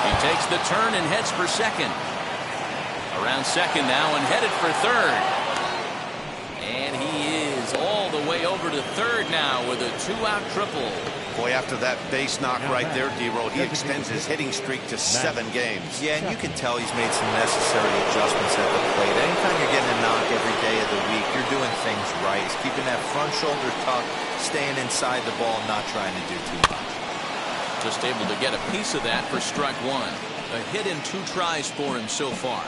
Speaker 1: He takes the turn and heads for second. Around second now and headed for third. And he is all the way over to third now with a 2-out triple.
Speaker 8: Boy, after that base knock right there, D-Road, he extends his hitting streak to 7 games.
Speaker 10: Yeah, and you can tell he's made some necessary adjustments at the plate. Anytime you're getting a knock every day of the week, you're doing things right. He's keeping that front shoulder tucked, staying inside the ball, not trying to do too much.
Speaker 1: Just able to get a piece of that for strike 1. A hit in 2 tries for him so far.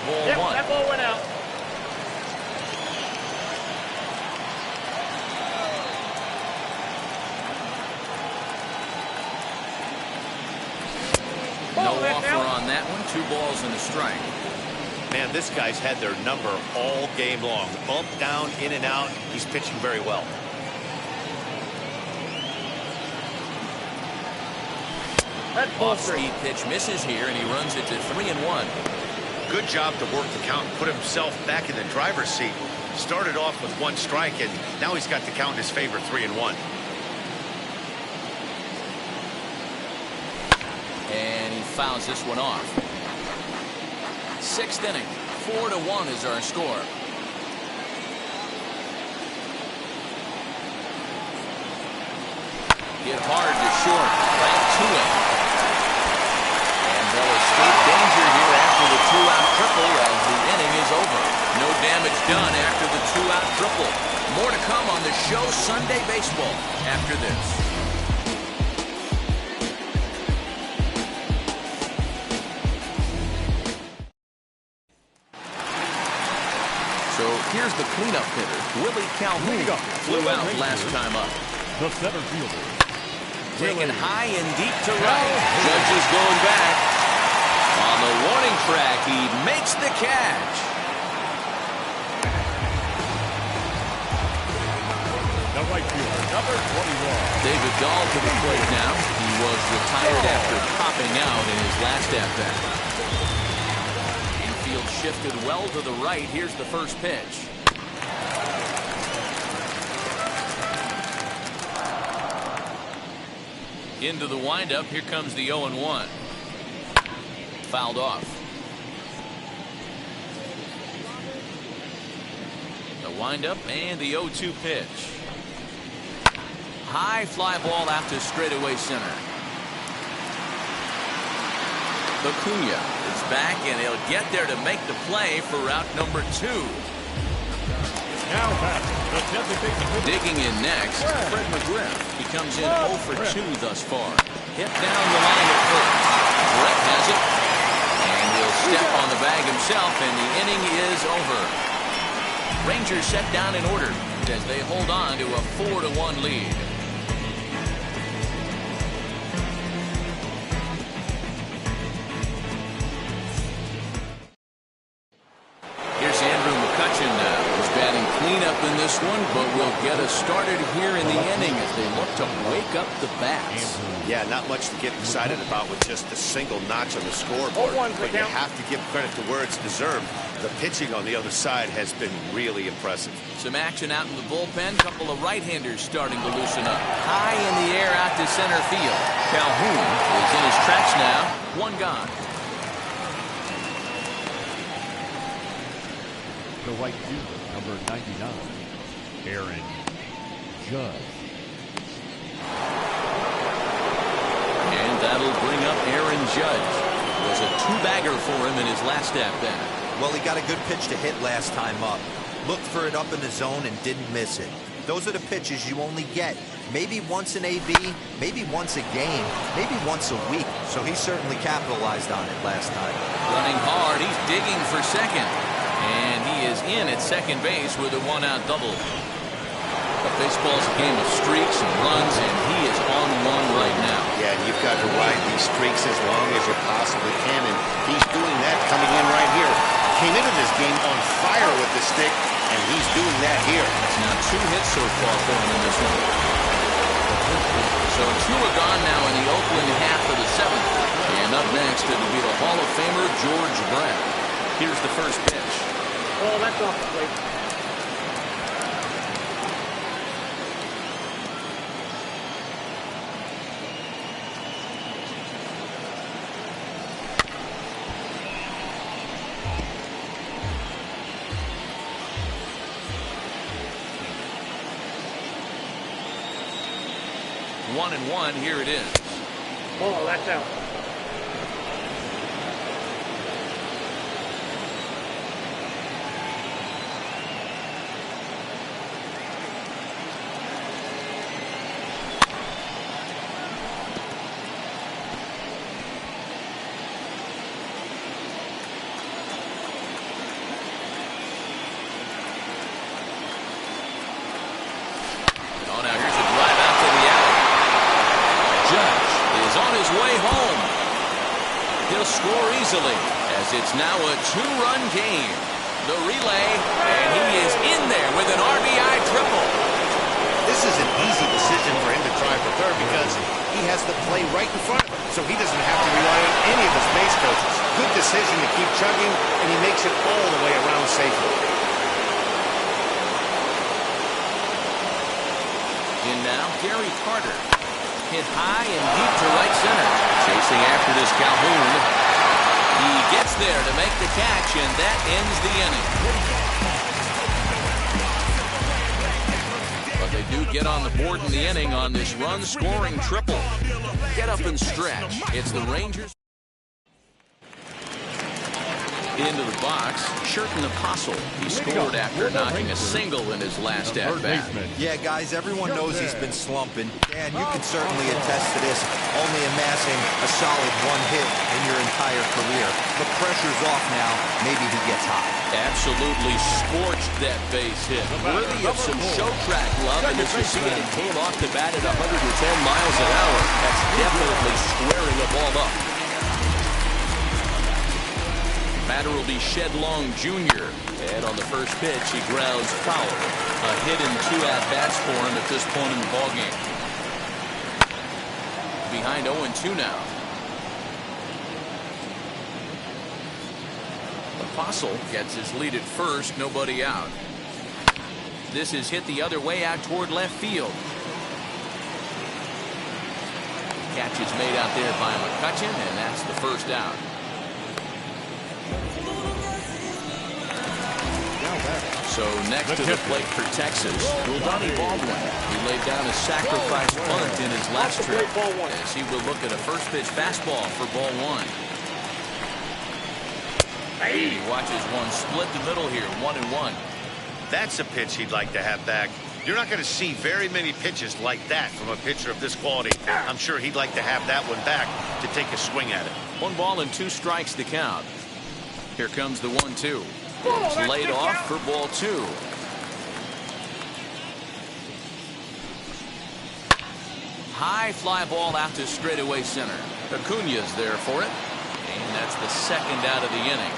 Speaker 11: Yep, that ball went out.
Speaker 1: No offer on that one. 2 balls and a strike.
Speaker 8: Man, this guy's had their number all game long. Bump down, in and out. He's pitching very well.
Speaker 1: Off-speed pitch misses here, and he runs it to 3-1.
Speaker 8: Good job to work the count and put himself back in the driver's seat. Started off with 1 strike, and now he's got the count in his favor, 3-1.
Speaker 1: And he fouls this one off. 6th inning. 4-1 is our score. Hit hard to short. Back to him. And they'll escape danger here after the 2-out triple as the inning is over. No damage done after the 2-out triple. More to come on the show Sunday Baseball after this. So here's the cleanup hitter. Willie Calhoun flew out last time up.
Speaker 9: The center fielder.
Speaker 1: Taken high and deep to right. Judge is going back. On the warning track, he makes the catch.
Speaker 9: The right fielder, number 21.
Speaker 1: David Dahl to the plate now. He was retired after popping out in his last at-bat. Infield shifted well to the right. Here's the first pitch. Into the windup. Here comes the 0-1. Fouled off. The windup and the 0-2 pitch. High fly ball out to straightaway center. Acuna is back, and he'll get there to make the play for route number 2.
Speaker 9: Now back, the designated
Speaker 1: digging in next, Fred McGriff. He comes in 0 for 2 thus far. Hit down the line at first. Brett has it, and he'll step on the bag himself, and the inning is over. Rangers set down in order as they hold on to a 4-1 lead. Here's Andrew McCutcheon now, who's batting cleanup in this one, but will get us started here in the inning as they look to wake up the bats.
Speaker 8: Yeah, not much to get excited about with just a single notch on the scoreboard, but you have to give credit to where it's deserved. The pitching on the other side has been really impressive.
Speaker 1: Some action out in the bullpen. Couple of right-handers starting to loosen up. High in the air out to center field. Calhoun is in his tracks now. One gone.
Speaker 9: The right fielder, number 99, Aaron Judge.
Speaker 1: And that'll bring up Aaron Judge. It was a two-bagger for him in his last at-bat.
Speaker 10: Well, he got a good pitch to hit last time up. Looked for it up in the zone and didn't miss it. Those are the pitches you only get maybe once in AB, maybe once a game, maybe once a week. So he certainly capitalized on it last time.
Speaker 1: Running hard, he's digging for second. And he is in at second base with a one-out double. But baseball's a game of streaks and runs, and he is on one right now.
Speaker 8: Yeah, and you've got to ride these streaks as long as you possibly can, and he's doing that coming in right here. Came into this game on fire with the stick, and he's doing that here.
Speaker 1: It's now 2 hits so far for him in this one. So 2 are gone now in the Oakland half of the 7th. And up next, it'll be the Hall of Famer George Brett. Here's the first pitch.
Speaker 11: Oh, that's off the plate.
Speaker 1: One and one, here it is.
Speaker 11: Oh, that's out.
Speaker 1: Oh, now here's a drive out to the alley. Judge is on his way home. He'll score easily as it's now a 2-run game. The relay, and he is in there with an RBI triple.
Speaker 8: This is an easy decision for him to try for third because he has the play right in front of him, so he doesn't have to rely on any of his base coaches. Good decision to keep chugging, and he makes it all the way around safely.
Speaker 1: In now, Gary Carter. Hit high and deep to right center. Chasing after this Calhoun. He gets there to make the catch, and that ends the inning. But they do get on the board in the inning on this run-scoring triple. Get up and stretch. It's the Rangers. Into the box, Sherton Apostle. He scored after knocking a single in his last at-bat.
Speaker 10: Yeah, guys, everyone knows he's been slumping. Dan, you can certainly attest to this, only amassing a solid 1 hit in your entire career. The pressure's off now. Maybe he gets hot.
Speaker 1: Absolutely scorched that base hit. Worthy of some show track love, and as you see it, it came off the bat at 110 miles an hour. That's definitely squaring a ball up. Batter will be Shed Long Jr. And on the first pitch, he grounds foul. A hit in 2 at-bats for him at this point in the ballgame. Behind 0-2 now. Apostle gets his lead at first, nobody out. This is hit the other way out toward left field. Catch is made out there by McCutchen, and that's the first out. So next to the plate for Texas will Donnie Baldwin. He laid down a sacrifice bunt in his last trip as he will look at a first pitch fastball for ball 1. He watches one split the middle here, 1-1.
Speaker 8: That's a pitch he'd like to have back. You're not going to see very many pitches like that from a pitcher of this quality. I'm sure he'd like to have that one back to take a swing at it.
Speaker 1: 1 ball and 2 strikes to count. Here comes the 1-2. It's laid off for ball 2. High fly ball out to straightaway center. Acuna's there for it. And that's the second out of the inning.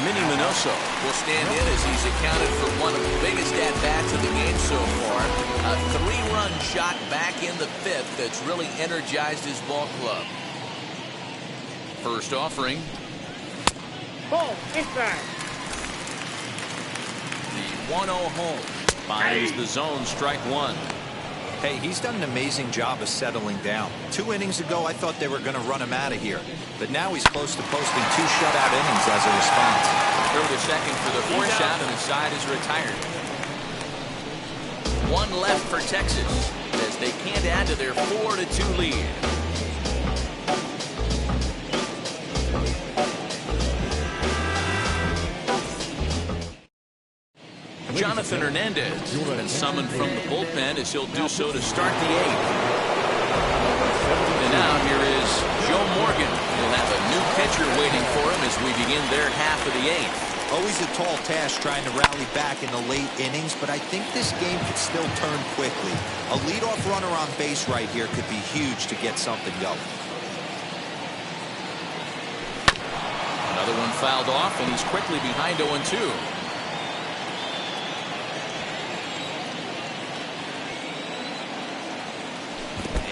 Speaker 1: Minnie Minoso will stand in as he's accounted for one of the biggest at-bats of the game so far. A 3-run shot back in the 5th that's really energized his ball club. First offering.
Speaker 11: Ball inside.
Speaker 1: The 1-0 home finds the zone, strike one.
Speaker 10: Hey, he's done an amazing job of settling down. 2 innings ago, I thought they were going to run him out of here. But now he's close to posting 2 shutout innings as a response.
Speaker 1: Throw to second for the force out, and the side is retired. 1 left for Texas as they can't add to their 4-2 lead. Jonathan Hernandez has been summoned from the bullpen as he'll do so to start the 8th. And now here is Joe Morgan. He'll have a new pitcher waiting for him as we begin their half of the 8th.
Speaker 10: Always a tall task trying to rally back in the late innings, but I think this game could still turn quickly. A leadoff runner on base right here could be huge to get something going.
Speaker 1: Another one fouled off, and he's quickly behind 0-2.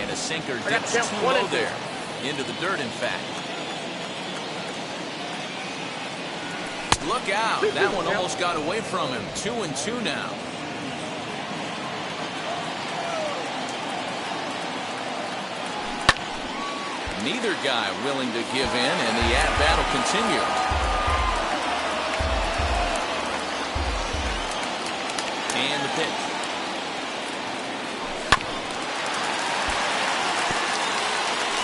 Speaker 1: A sinker dips too low there. Into the dirt, in fact. Look out. That one almost got away from him. 2-2 now. Neither guy willing to give in, and the at-bat will continue. And the pitch.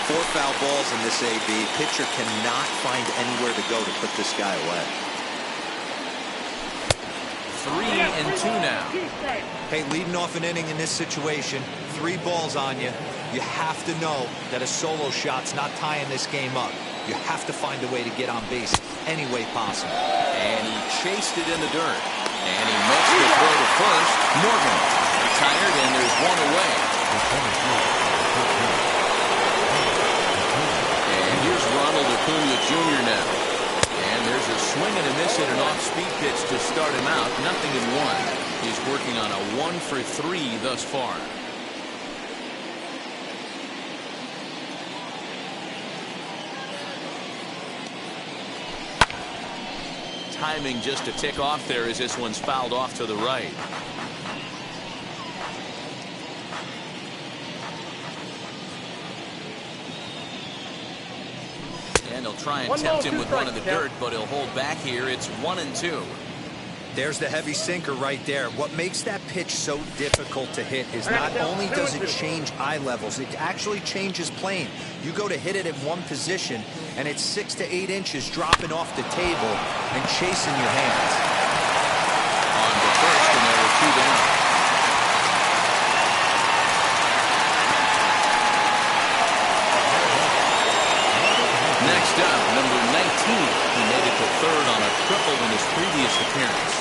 Speaker 10: 4 foul balls in this AB. Pitcher cannot find anywhere to go to put this guy away.
Speaker 1: 3-2 now.
Speaker 10: Hey, leading off an inning in this situation, 3 balls on you. You have to know that a solo shot's not tying this game up. You have to find a way to get on base any way possible.
Speaker 1: And he chased it in the dirt. And he makes the throw to first. Morgan retired, and there's one away. Here's Ronald Acuna Jr. now. And there's a swing and a miss at an off-speed pitch to start him out. Nothing in 1. He's working on a 1-for-3 thus far. Timing just a tick off there as this one's fouled off to the right. And he'll try and tempt him with one in the dirt, but he'll hold back here. It's 1-2.
Speaker 10: There's the heavy sinker right there. What makes that pitch so difficult to hit is not only does it change eye levels, it actually changes plane. You go to hit it in one position, and it's 6 to 8 inches dropping off the table and chasing your hands.
Speaker 1: On the first, and there were 2 down. Next up, number 19. He made it to third on a triple in his previous appearance.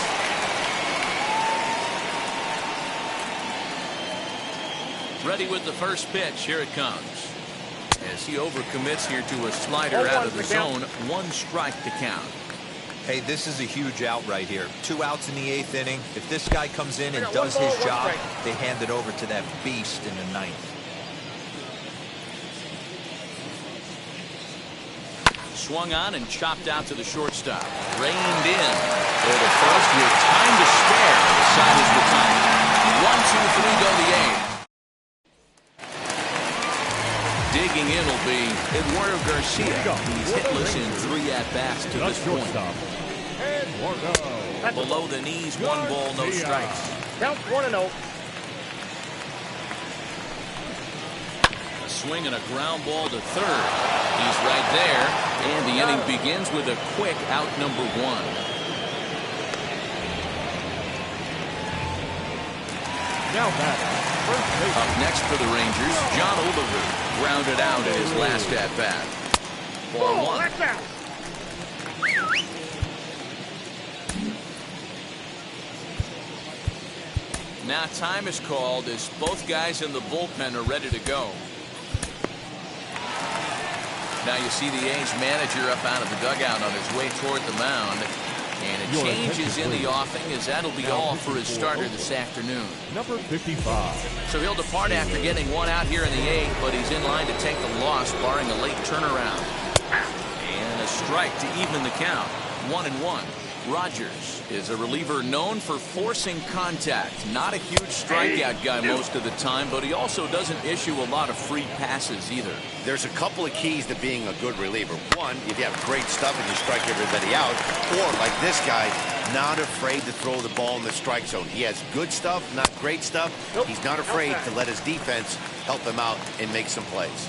Speaker 1: Ready with the first pitch. Here it comes. As he overcommits here to a slider out of the zone. 1 strike to count.
Speaker 10: Hey, this is a huge out right here. 2 outs in the 8th inning. If this guy comes in and does his job, they hand it over to that beast in the 9th.
Speaker 1: Swung on and chopped out to the shortstop. Reined in for the first with time to spare. The side is retired. 1, 2, 3 go the 8th. Digging in will be Eduardo Garcia. He's hitless in 3 at-bats to this point. Below the knees, 1 ball, no strikes.
Speaker 11: Count 1-0.
Speaker 1: A swing and a ground ball to third. He's right there, and the inning begins with a quick out number 1.
Speaker 9: Now back.
Speaker 1: Up next for the Rangers, John Overwood grounded out in his last at-bat. Ball 1.
Speaker 11: That's out.
Speaker 1: Now time is called as both guys in the bullpen are ready to go. Now you see the A's manager up out of the dugout on his way toward the mound. And it changes in the offing, as that'll be all for his starter this afternoon.
Speaker 9: Number 55.
Speaker 1: So he'll depart after getting one out here in the 8th, but he's in line to take the loss, barring a late turnaround. And a strike to even the count. 1-1. Rogers is a reliever known for forcing contact. Not a huge strikeout guy most of the time, but he also doesn't issue a lot of free passes either.
Speaker 8: There's a couple of keys to being a good reliever. One, if you have great stuff and you strike everybody out, or like this guy, not afraid to throw the ball in the strike zone. He has good stuff, not great stuff. He's not afraid to let his defense help him out and make some plays.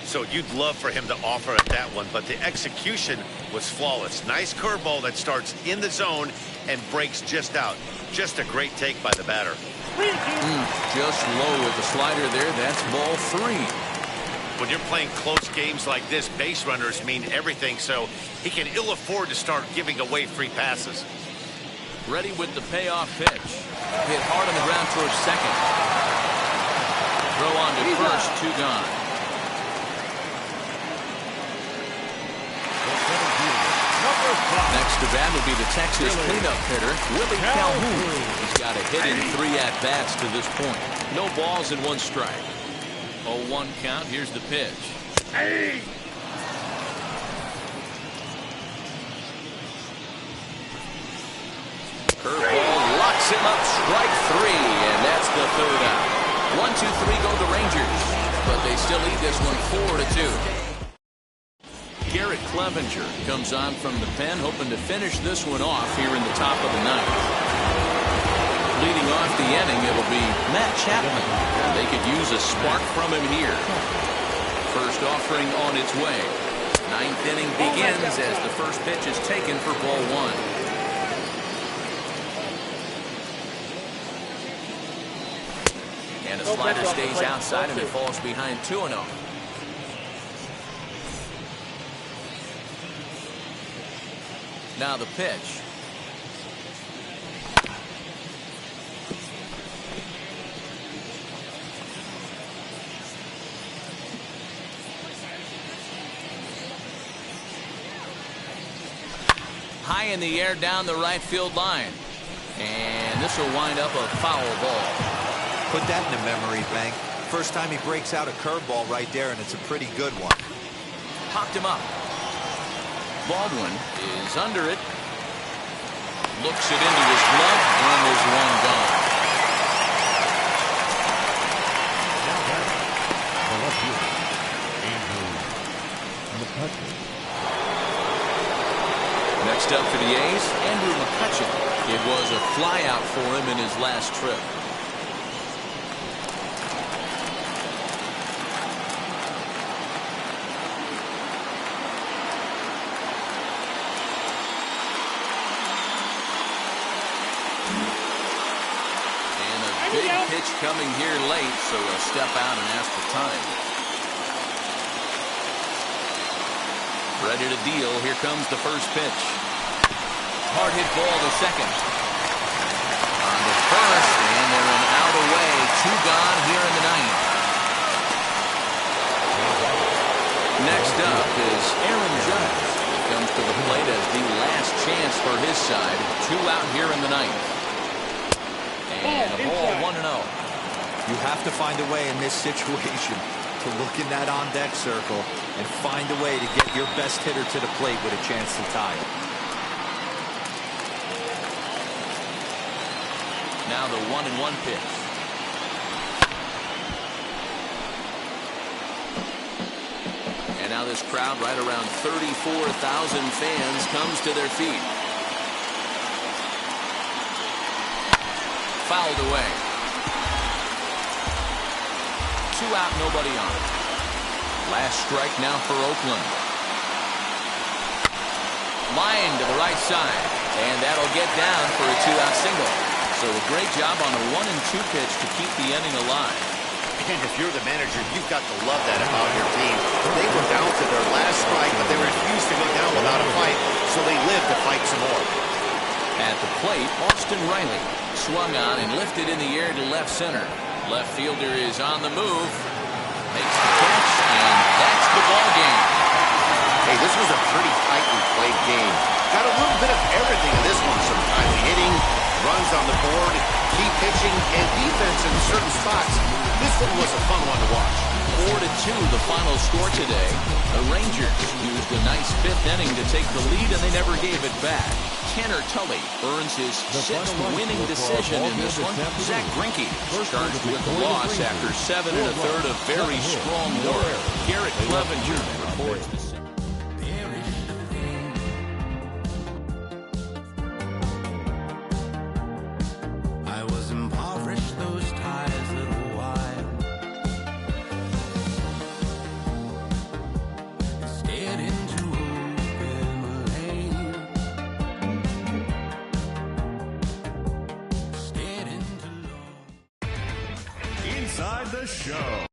Speaker 8: So you'd love for him to offer at that one, but the execution was flawless. Nice curveball that starts in the zone and breaks just out. Just a great take by the batter.
Speaker 1: Just low with the slider there. That's ball 3.
Speaker 8: When you're playing close games like this, base runners mean everything, so he can ill afford to start giving away free passes.
Speaker 1: Ready with the payoff pitch. Hit hard on the ground towards second. Throw on to first, 2 gone. Next to bat will be the Texas cleanup hitter, Willie Calhoun. He's got a hit in 3 at-bats to this point. No balls and 1 strike. 0-1 count. Here's the pitch. Curveball locks him up. Strike 3, and that's the 3rd out. 1-2-3 go the Rangers, but they still lead this one 4-2. Garrett Clevenger comes on from the pen, hoping to finish this one off here in the top of the 9th. Leading off the inning, it'll be Matt Chapman. And they could use a spark from him here. First offering on its way. 9th inning begins as the first pitch is taken for ball 1. And the slider stays outside and it falls behind 2-0. Now the pitch. High in the air down the right field line. And this will wind up a foul ball.
Speaker 10: Put that in the memory bank. First time he breaks out a curveball right there, and it's a pretty good one.
Speaker 1: Popped him up. Baldwin is under it. Looks it into his glove, and there's 1 gone. Next up for the A's, Andrew McCutchen. It was a flyout for him in his last trip. Pitch coming here late, so he'll step out and ask for time. Ready to deal. Here comes the first pitch. Hard hit ball to second. On to first, and they're an out away. 2 gone here in the 9th. Next up is Aaron Judge. He comes to the plate as the last chance for his side. 2 out here in the 9th. And a ball 1-0.
Speaker 10: You have to find a way in this situation to look in that on-deck circle and find a way to get your best hitter to the plate with a chance to tie it.
Speaker 1: Now the 1-1 pitch. And now this crowd, right around 34,000 fans, comes to their feet. Fouled away. 2 out, nobody on. Last strike now for Oakland. Line to the right side, and that'll get down for a 2-out single. So a great job on a 1-2 pitch to keep the inning alive.
Speaker 8: And if you're the manager, you've got to love that about your team. They were down to their last strike, but they refused to go down without a fight, so they lived to fight some more.
Speaker 1: At the plate, Austin Riley swung on and lifted in the air to left center. Left fielder is on the move. Makes the catch, and that's the ball game.
Speaker 8: Hey, this was a pretty tightly played game. Got a little bit of everything runs on the board, key pitching and defense in certain spots. This one was a fun one to watch.
Speaker 1: 4-2 the final score today. The Rangers used a nice fifth inning to take the lead, and they never gave it back. Tanner Tully earns his sixth winning decision in this one. Zach Greinke charged with the loss after 7 1/3 of very strong work. Garrett Clevenger reports the
Speaker 2: I was impoverished those ties little while. Stared into open lane. Stared into
Speaker 9: Inside the Show.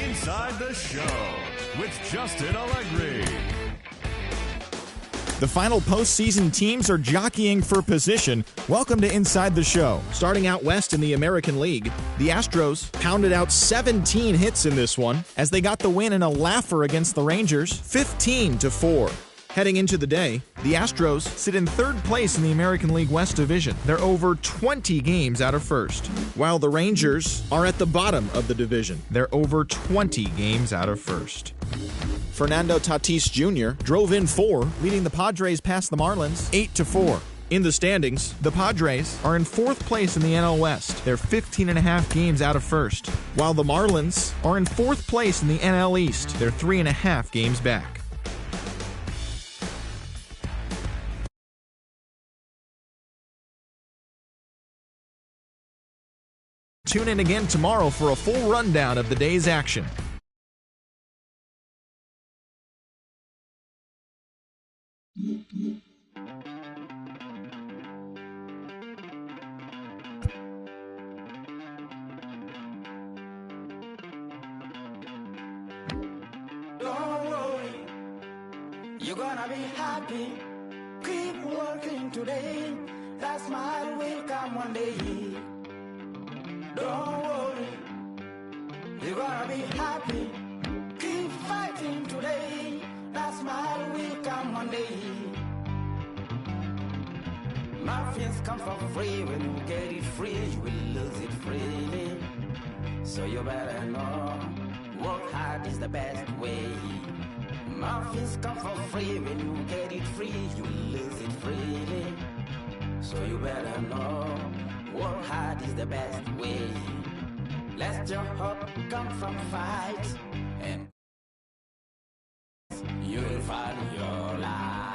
Speaker 9: Inside the Show with Justin Allegri.
Speaker 15: The final postseason teams are jockeying for position. Welcome to Inside the Show. Starting out west in the American League, the Astros pounded out 17 hits in this one as they got the win in a laugher against the Rangers, 15-4. Heading into the day, the Astros sit in third place in the American League West Division. They're over 20 games out of first, while the Rangers are at the bottom of the division. They're over 20 games out of first. Fernando Tatis Jr. drove in 4, leading the Padres past the Marlins 8-4. In the standings, the Padres are in fourth place in the NL West. They're 15.5 games out of first, while the Marlins are in fourth place in the NL East. They're 3.5 games back. Tune in again tomorrow for a full rundown of the day's action.
Speaker 2: Don't worry, you're gonna be happy. Keep working today. That smile will come one day. Don't worry, you're gonna be happy. Keep fighting today. That smile will come one day. Muffins come for free. When you get it free, you will lose it freely. So you better know, work hard is the best way. Muffins come for free. When you get it free, you will lose it freely. So you better know, work hard is the best way. Let your hope come from fight, and you will find your life.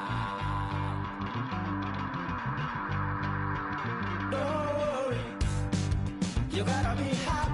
Speaker 2: Don't worry, you gotta be happy.